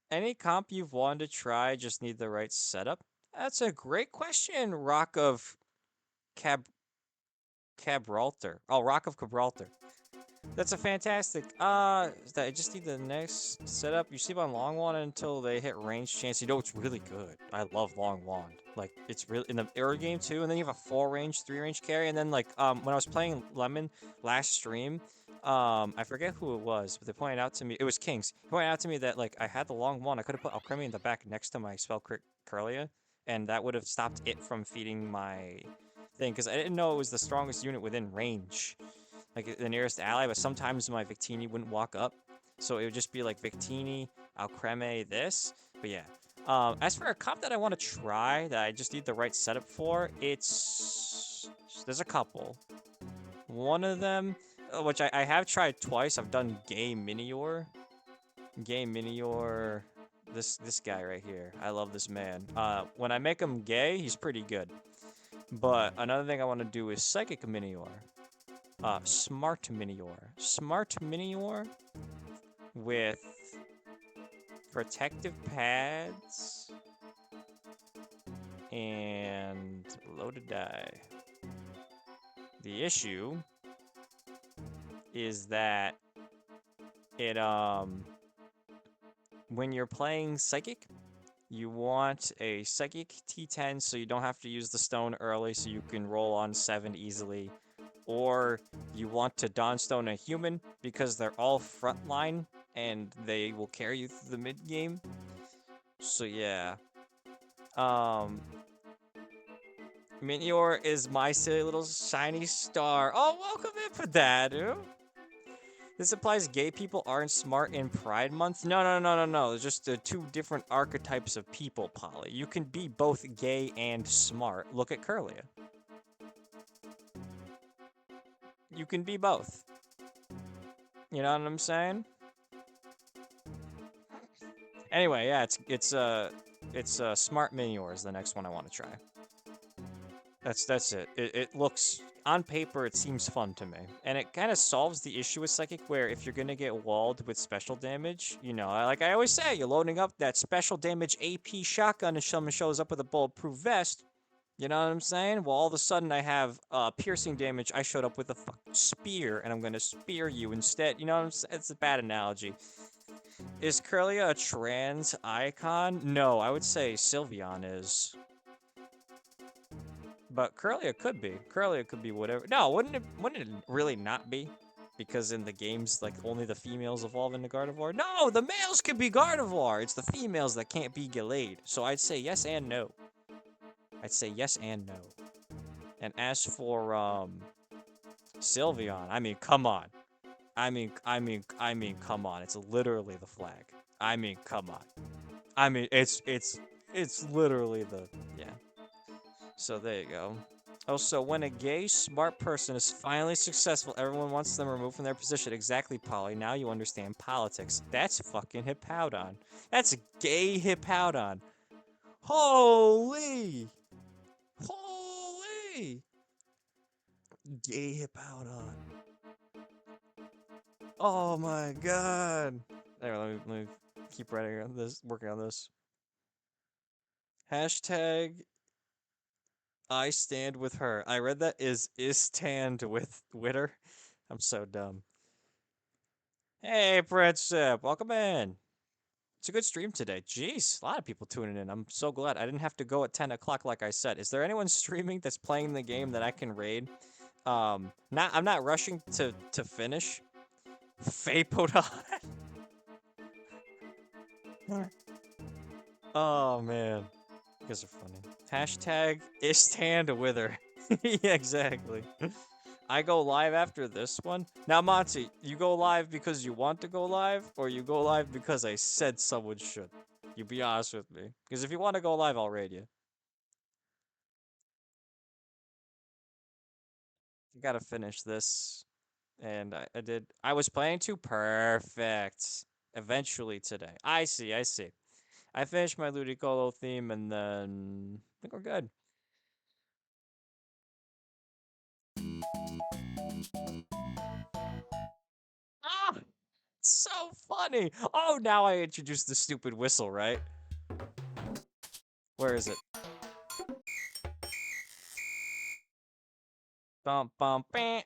Any comp you've wanted to try just need the right setup? That's a great question, Rock of Cabraltar. Oh, Rock of Gibraltar. That's a fantastic. I just need the next setup. You sleep on Long Wand until they hit range chance. You know it's really good. I love Long Wand. Like it's really in the early game too. And then you have a 4-range, 3-range carry. And then like when I was playing Lemon last stream, I forget who it was, but they pointed out to me it was Kings. He pointed out to me that like I had the Long Wand. I could have put Alcremie in the back next to my spell crit Curlia, and that would have stopped it from feeding my thing because I didn't know it was the strongest unit within range. Like the nearest ally, but sometimes my Victini wouldn't walk up. So it would just be like Victini, Alcremie, this. But yeah. As for a comp that I want to try, that I just need the right setup for, there's a couple. One of them, which I have tried twice, I've done Gay Minior. Gay Minior, this guy right here. I love this man. When I make him gay, he's pretty good. But another thing I want to do is Psychic Minior. Smart Minior. Smart Minior with protective pads and loaded die. The issue is that it when you're playing Psychic, you want a Psychic T10 so you don't have to use the stone early so you can roll on 7 easily. Or you want to Dawnstone a human because they're all frontline and they will carry you through the mid game. So yeah. Minior is my silly little shiny star. Oh, welcome in, Padadu. This implies gay people aren't smart in Pride Month? No, no, no, no, no. It's just two different archetypes of people, Polly. You can be both gay and smart. Look at Curlia. You can be both. You know what I'm saying? Anyway, yeah, it's Smart Minior is the next one I want to try. That's it. It looks on paper it seems fun to me, and it kind of solves the issue with Psychic where if you're gonna get walled with special damage, you know, like I always say, you're loading up that special damage AP shotgun and someone shows up with a bulletproof vest. You know what I'm saying? Well, all of a sudden I have piercing damage. I showed up with a fucking spear, and I'm gonna spear you instead. You know what I'm saying? It's a bad analogy. Is Curlia a trans icon? No, I would say Sylveon is. But Curlia could be. Curlia could be whatever. No, wouldn't it really not be? Because in the games, like, only the females evolve into Gardevoir? No, the males can be Gardevoir! It's the females that can't be Gallade. So I'd say yes and no. I'd say yes and no. And as for, Sylveon, I mean, come on. I mean, come on. It's literally the flag. I mean, come on. I mean, it's literally the, yeah. So there you go. Also, when a gay, smart person is finally successful, everyone wants them removed from their position. Exactly, Polly. Now you understand politics. That's fucking Hippowdon. That's a gay Hippowdon. Holy! Holy! Gay Hippowdon. Oh my god. Anyway, let me keep writing on this, working on this. Hashtag I stand with her. I read that is stand with her. I'm so dumb. Hey, Friendship, welcome in. It's a good stream today. Jeez, a lot of people tuning in. I'm so glad. I didn't have to go at 10 o'clock like I said. Is there anyone streaming that's playing the game that I can raid? I'm not rushing to finish. Vaporeon. Oh man, you guys are funny. Hashtag stand with her. Yeah, exactly. I go live after this one. Now, Monty, you go live because you want to go live, or you go live because I said someone should? You be honest with me. Because if you want to go live, I'll raid you. I gotta finish this. And I did. I was planning to. Perfect. Eventually today. I see, I see. I finished my Ludicolo theme, and then I think we're good. Ah! So funny! Oh, now I introduced the stupid whistle, right? Where is it? Bum bum bam.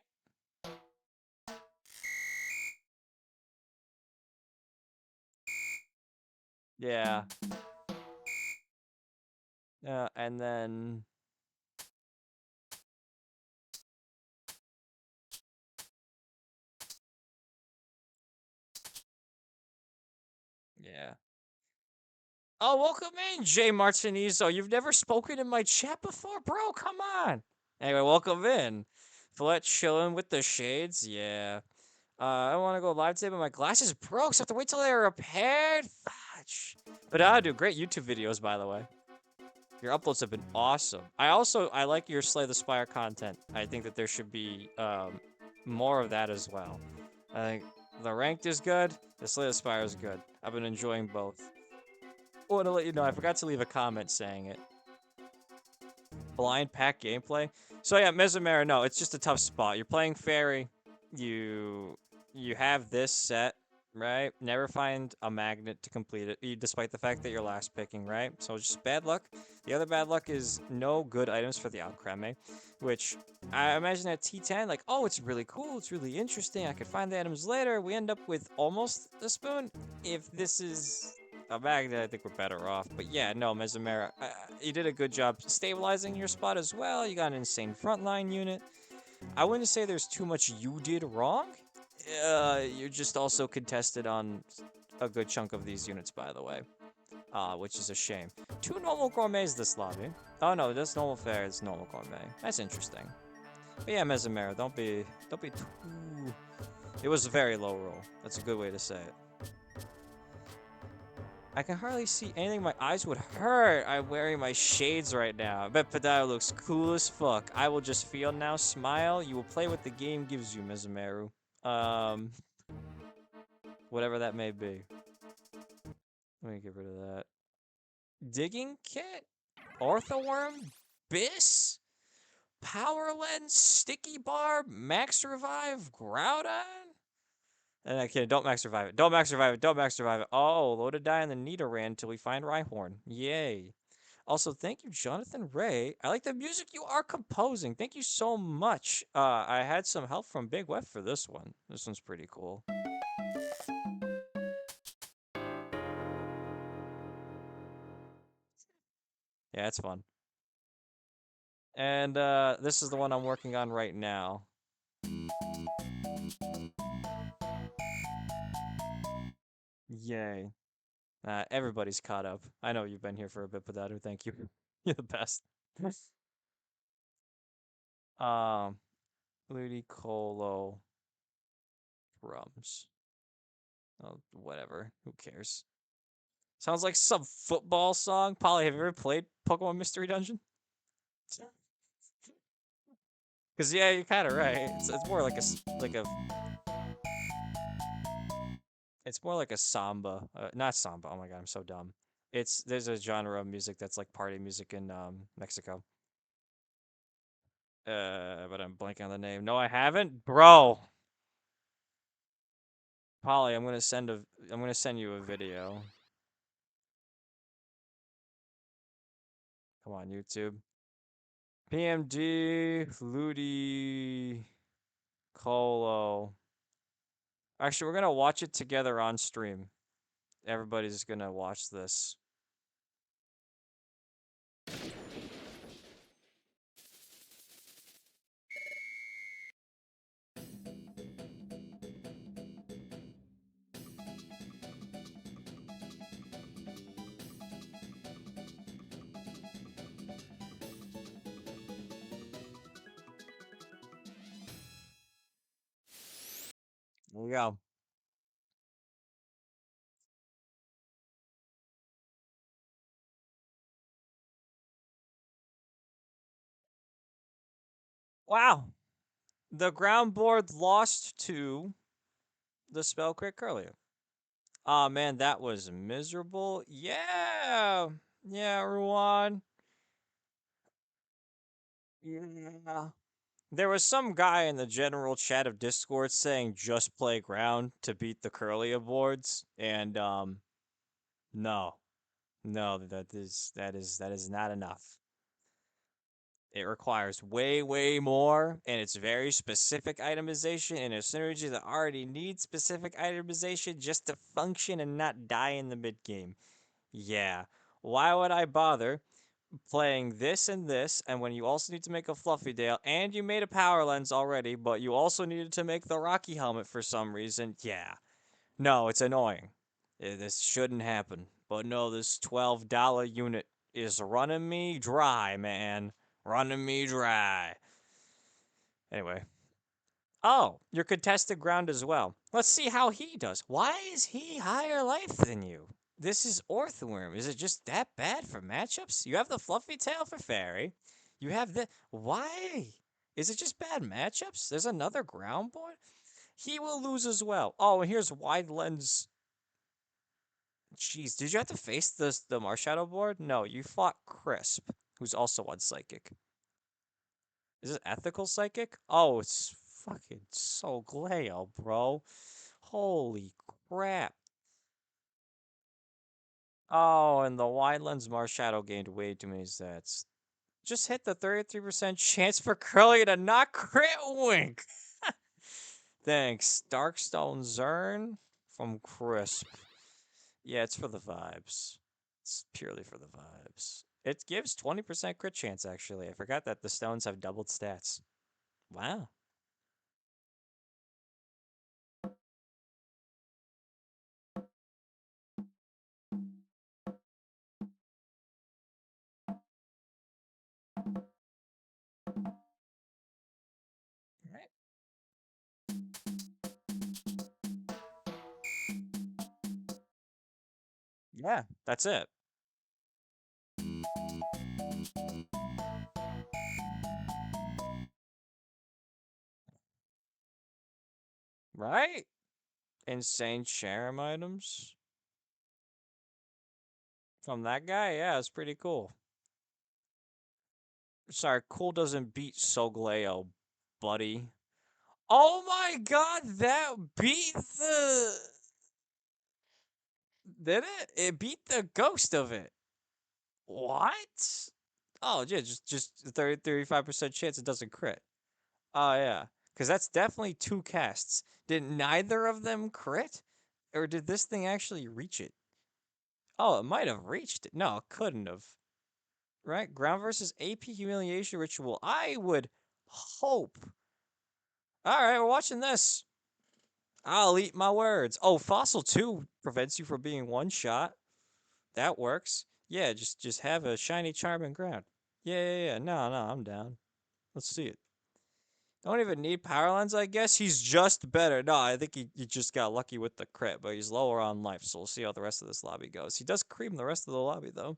Yeah. And then yeah. Oh, welcome in, Jay Martinizo. You've never spoken in my chat before, bro. Come on. Anyway, welcome in. Flet chilling with the shades. Yeah. I want to go live today, but my glasses broke, so I have to wait till they're repaired. Fudge. But I do great YouTube videos, by the way. Your uploads have been awesome. I like your Slay the Spire content. I think that there should be more of that as well. I think the ranked is good, the Slay the Spire is good. I've been enjoying both. I want to let you know, I forgot to leave a comment saying it. Blind pack gameplay. So yeah, Mesomera, no, it's just a tough spot. You're playing Fairy. You have this set, right? Never find a magnet to complete it, despite the fact that you're last picking, right? So just bad luck. The other bad luck is no good items for the Alcremie, which I imagine at T10, like, oh, it's really cool, it's really interesting, I could find the items later. We end up with almost a spoon. If this is a magnet, I think we're better off. But yeah, no, Mesomera, you did a good job stabilizing your spot as well. You got an insane frontline unit. I wouldn't say there's too much you did wrong. You're just also contested on a good chunk of these units, by the way. Which is a shame. 2 normal gourmets this lobby. Oh no, this normal fare is normal gourmet. That's interesting. But yeah, Mesomera, don't be too It was a very low roll. That's a good way to say it. I can hardly see anything. My eyes would hurt. I'm wearing my shades right now. I bet Padaio looks cool as fuck. I will just feel now. Smile. You will play what the game gives you, Mizumeru. Whatever that may be. Let me get rid of that. Digging kit? Orthoworm? Biss? Power Lens? Sticky Barb? Max Revive? Groudon? And I can't. Don't max revive it. Don't max revive it. Don't max revive it. Oh, loaded die on the Nidoran until we find Rhyhorn. Yay. Also, thank you, Jonathan Ray. I like the music you are composing. Thank you so much. I had some help from Big Web for this one. This one's pretty cool. Yeah, it's fun. And this is the one I'm working on right now. Yay. Everybody's caught up. I know you've been here for a bit, Potato. Thank you. You're the best. Ludicolo drums. Oh, whatever. Who cares? Sounds like some football song. Polly, have you ever played Pokemon Mystery Dungeon? Because yeah, you're kind of right. It's more like it's more like a samba. Not samba. Oh my god, I'm so dumb. There's a genre of music that's like party music in Mexico. But I'm blanking on the name. No, I haven't, bro. Polly, I'm gonna send you a video. Come on, YouTube. PMD Ludi Colo. Actually, we're gonna watch it together on stream. Everybody's gonna watch this. Here we go. Wow. The ground board lost to the spell crit Curlia. Aw, man, that was miserable. Yeah. Yeah, Ruan. Yeah. There was some guy in the general chat of Discord saying just play ground to beat the Curlia boards, and no. No, that is not enough. It requires way, way more, and it's very specific itemization and a synergy that already needs specific itemization just to function and not die in the mid game. Yeah. Why would I bother playing this and this, and when you also need to make a Fluffy Dale, and you made a Power Lens already, but you also needed to make the Rocky Helmet for some reason? Yeah. No, it's annoying. This shouldn't happen. But no, this $12 unit is running me dry, man. Running me dry. Anyway. Oh, you're contested ground as well. Let's see how he does. Why is he higher life than you? This is Orthworm. Is it just that bad for matchups? You have the Fluffy Tail for Fairy. You have the... Why? Is it just bad matchups? There's another ground board? He will lose as well. Oh, and here's Wide Lens. Jeez, did you have to face the Marshadow board? No, you fought Crisp, who's also on Psychic. Is it Ethical Psychic? Oh, it's fucking Solgaleo, bro. Holy crap. Oh, and the Wide Lens Marshadow gained way too many stats. Just hit the 33% chance for Curly to not crit wink. Thanks. Darkstone Zern from Crisp. Yeah, it's for the vibes. It's purely for the vibes. It gives 20% crit chance, actually. I forgot that the stones have doubled stats. Wow. Right. Yeah, that's it. Right? Insane Sharam items from that guy. Yeah, it's pretty cool. Sorry, cool doesn't beat Sogleo, buddy. Oh my god, that beat the... Did it? It beat the ghost of it. What? Oh, yeah, just 35% chance it doesn't crit. Oh, yeah. Because that's definitely two casts. Did neither of them crit? Or did this thing actually reach it? Oh, it might have reached it. No, it couldn't have. Right? Ground versus AP Humiliation Ritual. I would hope. Alright, we're watching this. I'll eat my words. Oh, Fossil 2 prevents you from being one shot. That works. Yeah, just have a shiny charm and ground. Yeah. No, I'm down. Let's see it. Don't even need power lens, I guess. He's just better. No, I think he just got lucky with the crit, but he's lower on life, so we'll see how the rest of this lobby goes. He does cream the rest of the lobby, though.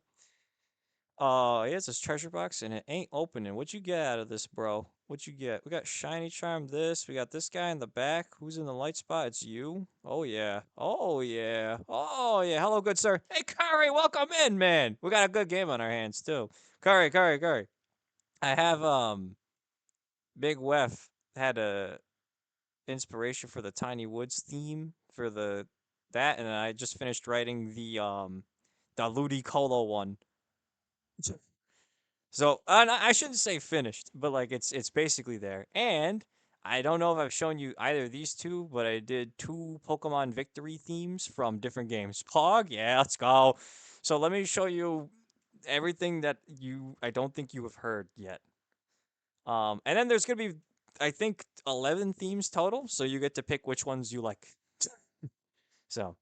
He has his treasure box, and it ain't opening. What you get out of this, bro? What you get? We got shiny charm this. We got this guy in the back. Who's in the light spot? It's you. Oh, yeah. Oh, yeah. Oh, yeah. Hello, good sir. Hey, Curry, welcome in, man. We got a good game on our hands, too. Curry. I have, Big Wef had a inspiration for the Tiny Woods theme for that, and I just finished writing the Ludicolo one. So I shouldn't say finished, but like it's basically there. And I don't know if I've shown you either of these two, but I did two Pokemon victory themes from different games. Pog, yeah, let's go. So let me show you everything that I don't think you have heard yet. And then there's gonna be, I think, 11 themes total, so you get to pick which ones you like. So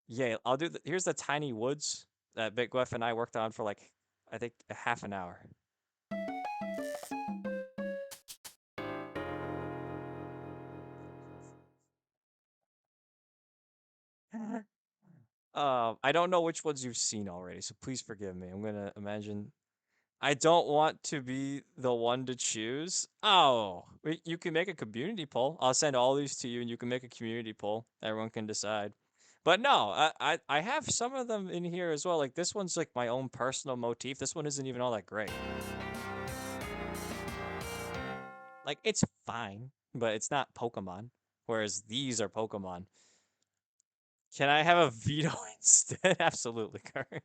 yeah, I'll do. Here's the Tiny Woods that Big Guff and I worked on for like, I think, a half an hour. I don't know which ones you've seen already, so please forgive me. I'm gonna imagine. I don't want to be the one to choose. Oh, you can make a community poll. I'll send all these to you, and you can make a community poll. Everyone can decide. But no, I have some of them in here as well. Like this one's like my own personal motif. This one isn't even all that great. Like it's fine, but it's not Pokemon. Whereas these are Pokemon. Can I have a veto instead? Absolutely, Kurt.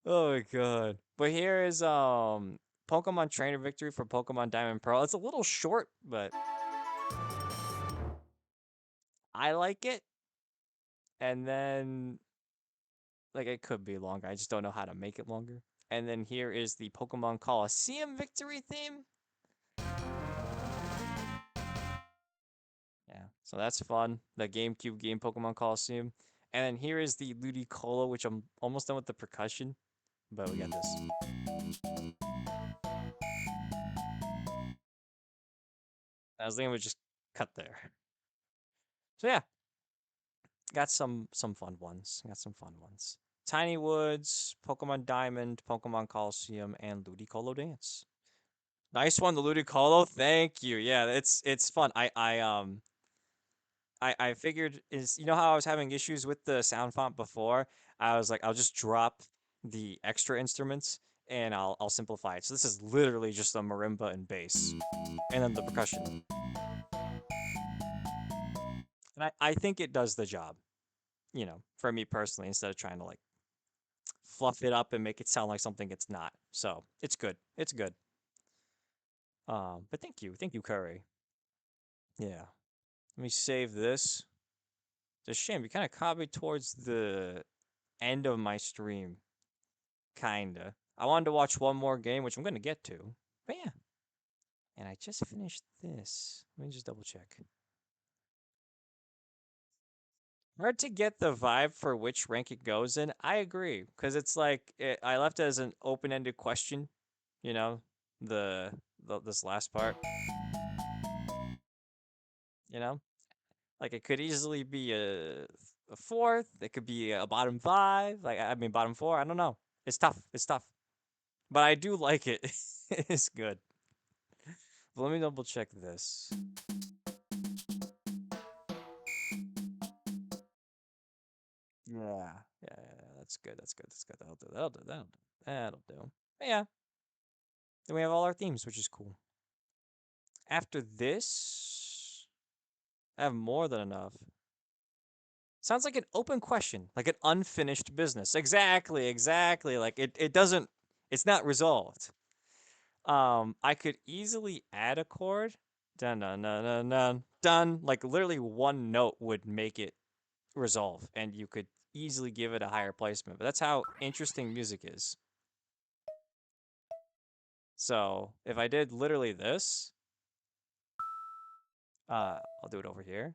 Oh my god. But here is Pokemon Trainer Victory for Pokemon Diamond Pearl. It's a little short, but I like it. And then like it could be longer. I just don't know how to make it longer. And then here is the Pokemon Coliseum Victory theme. Yeah, so that's fun. The GameCube game Pokemon Coliseum. And then here is the Ludicolo, which I'm almost done with the percussion, but we got this. I was thinking we just cut there. So yeah, got some fun ones. Got some fun ones. Tiny Woods, Pokemon Diamond, Pokemon Coliseum, and Ludicolo Dance. Nice one, the Ludicolo. Thank you. Yeah, it's fun. I figured is how I was having issues with the sound font before. I was like, I'll just drop the extra instruments and I'll simplify it. So this is literally just a marimba and bass, and then the percussion. And I think it does the job. For me personally, instead of trying to like fluff it up and make it sound like something it's not. So it's good. It's good. But thank you, Curry. Yeah. Let me save this. It's a shame. You kind of caught me towards the end of my stream. Kinda. I wanted to watch one more game, which I'm gonna get to. But yeah. And I just finished this. Let me just double check. Hard to get the vibe for which rank it goes in. I agree, because it's like I left it as an open-ended question. You know, the this last part. You know, Like it could easily be a fourth. It could be a bottom five. Like I mean bottom four. I don't know. It's tough. It's tough. But I do like it. It's good. But let me double check this. Yeah. Yeah. That's good. That's good. That's good. That'll do. That'll do. That'll do. That'll do. But yeah. Then we have all our themes, which is cool. After this, I have more than enough. Sounds like an open question, like an unfinished business. Exactly, exactly. Like it doesn't it's not resolved. I could easily add a chord. Dun dun dun dun dun done. Like literally one note would make it resolve, and you could easily give it a higher placement. But that's how interesting music is. So if I did literally this, I'll do it over here.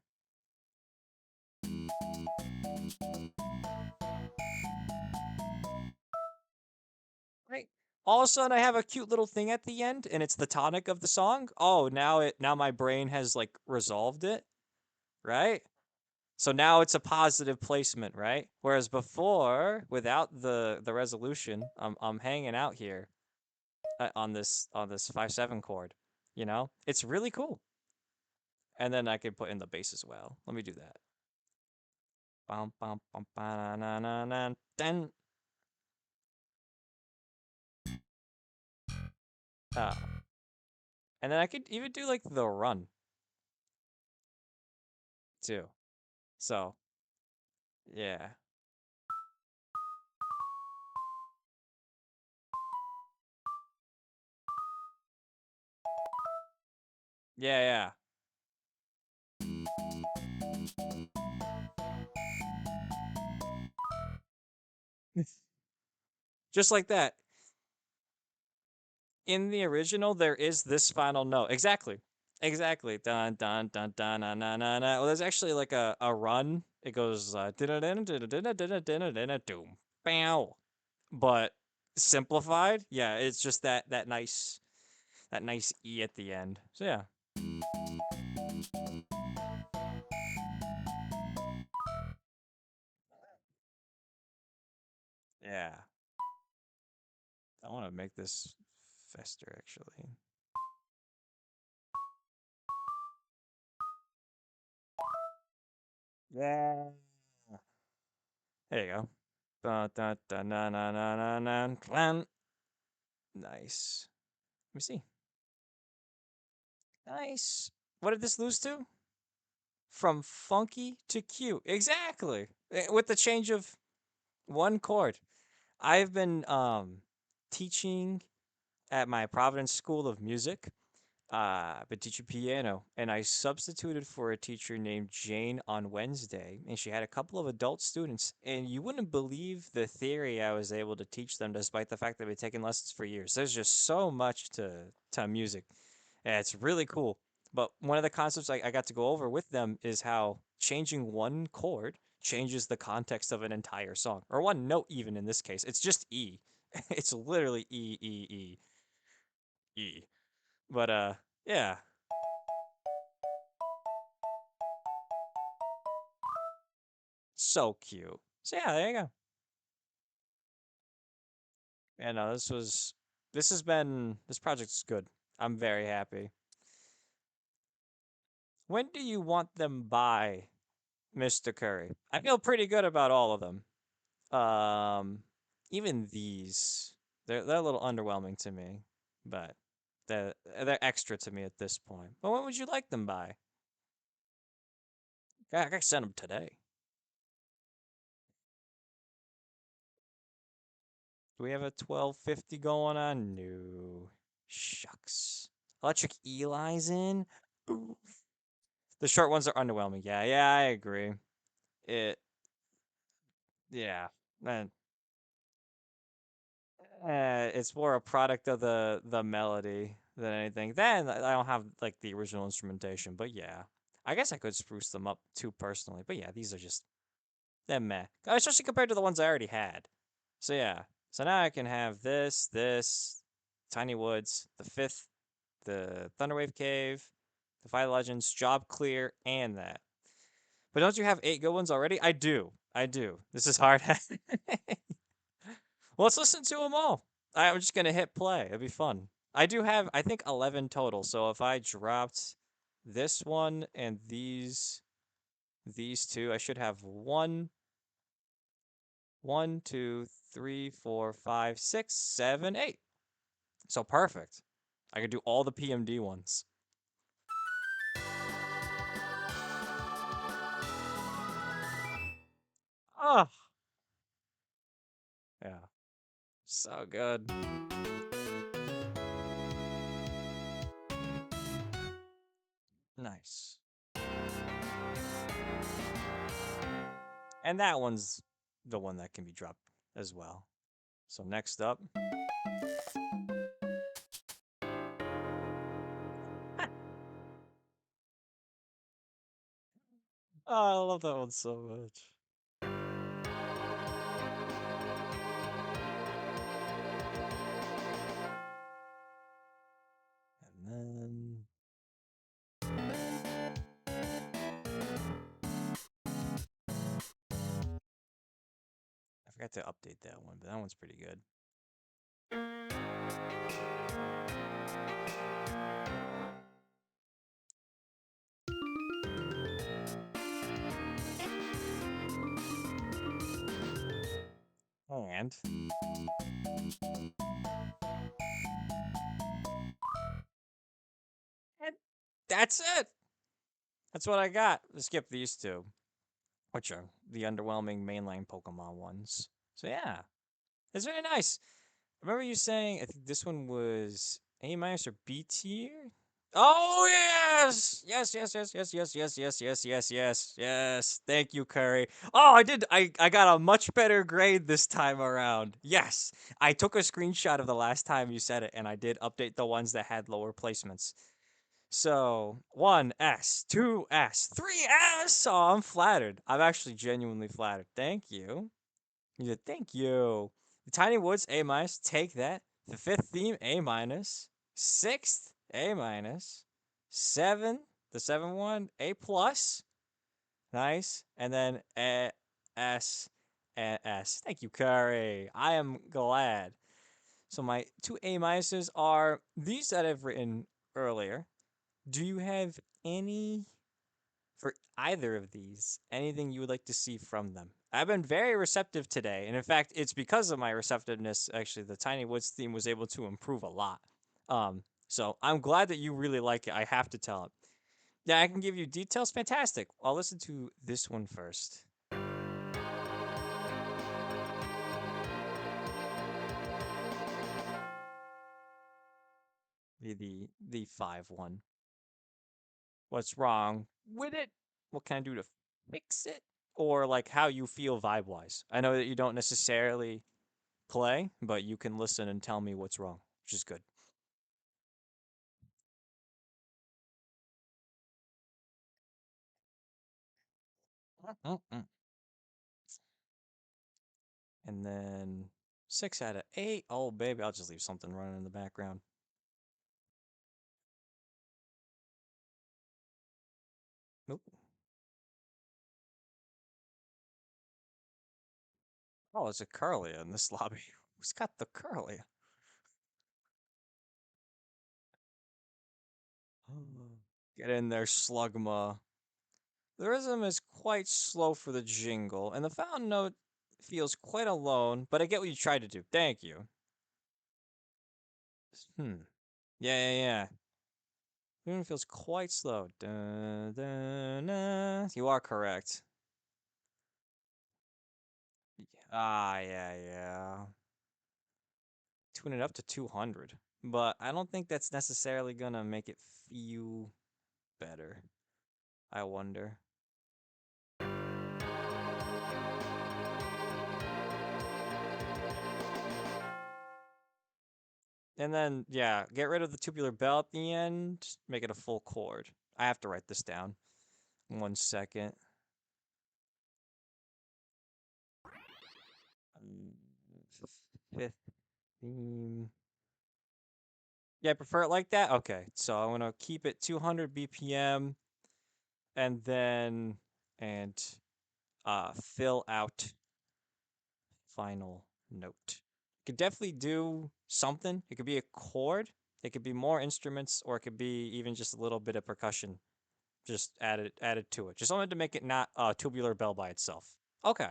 Right. All of a sudden I have a cute little thing at the end and it's the tonic of the song. Oh, now my brain has like resolved it, right? So now it's a positive placement, right? Whereas before, without the resolution, I'm hanging out here on this 5/7 chord, you know? It's really cool. And then I can put in the bass as well. Let me do that. Bum bum bum ba na na na na. Uh, and then I could even do like the run too. So, yeah. Yeah, yeah. Just like that. In the original, there is this final note. Exactly. Exactly. Dun dun dun dun na na na na. Well, there's actually like a run. It goes doom. Bow. But simplified, yeah, it's just that nice E at the end. So yeah. Yeah. I want to make this faster actually. Yeah. There you go. Dun, dun, dun, na, na, na, na, na, dun. Nice. Let me see. Nice. What did this lose to? From funky to cute. Exactly. With the change of one chord. I've been teaching at my Providence School of Music. I've been teaching piano, and I substituted for a teacher named Jane on Wednesday, and she had a couple of adult students, and you wouldn't believe the theory I was able to teach them, despite the fact that I've been taking lessons for years. There's just so much to music. Yeah, it's really cool. But one of the concepts I got to go over with them is how changing one chord changes the context of an entire song, or one note, even in this case. It's just E. It's literally E, E, E, E. But yeah, so cute. So yeah, there you go. And this project is good. I'm very happy. When do you want them by, Mr. Curry? I feel pretty good about all of them. Even these, they're a little underwhelming to me, but they're extra to me at this point. But when would you like them by? I can send them today. Do we have a 1250 going on? No. Shucks. Electric Eli's in. Ooh. The short ones are underwhelming. Yeah, yeah, I agree. It, yeah. Man, it's more a product of the melody than anything. Then I don't have like the original instrumentation, but yeah, I guess I could spruce them up too personally. But yeah, these are just they're meh, especially compared to the ones I already had. So yeah, so now I can have this, Tiny Woods, the fifth, the Thunderwave Cave, the Five Legends, Job Clear, and that. But don't you have 8 good ones already? I do. I do. This is hard. Well, let's listen to them all. I'm just gonna hit play. It'd be fun. I do have, I think, 11 total. So if I dropped this one and these two, I should have one, two, three, four, five, six, seven, eight. So perfect. I could do all the PMD ones. Oh, yeah. So good. Nice. And that one's the one that can be dropped as well. So next up. Oh, I love that one so much. And then I forgot to update that one, but that one's pretty good. And that's it. That's what I got. Let's skip these two, which are the underwhelming mainline Pokemon ones. So yeah, it's very nice. I remember you saying I think this one was A minus or B tier. Oh yes, yes, yes, yes, yes, yes, yes, yes, yes, yes, yes, yes. Thank you, Curry. Oh, I did. I got a much better grade this time around. Yes, I took a screenshot of the last time you said it, and I did update the ones that had lower placements. So 1S, 2S, 3S. Oh, I'm flattered. I'm actually genuinely flattered. Thank you. You said thank you. The Tiny Woods A minus. Take that. The fifth theme A minus. Sixth A minus. Seven. The seven one A plus. Nice. And then A S and S. Thank you, Curry. I am glad. So my two A minuses are these that I've written earlier. Do you have any for either of these, anything you would like to see from them? I've been very receptive today, and in fact, it's because of my receptiveness. Actually, the Tiny Woods theme was able to improve a lot. So I'm glad that you really like it. I have to tell it. Yeah, I can give you details. Fantastic. I'll listen to this one first. The 5 one. What's wrong with it? What can I do to fix it? Or like how you feel vibe wise. I know that you don't necessarily play, but you can listen and tell me what's wrong, which is good. Mm-mm. And then 6 out of 8. Oh, baby, I'll just leave something running in the background. Nope. Oh, it's a Curlia in this lobby. Who's got the Curlia? Get in there, Slugma. The rhythm is quite slow for the jingle, and the fountain note feels quite alone, but I get what you tried to do. Thank you. Hmm. Yeah, yeah, yeah. Rhythm feels quite slow. Dun, dun, dun. You are correct. Ah, yeah, yeah. Tune it up to 200. But I don't think that's necessarily gonna make it feel better. I wonder. And then, yeah, get rid of the tubular bell at the end. Make it a full chord. I have to write this down. 1 second. Fifth theme. Yeah, I prefer it like that? Okay, so I'm gonna keep it 200 BPM. And then and fill out final note. Could definitely do something. It could be a chord. It could be more instruments, or it could be even just a little bit of percussion, just added to it. Just something to make it not a tubular bell by itself. Okay,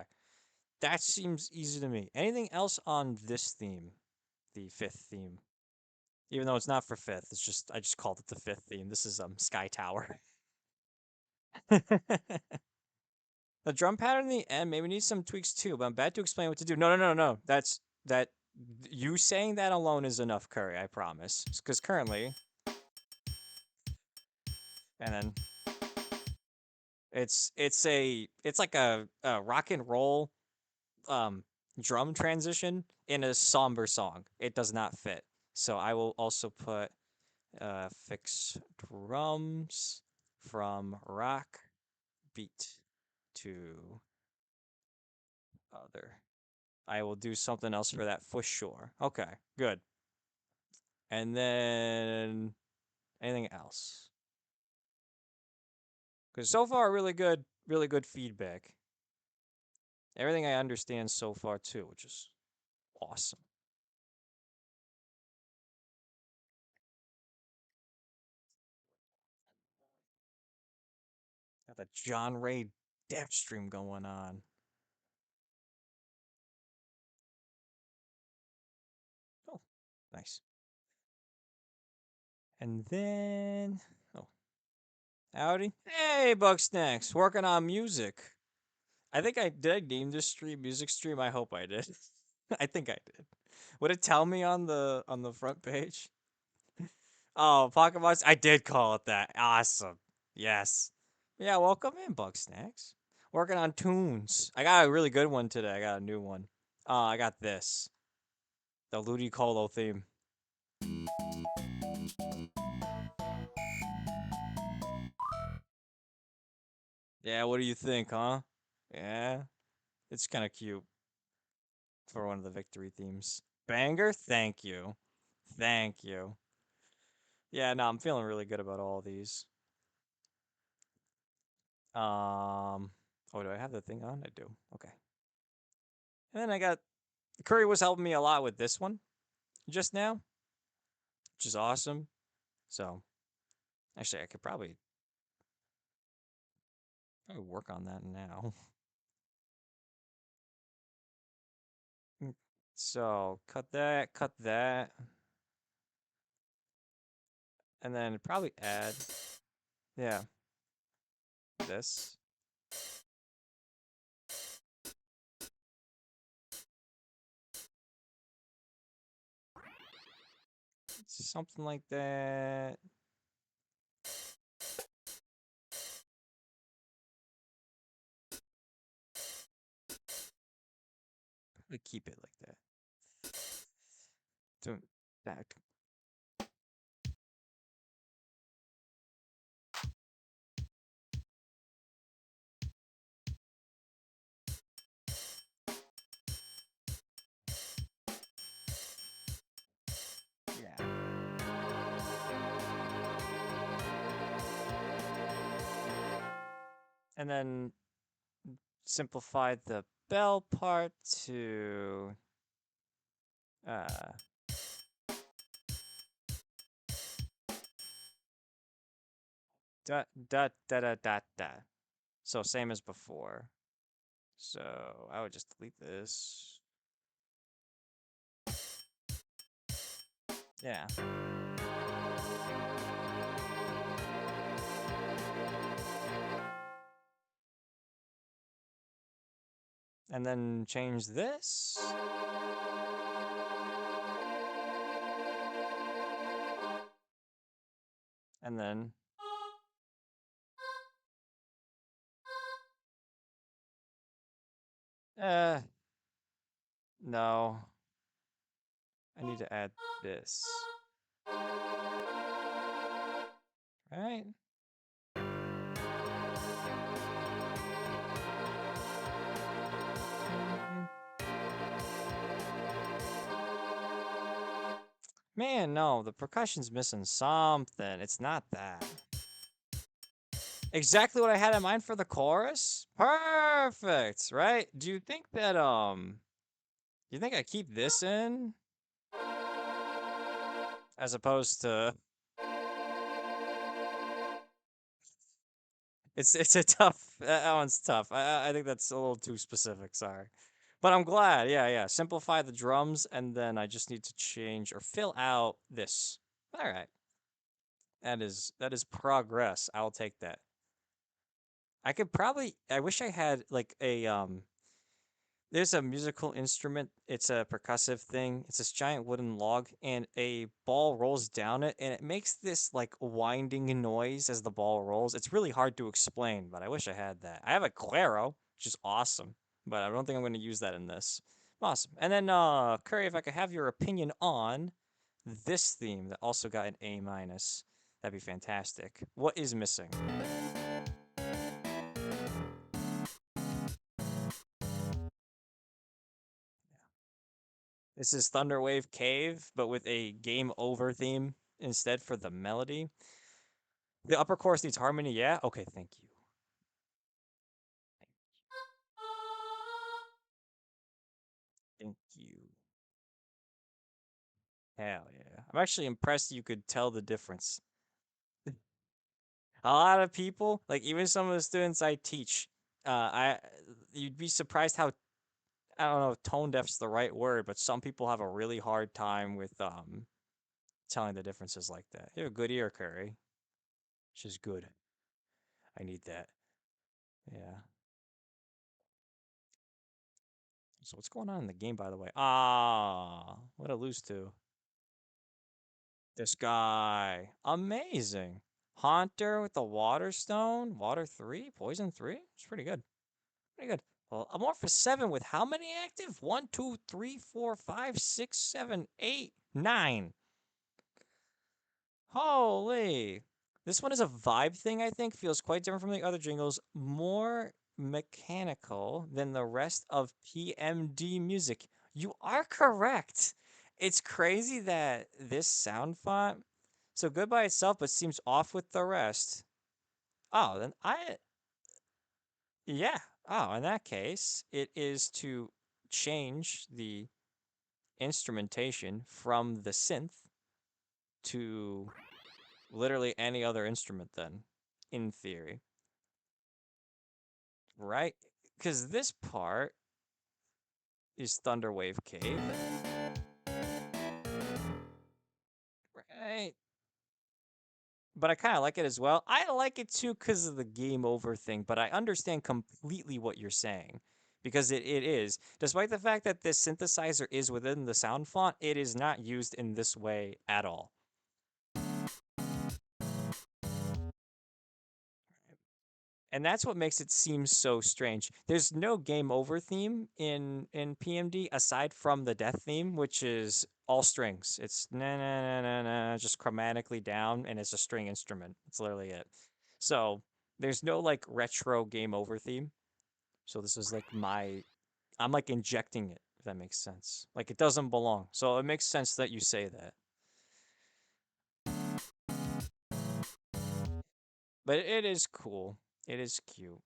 that seems easy to me. Anything else on this theme, the fifth theme? Even though it's not for fifth, it's just I just called it the fifth theme. This is Sky Tower. The drum pattern in the end maybe needs some tweaks too, but I'm bad to explain what to do. No. That you saying that alone is enough, Curry. I promise. Because currently, and then it's like a rock and roll um drum transition in a somber song. It does not fit. So I will also put fix drums from rock beat to other. I will do something else for that for sure. Okay, good. And then anything else? Because so far, really good feedback. Everything I understand so far too, which is awesome. Got the John Ray dev stream going on. Oh, nice. And then, oh, howdy. Hey, Bugsnax, working on music. Did I name this stream music stream? I hope I did. I think I did. Would it tell me on the front page? Oh, Pocket Monster. I did call it that. Awesome. Yes. Yeah, welcome in, Bugsnax. Working on tunes. I got a really good one today. I got a new one. I got this. The Ludicolo theme. Yeah, what do you think, huh? Yeah. It's kind of cute for one of the victory themes. Banger? Thank you. Thank you. Yeah, no, I'm feeling really good about all these. Oh, do I have the thing on? I do. Okay. And then I got Curry was helping me a lot with this one just now, which is awesome. So, actually, I could probably work on that now. So, cut that, and then probably add, yeah, this. Something like that. Probably keep it like that. So, that. Yeah. And then simplify the bell part to uh da. So same as before. So I would just delete this. Yeah. And then change this. And then no. I need to add this. Right? Man, no, the percussion's missing something. It's not that. Exactly what I had in mind for the chorus. Perfect, right? Do you think that do you think I keep this in as opposed to it's a tough that one's tough. I think that's a little too specific, sorry. But I'm glad. Yeah, yeah. Simplify the drums and then I just need to change or fill out this. All right. That is progress. I'll take that. I could probably I wish I had like a there's a musical instrument. It's a percussive thing. It's this giant wooden log, and a ball rolls down it, and it makes this like winding noise as the ball rolls. It's really hard to explain, but I wish I had that. I have a Claro, which is awesome, but I don't think I'm going to use that in this. Awesome. And then, Curry, if I could have your opinion on this theme that also got an A minus, that'd be fantastic. What is missing? This is Thunderwave Cave, but with a game over theme instead for the melody. The upper chorus needs harmony, yeah? Okay, thank you. Thank you. Hell yeah. I'm actually impressed you could tell the difference. A lot of people, like even some of the students I teach, I you'd be surprised how I don't know if tone deaf's the right word, but some people have a really hard time with telling the differences like that. You have a good ear, Curry. Which is good. I need that. Yeah. So what's going on in the game, by the way? Ah, what I lose to? This guy. Amazing. Haunter with the Water Stone. Water 3? Poison 3? It's pretty good. Pretty good. Well, Amorphous 7 with how many active? 1, 2, 3, 4, 5, 6, 7, 8, 9. Holy. This one is a vibe thing, I think. Feels quite different from the other jingles. More mechanical than the rest of PMD music. You are correct. It's crazy that this sound font, so good by itself, but seems off with the rest. Oh, then yeah. Oh, in that case, it is to change the instrumentation from the synth to literally any other instrument then, in theory. Right? Because this part is Thunderwave Cave. Right? But I kind of like it as well. I like it too because of the game over thing, but I understand completely what you're saying. Because it is. Despite the fact that this synthesizer is within the sound font, it is not used in this way at all. And that's what makes it seem so strange. There's no game over theme in PMD aside from the death theme, which is all strings. It's na na na na na, just chromatically down, and it's a string instrument. That's literally it. So there's no like retro game over theme. So this is like I'm like injecting it, if that makes sense. Like it doesn't belong. So it makes sense that you say that. But it is cool. It is cute.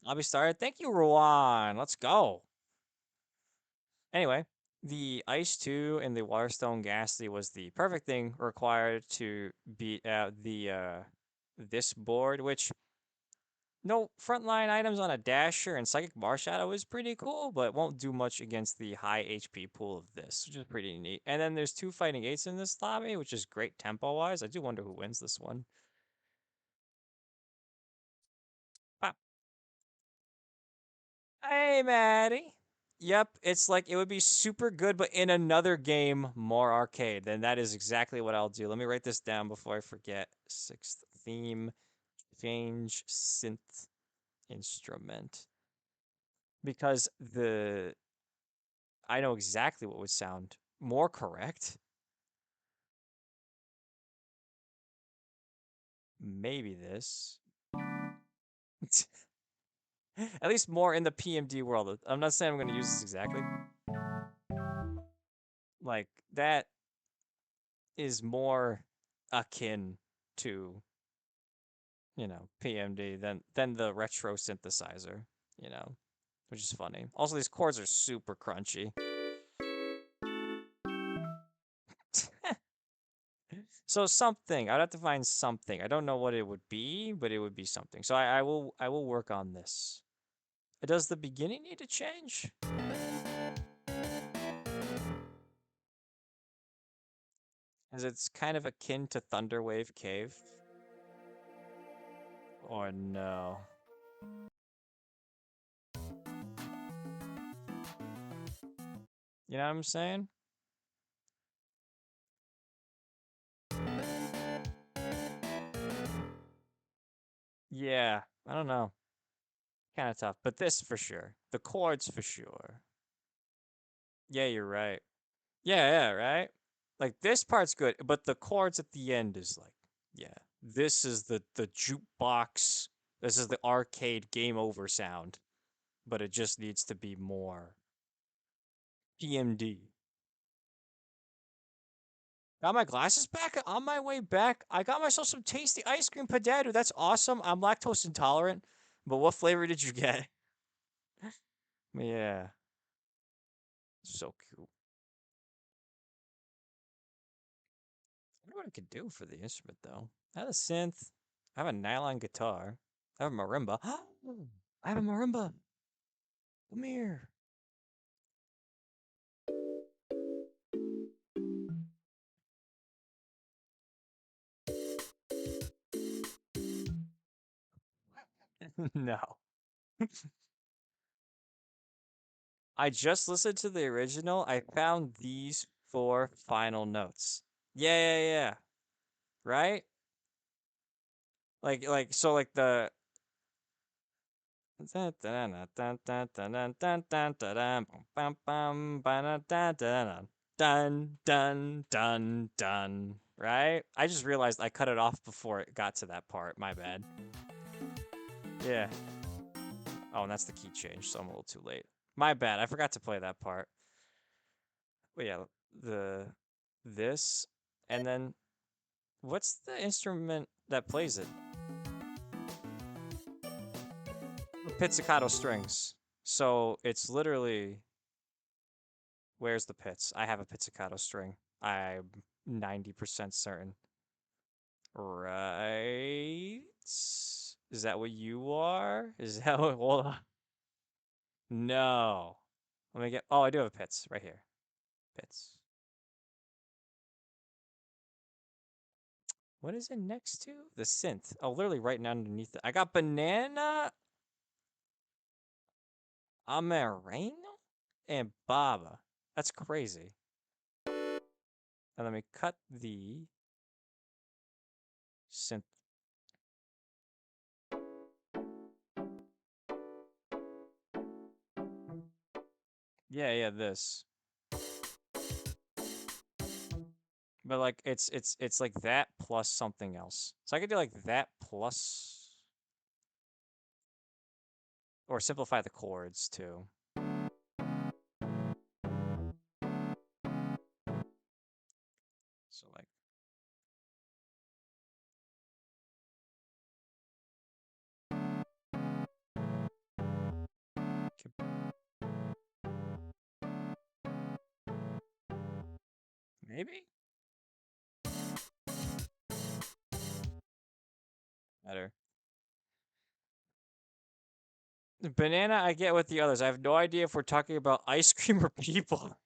I'll be started. Thank you, Ruan. Let's go. Anyway, the Ice 2 and the Waterstone Ghastly was the perfect thing required to beat out the this board, which no frontline items on a Dasher and Psychic Marshadow is pretty cool, but won't do much against the high HP pool of this, which is pretty neat. And then there's 2 Fighting 8s in this lobby, which is great tempo-wise. I do wonder who wins this one. Wow. Hey, Maddie. Yep, it's like it would be super good, but in another game, more arcade. Then that is exactly what I'll do. Let me write this down before I forget. 6th theme, change synth instrument. Because I know exactly what would sound more correct. Maybe this. At least more in the PMD world. I'm not saying I'm going to use this exactly. Like, that is more akin to, PMD than the retro synthesizer, which is funny. Also, these chords are super crunchy. So something. I'd have to find something. I don't know what it would be, but it would be something. So I will work on this. Does the beginning need to change? As it's kind of akin to Thunderwave Cave. Or no. You know what I'm saying? Yeah, I don't know. Kind of tough, but this for sure. The chords for sure. Yeah, you're right. Yeah, right? Like, this part's good, but the chords at the end is like, yeah. This is the jukebox. This is the arcade game over sound. But it just needs to be more PMD. Got my glasses back on my way back. I got myself some tasty ice cream potato. That's awesome. I'm lactose intolerant. But what flavor did you get? Yeah. So cute. I wonder what I could do for the instrument, though. I have a synth. I have a nylon guitar. I have a marimba. I have a marimba. Come here. No. I just listened to the original. I found these four final notes. Yeah. Right? So like the dun dun, right? I just realized I cut it off before it got to that part. My bad. Yeah. Oh, and that's the key change, so I'm a little too late. My bad. I forgot to play that part. But yeah, the this and then what's the instrument that plays it? Pizzicato strings. So it's literally, where's the pits? I have a pizzicato string. I'm 90% certain. Right? Is that what you are? Is that what? Hold on. No. Let me get. Oh, I do have a pits right here. Pits. What is it next to? The synth. Oh, literally right now underneath it. I got banana, Amareno, and Baba. That's crazy. And let me cut the synth. Yeah, this. But like it's like that plus something else. So I could do like that plus or simplify the chords too. So like maybe better. Banana I get with the others. I have no idea if we're talking about ice cream or people.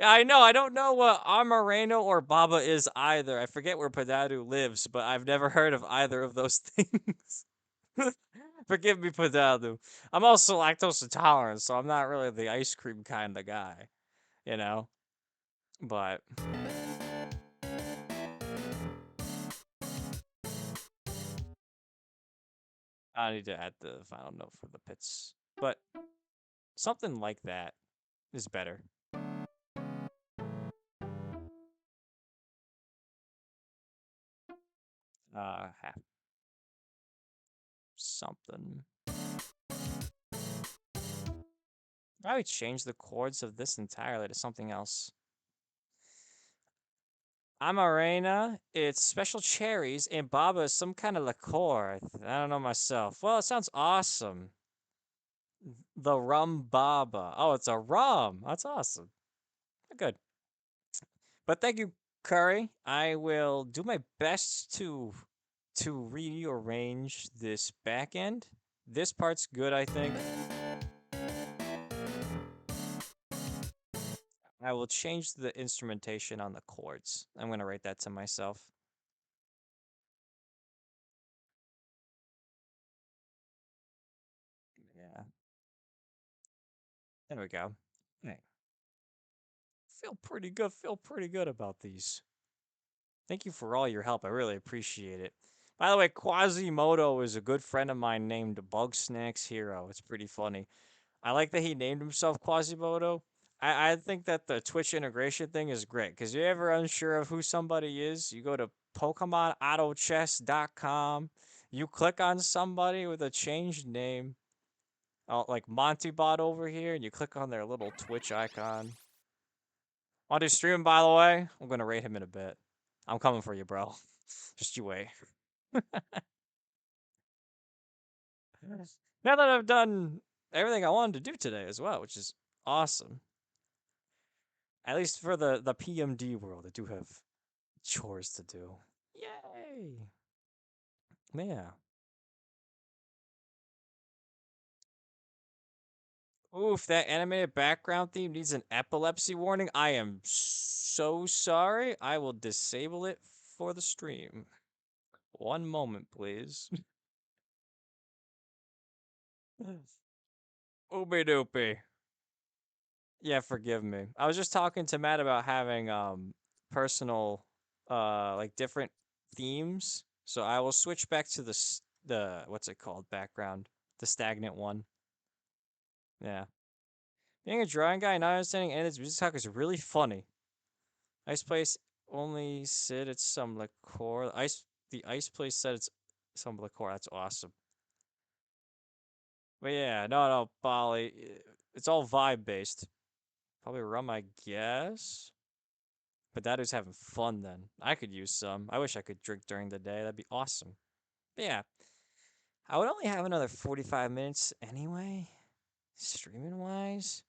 Yeah, I know. I don't know what Amareno or Baba is either. I forget where Padadu lives, but I've never heard of either of those things. Forgive me, Padadu. I'm also lactose intolerant, so I'm not really the ice cream kind of guy, you know? But I need to add the final note for the pits. But something like that is better. Half something. Probably change the chords of this entirely to something else. Amarena, it's special cherries, and Baba is some kind of liqueur. I don't know myself. Well, it sounds awesome. The rum Baba. Oh, it's a rum. That's awesome. Good. But thank you, Curry. I will do my best to rearrange this back end. This part's good, I think. I will change the instrumentation on the chords. I'm going to write that to myself. Yeah. There we go. Hey, feel pretty good. Feel pretty good about these. Thank you for all your help. I really appreciate it. By the way, Quasimodo is a good friend of mine named Bug Snacks Hero. It's pretty funny. I like that he named himself Quasimodo. I think that the Twitch integration thing is great because you're ever unsure of who somebody is, you go to PokemonAutoChess.com. You click on somebody with a changed name, like Montybot over here, and you click on their little Twitch icon. Want to stream, by the way? I'm gonna rate him in a bit. I'm coming for you, bro. Just you wait. Now that I've done everything I wanted to do today as well, which is awesome. At least for the PMD world, I do have chores to do. Yay! Yeah. Oof, that animated background theme needs an epilepsy warning. I am so sorry. I will disable it for the stream. One moment, please. Oopie doopie. Yeah, forgive me. I was just talking to Matt about having personal like different themes. So I will switch back to the what's it called background, the stagnant one. Yeah. Being a drawing guy and not understanding any of this music talk is really funny. Ice Place only said it's some liqueur. The Ice Place said it's some liqueur. That's awesome. But yeah, no, Bali. It's all vibe based. Probably rum, I guess. But that is having fun then. I could use some. I wish I could drink during the day. That'd be awesome. But yeah, I would only have another 45 minutes anyway, streaming wise.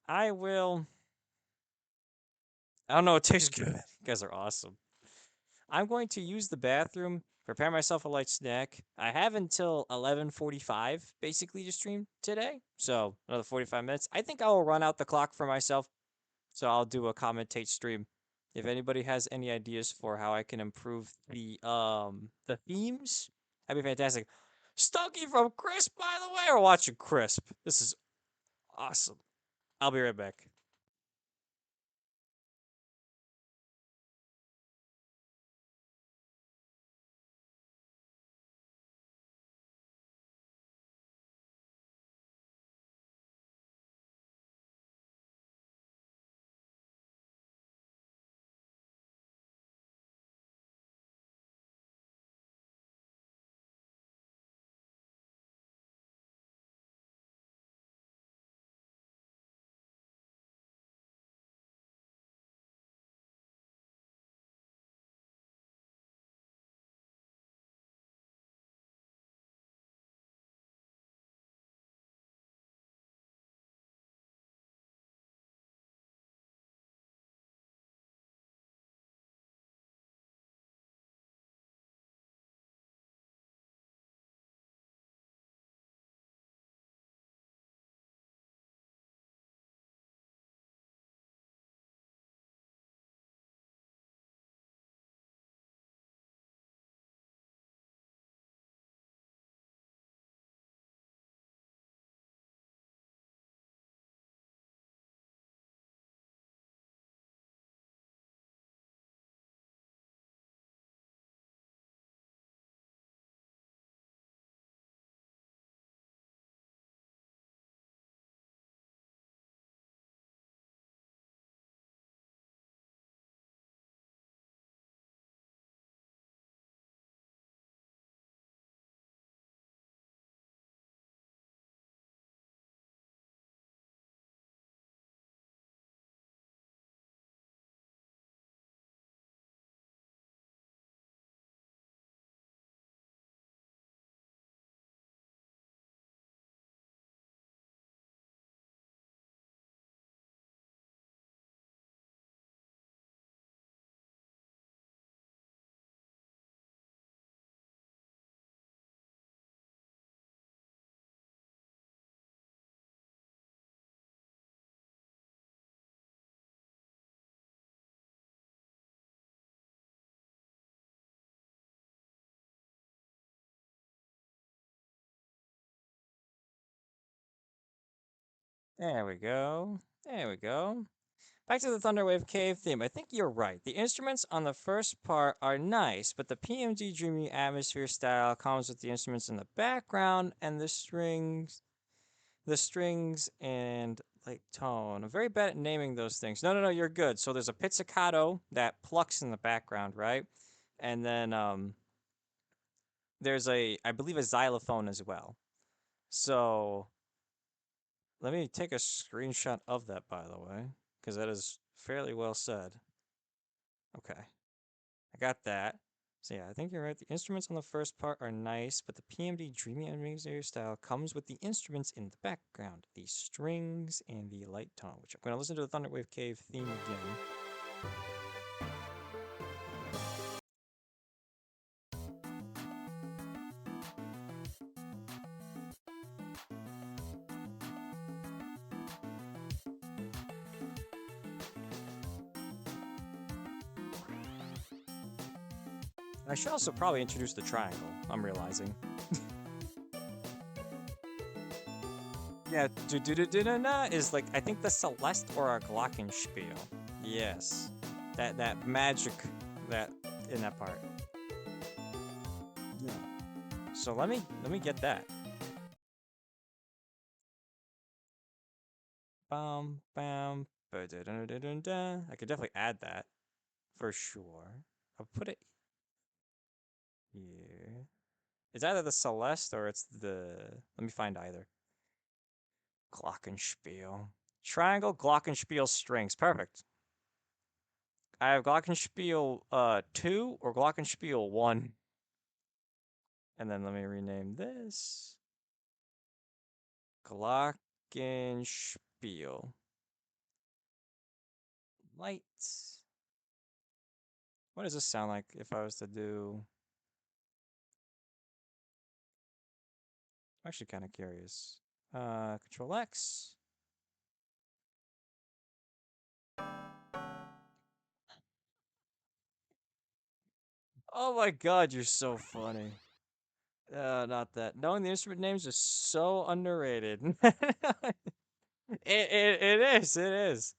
I will. I don't know. It tastes good. You guys are awesome. I'm going to use the bathroom, prepare myself a light snack. I have until 11:45 basically to stream today. So another 45 minutes. I think I will run out the clock for myself. So I'll do a commentate stream. If anybody has any ideas for how I can improve the themes, that'd be fantastic. Stunky from Crisp, by the way, or watching Crisp. This is awesome. I'll be right back. There we go. There we go. Back to the Thunderwave Cave theme. I think you're right. The instruments on the first part are nice, but the PMD Dreamy Atmosphere style comes with the instruments in the background and the strings and like tone. I'm very bad at naming those things. No, you're good. So there's a pizzicato that plucks in the background, right? And then there's I believe a xylophone as well. So let me take a screenshot of that, by the way, because that is fairly well said. Okay, I got that. So yeah, I think you're right. The instruments on the first part are nice, but the PMD Dreamy Atmosphere style comes with the instruments in the background, the strings and the light tone, which I'm going to listen to the Thunderwave Cave theme again. I should also probably introduce the triangle, I'm realizing. Yeah, do-do-do-do-na is like, I think the Celeste or a Glockenspiel. Yes. That magic that in that part. Yeah. So let me get that. Bam bam. Ba-da-da-da-da-da. I could definitely add that for sure. I'll put it here. It's either the Celeste or it's the. Let me find either. Glockenspiel. Triangle Glockenspiel strings. Perfect. I have Glockenspiel 2 or Glockenspiel 1. And then let me rename this. Glockenspiel. Light. What does this sound like if I was to do... I'm actually kind of curious. Control X. Oh my god, you're so funny. Not that. Knowing the instrument names is so underrated. It is.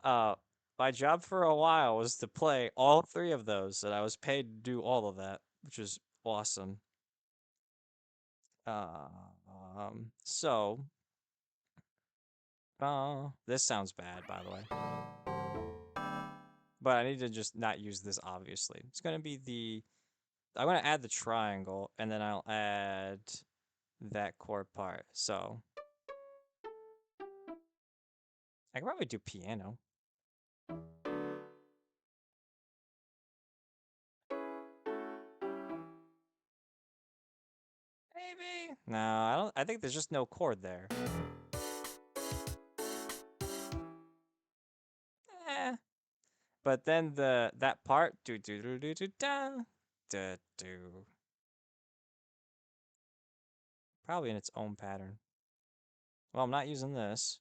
Uh, my job for a while was to play all three of those, and I was paid to do all of that, which is awesome. So, this sounds bad, by the way. But I need to just not use this, obviously. It's gonna be the... I'm gonna add the triangle, and then I'll add that chord part. So, I could probably do piano. Maybe? No, I don't. I think there's just no chord there. Eh. But then that part do do do do do da da do. Probably in its own pattern. Well, I'm not using this.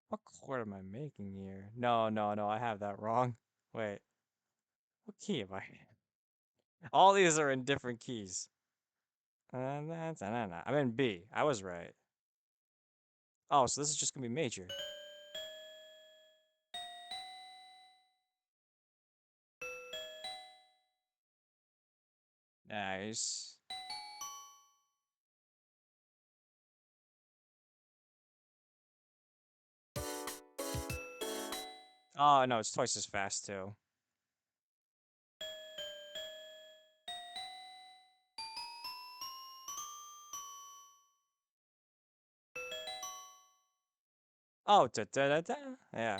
What chord am I making here? No, I have that wrong. Wait. What key am I in? All these are in different keys. I'm in B. I was right. Oh, so this is just gonna be major. Nice. Oh, no, it's twice as fast, too. Oh, da da da da. Yeah.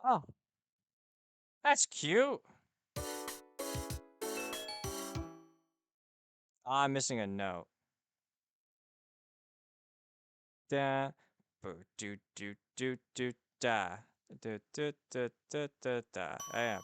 Oh. That's cute. Oh, I'm missing a note. Da, boo, do, do, do, do, da. Do, do, do, do, do, da. I am.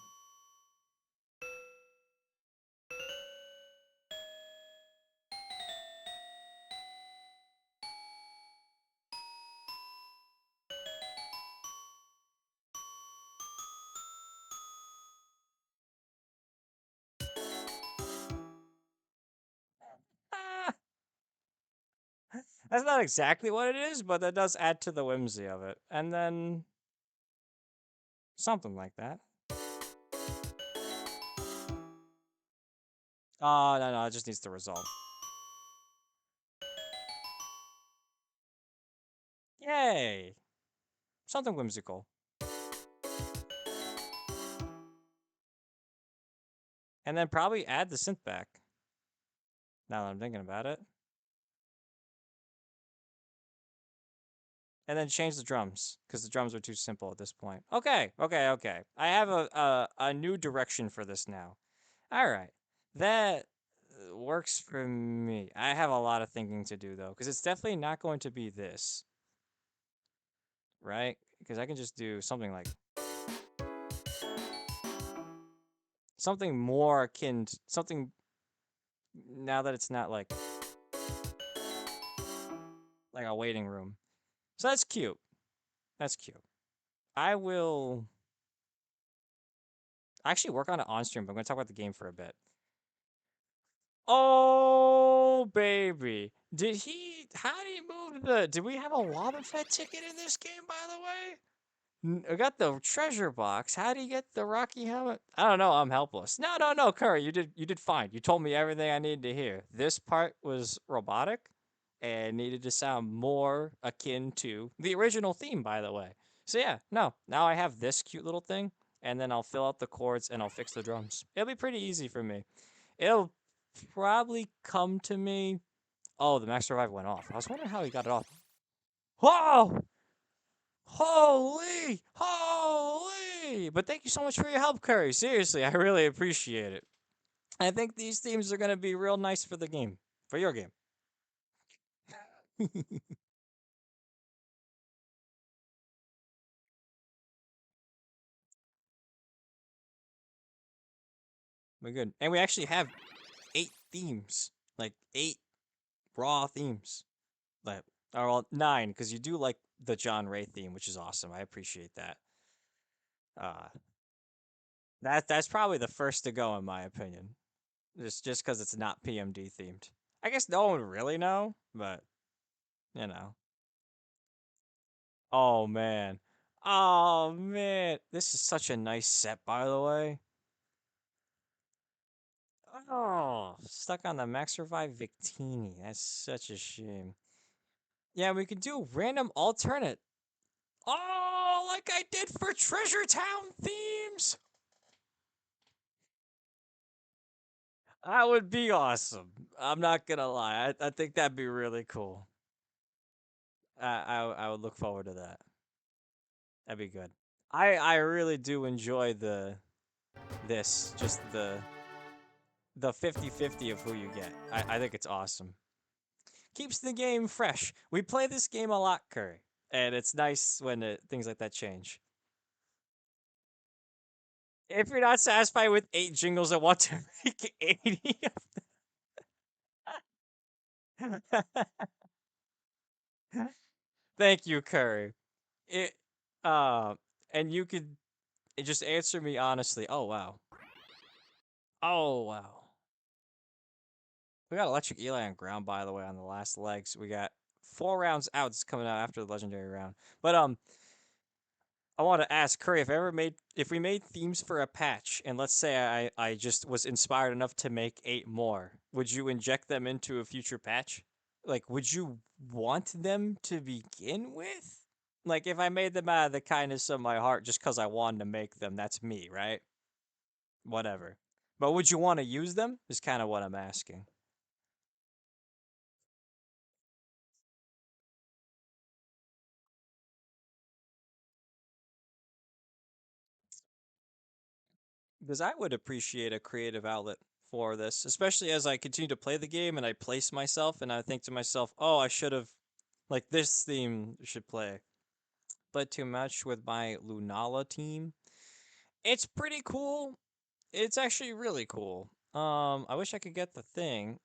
Ah, that's not exactly what it is, but that does add to the whimsy of it. And then something like that. Oh, no, no, it just needs to resolve. Yay! Something whimsical. And then probably add the synth back. Now that I'm thinking about it. And then change the drums, because the drums are too simple at this point. Okay, okay, okay. I have a new direction for this now. All right. That works for me. I have a lot of thinking to do, though, because it's definitely not going to be this, right? Because I can just do something like something more akin to something now that it's not like a waiting room. So that's cute. That's cute. I will actually work on it on stream, but I'm going to talk about the game for a bit. Oh, baby. How did he move did we have a Wobbuffet ticket in this game, by the way? I got the treasure box. How did he get the Rocky helmet? I don't know. I'm helpless. No, no, no, Curry. You did fine. You told me everything I needed to hear. This part was robotic and needed to sound more akin to the original theme, by the way. So yeah, no. Now I have this cute little thing, and then I'll fill out the chords and I'll fix the drums. It'll be pretty easy for me. It'll probably come to me. Oh, the Max Revive went off. I was wondering how he got it off. Whoa! Holy! Holy! But thank you so much for your help, Curry. Seriously, I really appreciate it. I think these themes are going to be real nice for the game. For your game. We're good. And we actually have 8 themes. Like 8 raw themes. Like, or well, 9, because you do like the John Ray theme, which is awesome. I appreciate that. Uh, that's probably the first to go in my opinion. Just because it's not PMD themed. I guess no one would really know, but you know. Oh man. Oh man. This is such a nice set, by the way. Oh, stuck on the Max Revive Victini. That's such a shame. Yeah, we could do random alternate. Oh, like I did for Treasure Town themes. That would be awesome. I'm not gonna lie. I think that'd be really cool. I would look forward to that. That'd be good. I really do enjoy this just the 50-50 of who you get. I think it's awesome. Keeps the game fresh. We play this game a lot, Curry, and it's nice when things like that change. If you're not satisfied with 8 jingles, I want to make 80 of them. Thank you, Curry. It uh and you could just answer me honestly. Oh wow. Oh wow. We got Electric Eli on ground, by the way, on the last legs. We got 4 rounds outs coming out after the legendary round. But I want to ask Curry if we made themes for a patch, and let's say I just was inspired enough to make 8 more, would you inject them into a future patch? Like, would you want them to begin with? Like, if I made them out of the kindness of my heart just because I wanted to make them, that's me, right? Whatever. But would you want to use them? Is kind of what I'm asking. Because I would appreciate a creative outlet for this, especially as I continue to play the game and I place myself and I think to myself, oh, I should have, like, this theme should play. But to match with my Lunala team, it's pretty cool. It's actually really cool. I wish I could get the thing.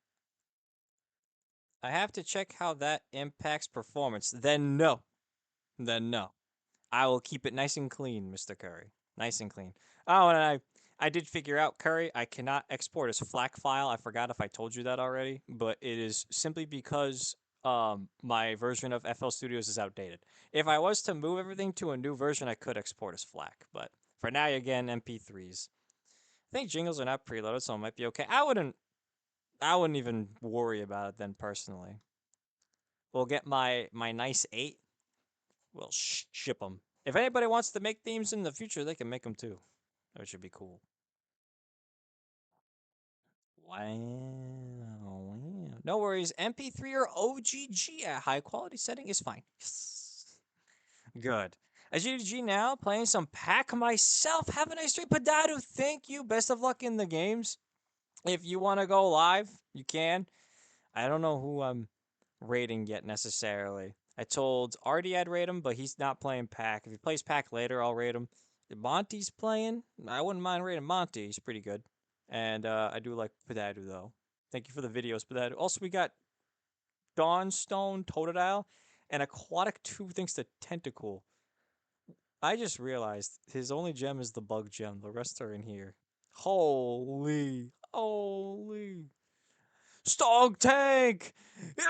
I have to check how that impacts performance. Then no. Then no. I will keep it nice and clean, Mr. Curry. Nice and clean. Oh, and I did figure out, Curry, I cannot export as FLAC file. I forgot if I told you that already, but it is simply because my version of FL Studios is outdated. If I was to move everything to a new version, I could export as FLAC, but for now, again, MP3s. I think jingles are not preloaded, so it might be okay. I wouldn't even worry about it then personally. We'll get my nice 8. We'll ship them. If anybody wants to make themes in the future, they can make them too. That should be cool. Wow. No worries. MP3 or OGG at high quality setting is fine. Good. As UDG now, playing some pack myself. Have a nice stream. Padadu, thank you. Best of luck in the games. If you want to go live, you can. I don't know who I'm rating yet necessarily. I told Artie I'd rate him, but he's not playing pack. If he plays pack later, I'll rate him. If Monty's playing, I wouldn't mind rating Monty. He's pretty good. And I do like Padadu, though. Thank you for the videos, Padadu. Also, we got Dawnstone, Totodile, and Aquatic 2 thanks to Tentacool. I just realized his only gem is the bug gem. The rest are in here. Holy. Holy. Stog Tank! Yeah!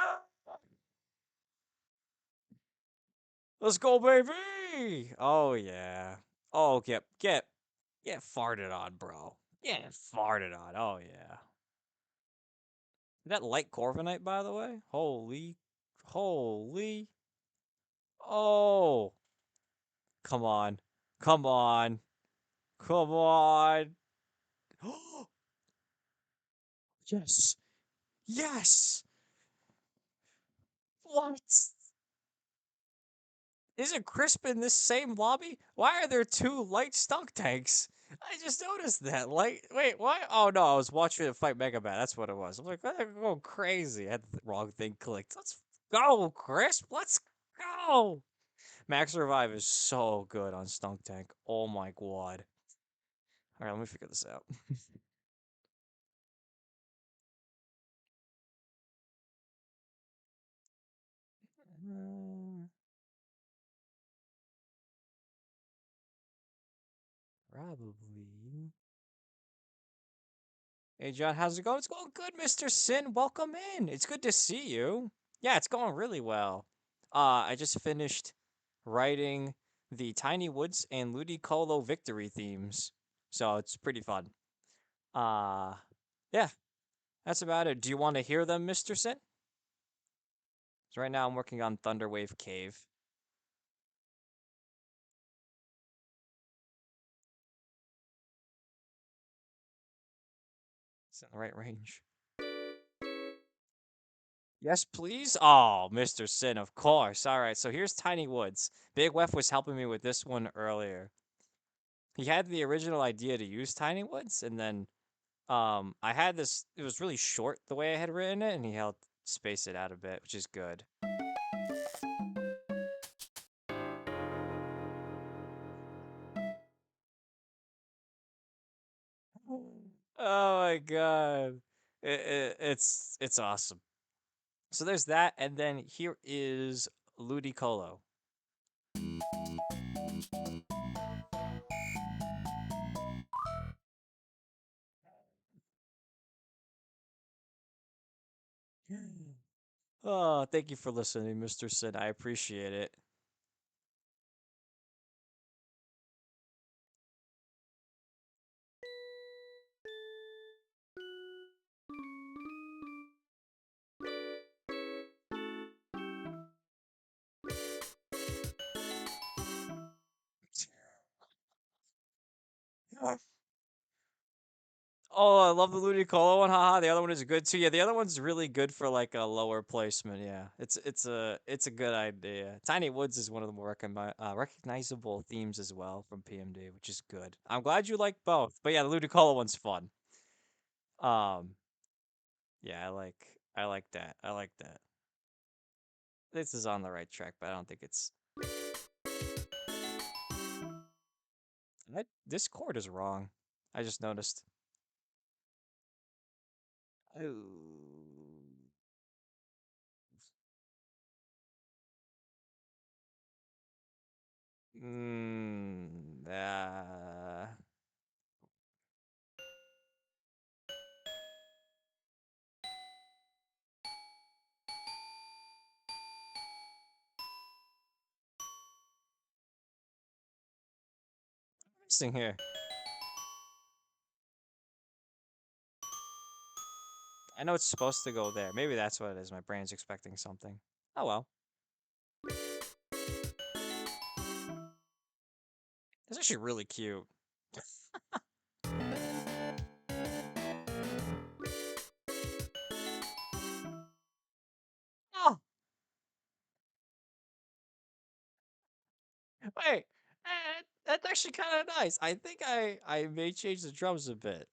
Let's go, baby! Oh, yeah. Oh, get farted on, bro. Get farted on. Oh, yeah. That light Corviknight, by the way? Holy. Oh. Come on. Come on. Come on. Yes. Yes. What? Isn't Crisp in this same lobby? Why are there two light stunk tanks? I just noticed that. Like, wait, why? Oh no, I was watching it fight Mega Man. That's what it was. I'm like, I'm going crazy. I had the wrong thing clicked. Let's go, Crisp. Let's go. Max Revive is so good on Stunk Tank. Oh my god. All right, let me figure this out. Uh, Probably. Hey John, how's it going? It's going good, Mr. Sin. Welcome in. It's good to see you. Yeah, it's going really well. I just finished writing the Tiny Woods and Ludicolo victory themes. So it's pretty fun. Uh yeah, that's about it. Do you want to hear them, Mr. Sin? So right now I'm working on Thunderwave Cave. It's in the right range. Yes, please. Oh, Mr. Sin, of course. All right, so here's Tiny Woods. Big Wef was helping me with this one earlier. He had the original idea to use Tiny Woods, and then I had this. It was really short the way I had written it, and he helped space it out a bit, which is good. Oh my god, it's awesome. So there's that, and then here is Ludicolo. Oh, thank you for listening, Mr. Sin. I appreciate it. Oh, I love the Ludicolo one. Haha, the other one is good too. Yeah, the other one's really good for like a lower placement. Yeah, it's a good idea. Tiny Woods is one of the more recognizable themes as well from PMD, which is good. I'm glad you like both. But yeah, the Ludicolo one's fun. Um, yeah, I like that. I like that. This is on the right track, but I don't think it's. This chord is wrong. I just noticed. Oh. Mm, missing here. I know it's supposed to go there. Maybe that's what it is. My brain's expecting something. Oh well. It's actually really cute. Oh, wait. That's actually kind of nice. I think I may change the drums a bit.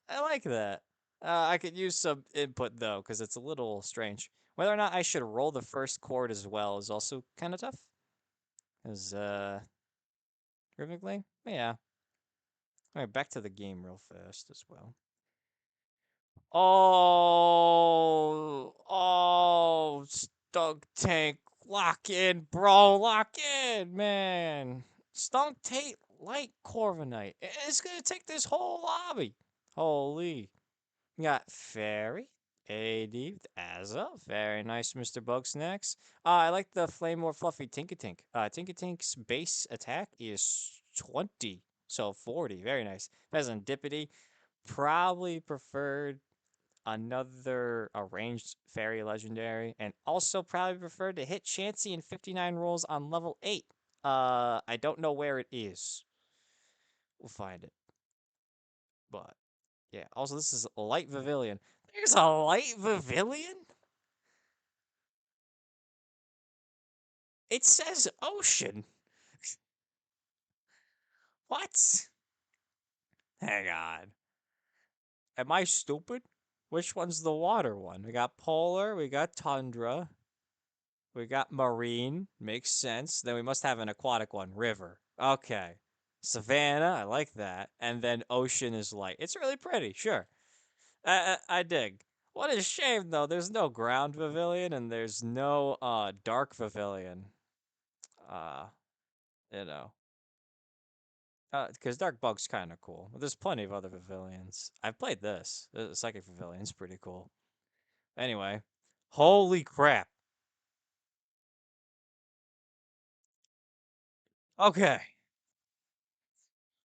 I like that. I could use some input though, because it's a little strange. Whether or not I should roll the first chord as well is also kind of tough. Cause rhythmically, yeah. All right, back to the game real fast as well. Oh, Stunk Tank, lock in, bro, lock in, man. Stunk Tank, light Corviknight. It's gonna take this whole lobby. Holy. We got Fairy, AD with Azza. Very nice, Mr. Bugsnax. I like the Flame More Fluffy Tinkatink. Tinkatink's base attack is 20, so 40. Very nice. Pheasantipity, probably preferred another arranged fairy legendary, and also probably preferred to hit Chansey in 59 rolls on level 8. I don't know where it is. We'll find it. But yeah, also this is a light Pavilion. There's a light Pavilion? It says ocean. What? Hang on. Am I stupid? Which one's the water one? We got polar, we got tundra, we got marine, makes sense. Then we must have an aquatic one, river. Okay. Savannah, I like that. And then ocean is light. It's really pretty, sure. I dig. What a shame though. There's no ground pavilion and there's no dark pavilion. Uh, you know. Because Dark Bug's kind of cool. There's plenty of other pavilions. I've played this. The Psychic Pavilion's pretty cool. Anyway, holy crap. Okay.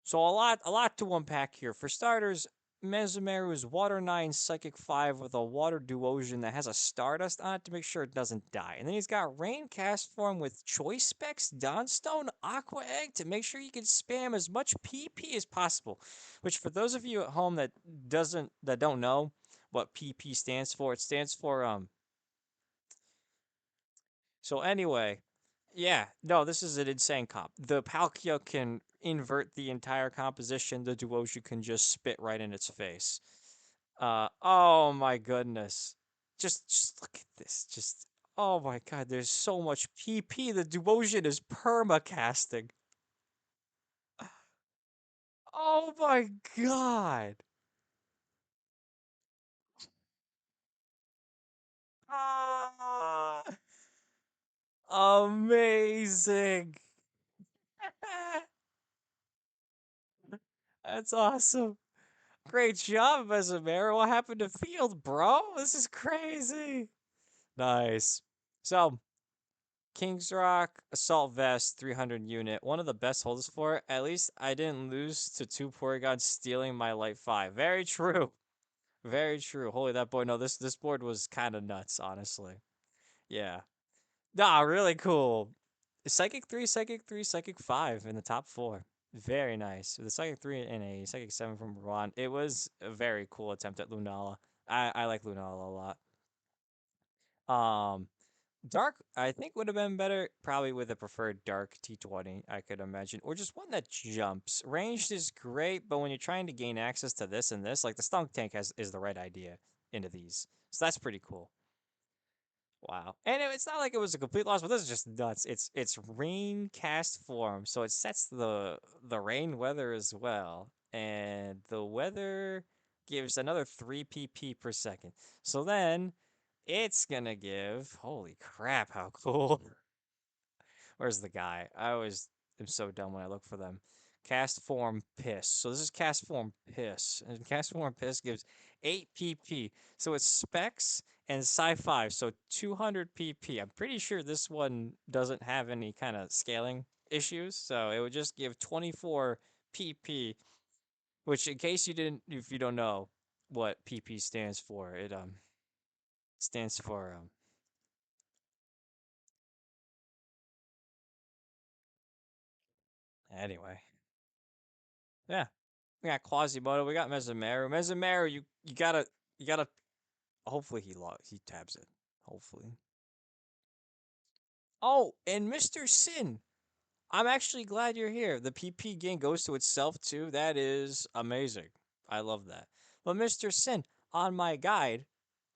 So a lot to unpack here. For starters, Mezumeru is Water 9 Psychic 5 with a Water Duosion that has a Stardust on it to make sure it doesn't die. And then he's got Rain Cast Form with Choice Specs, Dawnstone, Aqua Egg to make sure you can spam as much PP as possible. Which for those of you at home that don't know what PP stands for, it stands for so anyway, yeah, no, this is an insane comp. The Palkia can invert the entire composition. The Duoju can just spit right in its face. Oh my goodness. Just look at this. Just, oh my god, there's so much PP. The Duosion is permacasting. Oh my god. Ah, amazing. That's awesome. Great job, Mesomeru. What happened to Field, bro? This is crazy. Nice. So, King's Rock Assault Vest 300 unit. One of the best holders for it. At least I didn't lose to two Porygon stealing my Light 5. Very true. Very true. Holy that boy. No, this board was kind of nuts, honestly. Yeah. Nah, really cool. Psychic 3, Psychic 3, Psychic 5 in the top 4. Very nice. With a Psychic 3 and a Psychic 7 from Ron. It was a very cool attempt at Lunala. I like Lunala a lot. Dark, I think would have been better, probably with a preferred Dark T20, I could imagine, or just one that jumps. Ranged is great, but when you're trying to gain access to this and this, like the Stunk Tank is the right idea into these. So that's pretty cool. Wow. And it's not like it was a complete loss, but this is just nuts. It's rain cast form, so it sets the rain weather as well. And the weather gives another 3 PP per second. So then it's gonna give, holy crap, how cool. Where's the guy? I always am so dumb when I look for them. Cast form piss. So this is cast form piss. And cast form piss gives 8 PP. So it's specs and sci-fi. So 200 PP. I'm pretty sure this one doesn't have any kind of scaling issues. So it would just give 24 PP, which in case you didn't, if you don't know what PP stands for, it stands for anyway. Yeah. We got Quasimodo. We got Mesomeru. Mesomeru, you gotta. Hopefully he tabs it. Hopefully. Oh, and Mr. Sin. I'm actually glad you're here. The PP gain goes to itself too. That is amazing. I love that. But Mr. Sin, on my guide,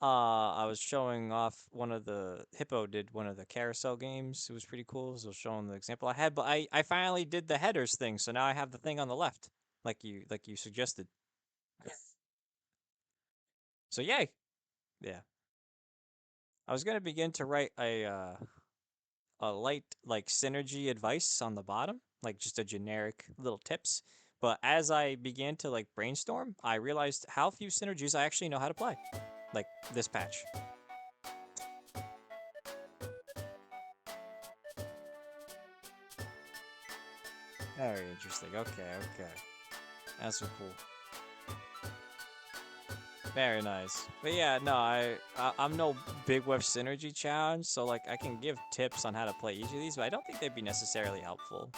I was showing off one of the Hippo did one of the carousel games. It was pretty cool. So showing the example I had, but I finally did the headers thing. So now I have the thing on the left, like you suggested. So yay. Yeah. I was gonna begin to write a light like synergy advice on the bottom, like just a generic little tips. But as I began to like brainstorm, I realized how few synergies I actually know how to play. Like this patch. Very interesting. Okay, okay. That's so cool. Very nice. But yeah, no, I'm no big with synergy challenge, so like I can give tips on how to play each of these, but I don't think they'd be necessarily helpful.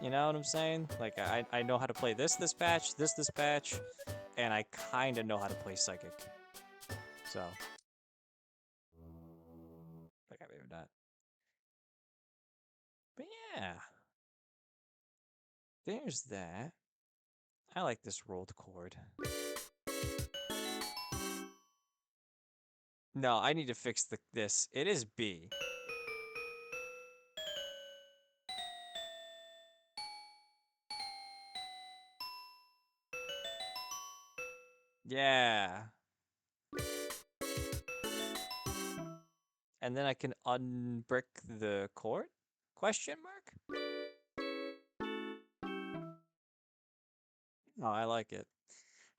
You know what I'm saying? Like I know how to play this patch, this patch, and I kind of know how to play Psychic. So, like maybe not. But yeah, there's that. I like this rolled chord. No, I need to fix this. It is B. Yeah. And then I can unbrick the chord? Question mark? Oh, I like it.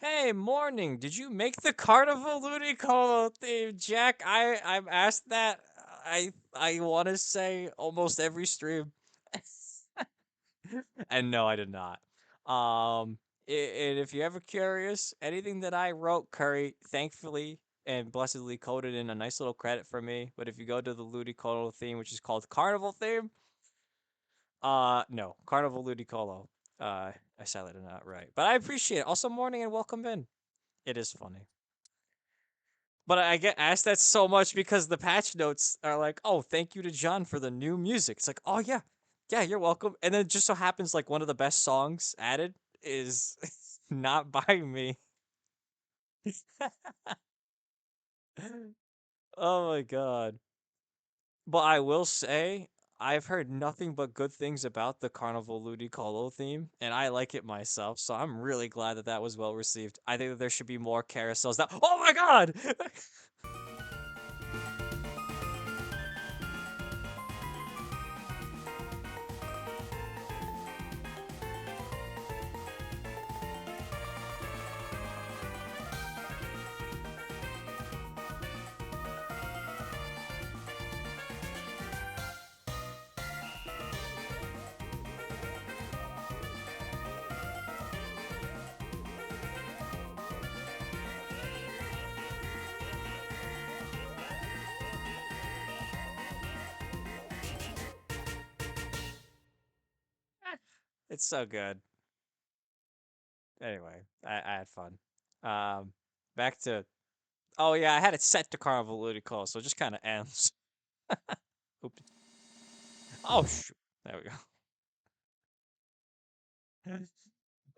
Hey, morning. Did you make the Carnival Ludicolo theme, Jack? I've asked that. I want to say almost every stream, and no, I did not. And if you're ever curious, anything that I wrote, Curry, thankfully and blessedly coded in a nice little credit for me. But if you go to the Ludicolo theme, which is called Carnival theme, no, Carnival Ludicolo. I said it not right, but I appreciate it. Also, morning and welcome in. It is funny. But I get asked that so much because the patch notes are like, "Oh, thank you to John for the new music." It's like, "Oh yeah, yeah, you're welcome." And then it just so happens like one of the best songs added is not by me. Oh my god. But I will say I've heard nothing but good things about the Carnival Ludicolo theme, and I like it myself. So I'm really glad that that was well received. I think that there should be more carousels. That oh my god. It's so good. Anyway, I had fun. Um, back to oh yeah, I had it set to Carnival Ludicolo, so it just kind of ends. Oops. Oh shoot. There we go.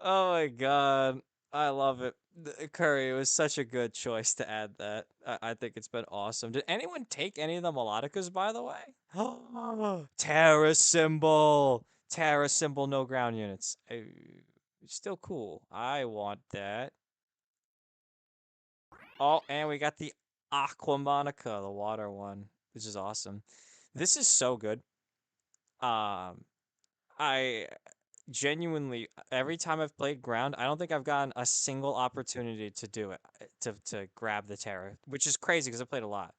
Oh my god. I love it. Curry, it was such a good choice to add that. I think it's been awesome. Did anyone take any of the melodicas, by the way? Terra symbol. Terra symbol, no ground units. Still cool. I want that. Oh, and we got the Aqua Monica, the water one, which is awesome. This is so good. Um, I genuinely every time I've played ground, I don't think I've gotten a single opportunity to do it to grab the Terra, which is crazy because I played a lot.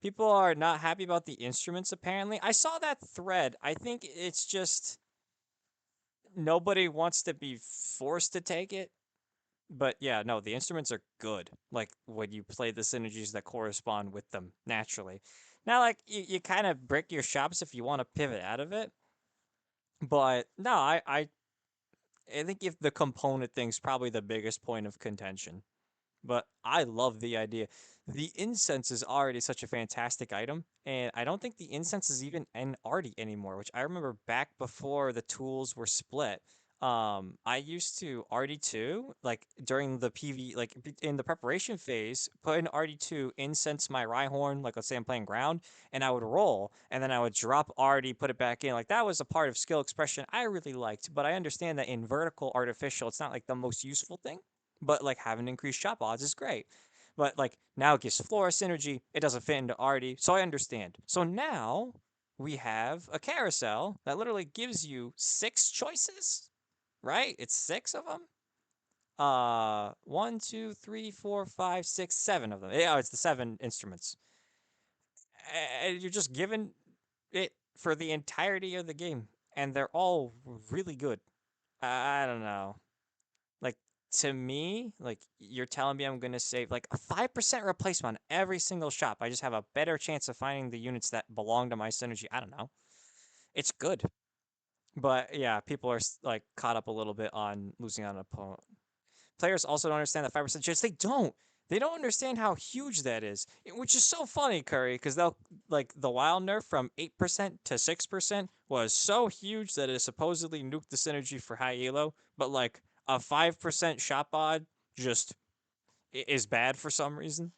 People are not happy about the instruments apparently. I saw that thread. I think it's just nobody wants to be forced to take it. But yeah, no, the instruments are good. Like when you play the synergies that correspond with them naturally. Now, like you kind of break your shops if you want to pivot out of it. But no, I think if the component thing's probably the biggest point of contention. But I love the idea. The incense is already such a fantastic item, and I don't think the incense is even an arty anymore, which I remember back before the tools were split. I used to RD2, like during the PV, like in the preparation phase, put in RD2, incense my Rhyhorn, like let's say I'm playing ground, and I would roll, and then I would drop RD, put it back in. Like that was a part of skill expression I really liked, but I understand that in vertical artificial, it's not like the most useful thing. But like having increased shot odds is great. But like now it gives Flora synergy. It doesn't fit into Artie, so I understand. So now we have a carousel that literally gives you 6 choices, right? It's 6 of them. One, two, three, four, five, six, 7 of them. Yeah, it's the 7 instruments. And you're just given it for the entirety of the game, and they're all really good. I don't know. Like to me, like you're telling me I'm gonna save like a 5% replacement on every single shop. I just have a better chance of finding the units that belong to my synergy. I don't know. It's good, but yeah, people are like caught up a little bit on losing on an opponent. Players also don't understand that 5% chance. They don't. They don't understand how huge that is, which is so funny, Curry, because they'll like the wild nerf from 8% to 6% was so huge that it supposedly nuked the synergy for high elo, but like a 5% shot bod just is bad for some reason.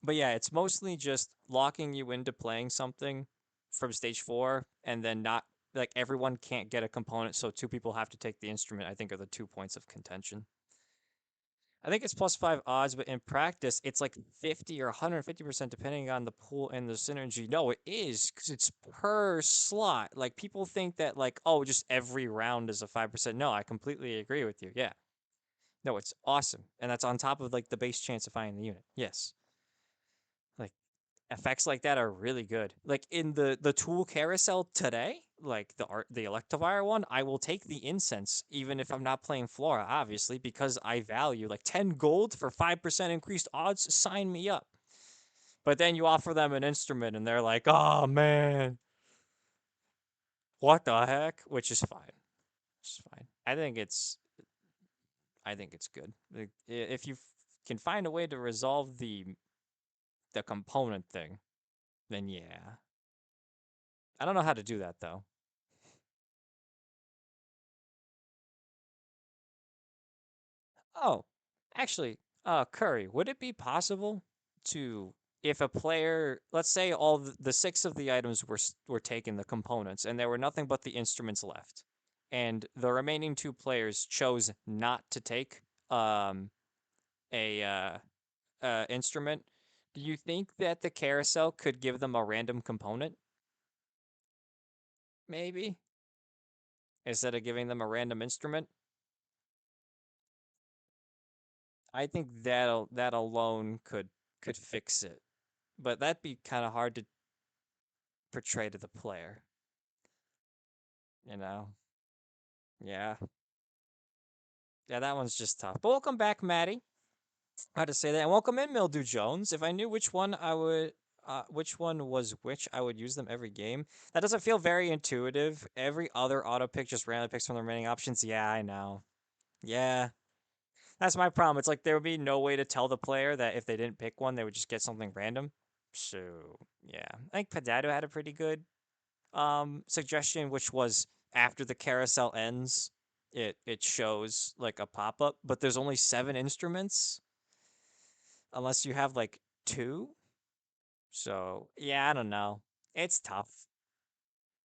But yeah, it's mostly just locking you into playing something from stage 4 and then not like everyone can't get a component, so 2 people have to take the instrument, I think are the 2 points of contention. I think it's +5 odds, but in practice, it's like 50 or 150% depending on the pool and the synergy. No, it is because it's per slot. Like people think that like, oh, just every round is a 5%. No, I completely agree with you. Yeah. No, it's awesome. And that's on top of like the base chance of finding the unit. Yes. Like effects like that are really good. Like in the tool carousel today, like the Electivire one, I will take the incense even if I'm not playing Flora, obviously, because I value like 10 gold for 5% increased odds. Sign me up. But then you offer them an instrument and they're like, oh man, what the heck? Which is fine. It's fine. I think it's good. Like, if you can find a way to resolve the component thing, then yeah. I don't know how to do that though. Oh, actually, Curry, would it be possible to, if a player, let's say all the 6 of the items were taken, the components, and there were nothing but the instruments left, and the remaining 2 players chose not to take a instrument, do you think that the carousel could give them a random component? Maybe instead of giving them a random instrument. I think that alone could fix it, but that'd be kind of hard to portray to the player, you know? Yeah. Yeah, that one's just tough. But welcome back, Maddie. How to say that? And welcome in, Mildew Jones. If I knew which one I would which one was which, I would use them every game. That doesn't feel very intuitive. Every other auto pick just randomly picks from the remaining options. Yeah, I know. Yeah, that's my problem. It's like there would be no way to tell the player that if they didn't pick one, they would just get something random. So yeah, I think Potato had a pretty good suggestion, which was after the carousel ends, it shows like a pop up, but there's only 7 instruments unless you have like two. So yeah, I don't know. It's tough.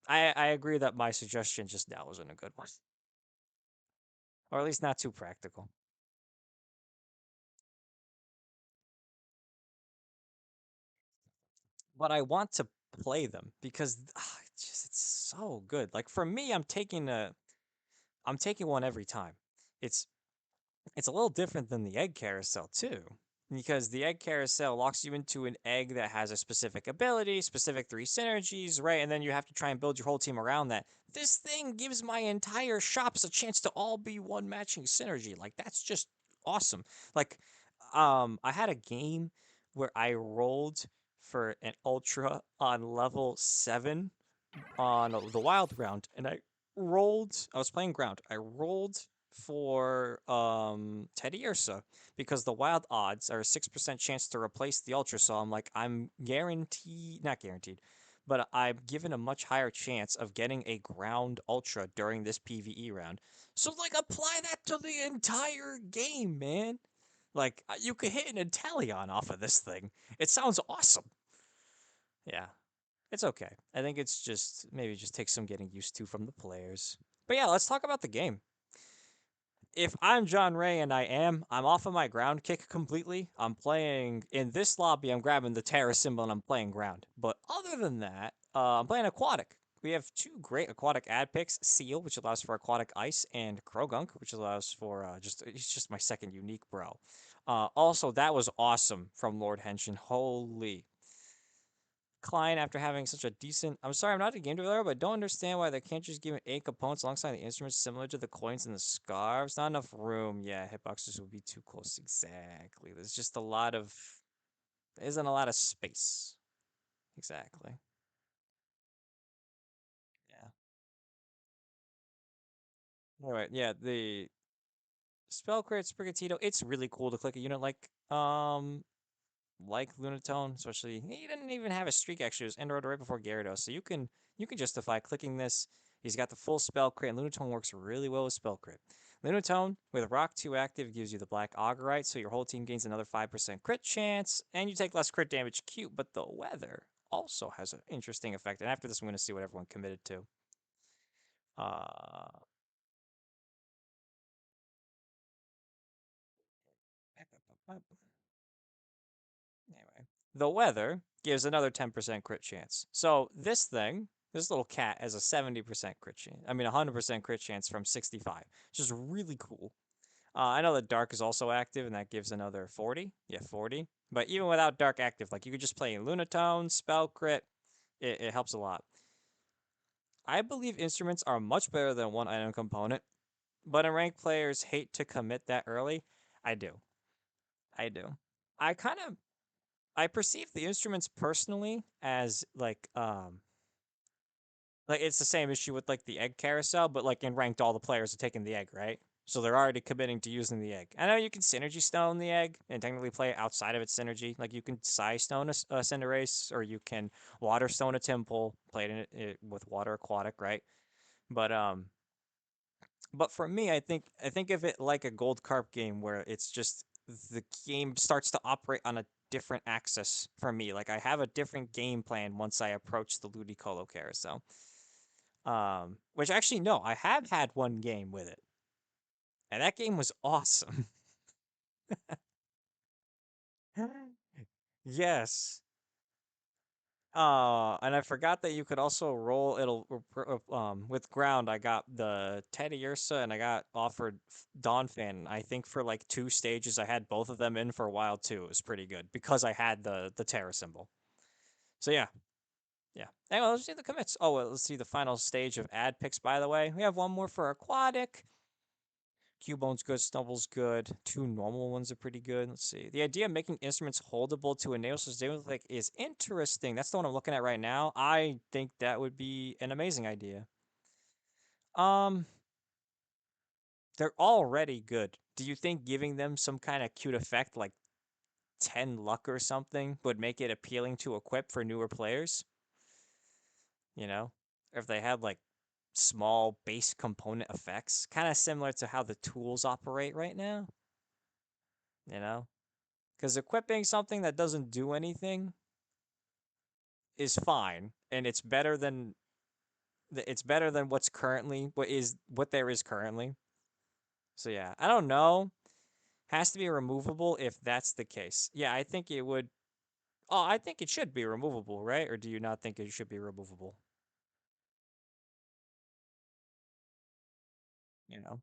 I agree that my suggestion just now wasn't a good one, or at least not too practical. But I want to play them because it's so good. Like for me, I'm taking one every time. It's it's a little different than the egg carousel too, because the egg carousel locks you into an egg that has a specific ability, specific 3 synergies, right? And then you have to try and build your whole team around that. This thing gives my entire shops a chance to all be one matching synergy. Like that's just awesome. Like I had a game where I rolled for an ultra on level 7 on the wild round, and I was playing ground. I rolled for Teddy Ursa because the wild odds are a 6% chance to replace the ultra. So I'm like, I'm guaranteed, not guaranteed, but I'm given a much higher chance of getting a ground ultra during this PvE round. So like apply that to the entire game, man. Like you could hit an Inteleon off of this thing. It sounds awesome. Yeah. It's okay. I think it's just maybe just takes some getting used to from the players. But yeah, let's talk about the game. If I'm John Ray, and I'm off of my ground kick completely. I'm playing in this lobby. I'm grabbing the Terra symbol and I'm playing ground. But other than that, I'm playing aquatic. We have 2 great aquatic ad picks: Seal, which allows for aquatic ice, and Krogunk, which allows for just it's just my second unique bro. Also, that was awesome from Lord Henshin. Holy Klein, after having such a decent. I'm sorry, I'm not a game developer, but don't understand why they can't just give it 8 components alongside the instruments similar to the coins and the scarves. Not enough room. Yeah, hitboxes would be too close. Exactly. There's just a lot of. There isn't a lot of space. Exactly. Yeah. Anyway, yeah, the spell crit Sprigatito, it's really cool to click a unit like Lunatone, especially he didn't even have a streak actually. It was Endoroid right before Gyarados, so you can justify clicking this. He's got the full spell crit, and Lunatone works really well with spell crit. Lunatone with Rock 2 active gives you the Black Augerite, so your whole team gains another 5% crit chance, and you take less crit damage. Cute, but the weather also has an interesting effect. And after this, I'm going to see what everyone committed to. Uh, Anyway, the weather gives another 10% crit chance. So this little cat has a 70% crit chance. I mean, 100% crit chance from 65, which is really cool. I know that Dark is also active, and that gives another 40. Yeah, 40. But even without Dark active, like you could just play Lunatone, Spell Crit. It helps a lot. I believe instruments are much better than one item component, but in ranked players hate to commit that early. I do. I do. I kind of I perceive the instruments personally as like it's the same issue with like the egg carousel, but like in ranked all the players are taking the egg, right? So they're already committing to using the egg. I know you can synergy stone the egg and technically play it outside of its synergy. Like you can Psy stone a Cinderace, or you can water stone a Temple, play it with water aquatic, right? But but for me, I think of it like a gold carp game where it's just the game starts to operate on a different axis for me. Like I have a different game plan once I approach the Ludicolo carousel. Which actually no, I have had one game with it, and that game was awesome. Yes. And I forgot that you could also roll with ground. I got the Teddy Ursa and I got offered Donphan. I think for like 2 stages, I had both of them in for a while too. It was pretty good because I had the Terra symbol. So yeah, yeah. Anyway, let's see the commits. Oh, well, let's see the final stage of ad picks. By the way, we have one more for aquatic. Cubone's good, Snubble's good. Two normal ones are pretty good. Let's see. The idea of making instruments holdable to enable sustainable like is interesting. That's the one I'm looking at right now. I think that would be an amazing idea. Um, they're already good. Do you think giving them some kind of cute effect like 10 luck or something would make it appealing to equip for newer players? You know? Or if they had like small base component effects, kind of similar to how the tools operate right now, you know? Because equipping something that doesn't do anything is fine, and it's better than what there is currently. So yeah, I don't know. Has to be removable if that's the case. Yeah, I think it would. Oh, I think it should be removable, right? Or do you not think it should be removable? You know,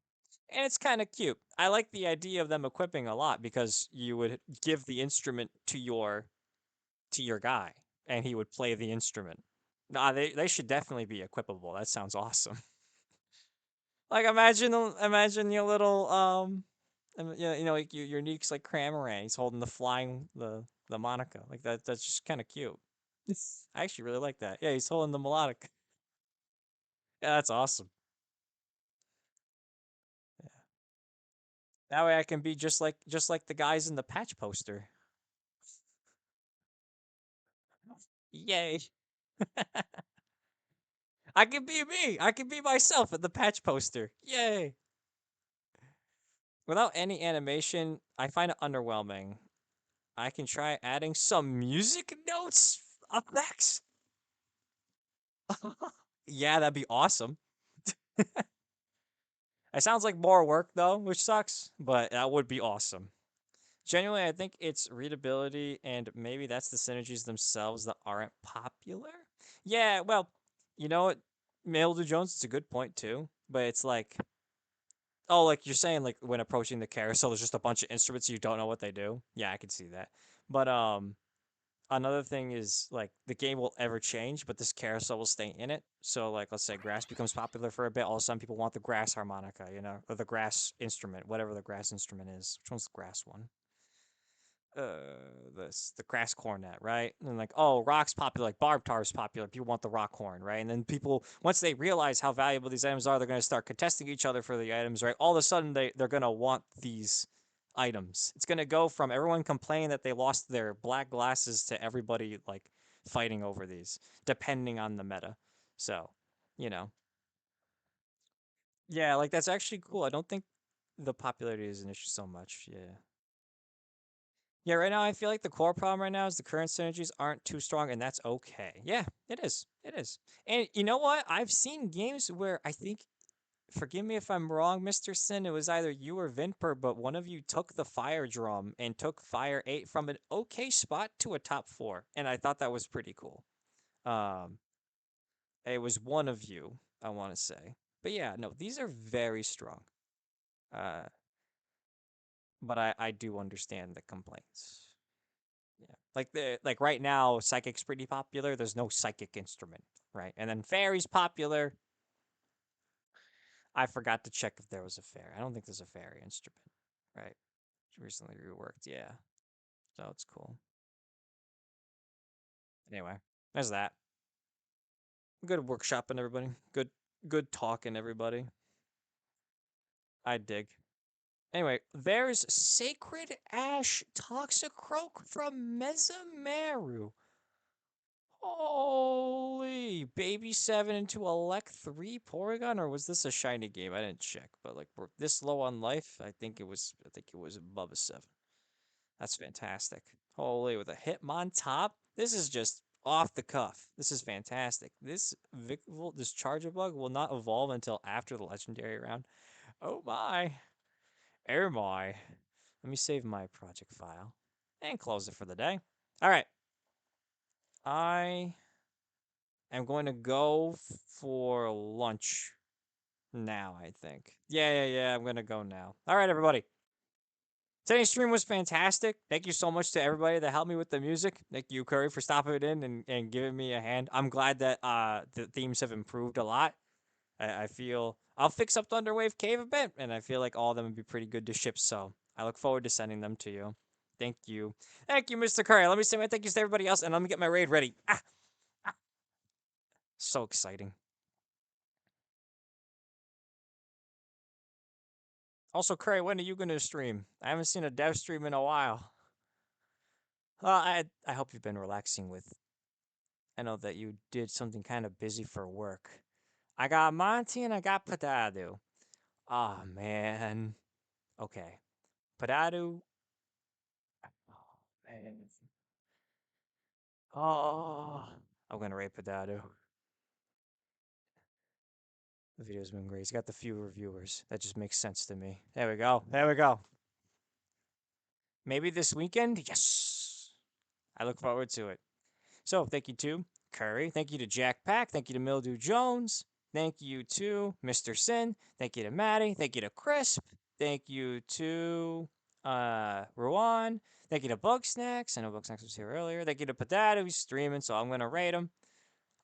and it's kind of cute. I like the idea of them equipping a lot because you would give the instrument to your guy, and he would play the instrument. Nah, they should definitely be equipable. That sounds awesome. Like imagine your little like your Neek's like Cramorant. He's holding the Monica. Like that's just kind of cute. I actually really like that. Yeah, he's holding the melodic. Yeah, that's awesome. Yeah. That way I can be just like the guys in the patch poster. Yay. I can be me. I can be myself in the patch poster. Yay. Without any animation, I find it underwhelming. I can try adding some music notes effects. Yeah, that'd be awesome. It sounds like more work though, which sucks, but that would be awesome. Genuinely, I think it's readability and maybe that's the synergies themselves that aren't popular. Yeah, well, you know what? Maildo Jones, it's a good point too, but it's like, oh, like you're saying, like when approaching the carousel, there's just a bunch of instruments you don't know what they do. Yeah, I can see that. But another thing is like the game will ever change, but this carousel will stay in it. So like let's say grass becomes popular for a bit, all of a sudden people want the grass harmonica, or the grass instrument, whatever the grass instrument is. Which one's the grass one? The grass cornet, right? And like, oh, rock's popular, like Barbtar's popular. People want the rock horn, right? And then people, once they realize how valuable these items are, they're going to start contesting each other for the items, right? All of a sudden, they're going to want these items. It's going to go from everyone complaining that they lost their black glasses to everybody like fighting over these, depending on the meta. So, you know, yeah, like that's actually cool. I don't think the popularity is an issue so much. Yeah. Yeah, right now I feel like the core problem right now is the current synergies aren't too strong, and that's okay. Yeah, it is. It is. And you know what? I've seen games where I think, forgive me if I'm wrong, Mr. Sin, it was either you or Vinper, but one of you took the fire drum and took Fire 8 from an okay spot to a top 4. And I thought that was pretty cool. Um, it was one of you, I want to say. But yeah, no, these are very strong. Uh, but I do understand the complaints. Yeah. Like right now, psychic's pretty popular. There's no psychic instrument, right? And then fairy's popular. I forgot to check if there was a fairy. I don't think there's a fairy instrument, right? It's recently reworked, yeah. So it's cool. Anyway, there's that. Good workshopping, everybody. Good talking, everybody. I dig. Anyway, there's Sacred Ash Toxicroak from Mesomeru. Holy baby 7 into Elect 3 Porygon, or was this a shiny game? I didn't check, but like we're this low on life. I think it was above a 7. That's fantastic. Holy, with a Hitmon top. This is just off the cuff. This is fantastic. This Charger Bug will not evolve until after the legendary round. Oh my. Oh my. Let me save my project file and close it for the day. All right. I am going to go for lunch now, I think. Yeah. I'm going to go now. All right, everybody. Today's stream was fantastic. Thank you so much to everybody that helped me with the music. Thank you, Curry, for stopping it in and giving me a hand. I'm glad that the themes have improved a lot. I feel I'll fix up Thunderwave Cave a bit, and I feel like all of them would be pretty good to ship. So I look forward to sending them to you. Thank you. Thank you, Mr. Curry. Let me say my thank yous to everybody else, and let me get my raid ready. So exciting. Also, Curry, when are you going to stream? I haven't seen a dev stream in a while. I hope you've been relaxing with. I know that you did something kind of busy for work. I got Monty and I got Padadu. Oh, man. Okay. Padadu. Oh, man. Oh, I'm going to rate Padadu. The video's been great. He's got the fewer viewers. That just makes sense to me. There we go. There we go. Maybe this weekend? Yes. I look forward to it. So thank you to Curry. Thank you to Jack Pack. Thank you to Mildew Jones. Thank you to Mr. Sin. Thank you to Maddie. Thank you to Crisp. Thank you to Ruan. Thank you to Bug Snacks. I know Bug Snacks was here earlier. Thank you to Padada who's streaming, so I'm gonna rate him.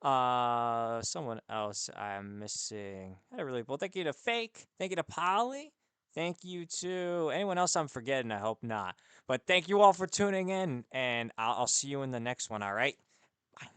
Someone else I'm missing. I don't really. Well, thank you to Fake. Thank you to Polly. Thank you to anyone else I'm forgetting. I hope not. But thank you all for tuning in, and I'll see you in the next one. All right. Bye.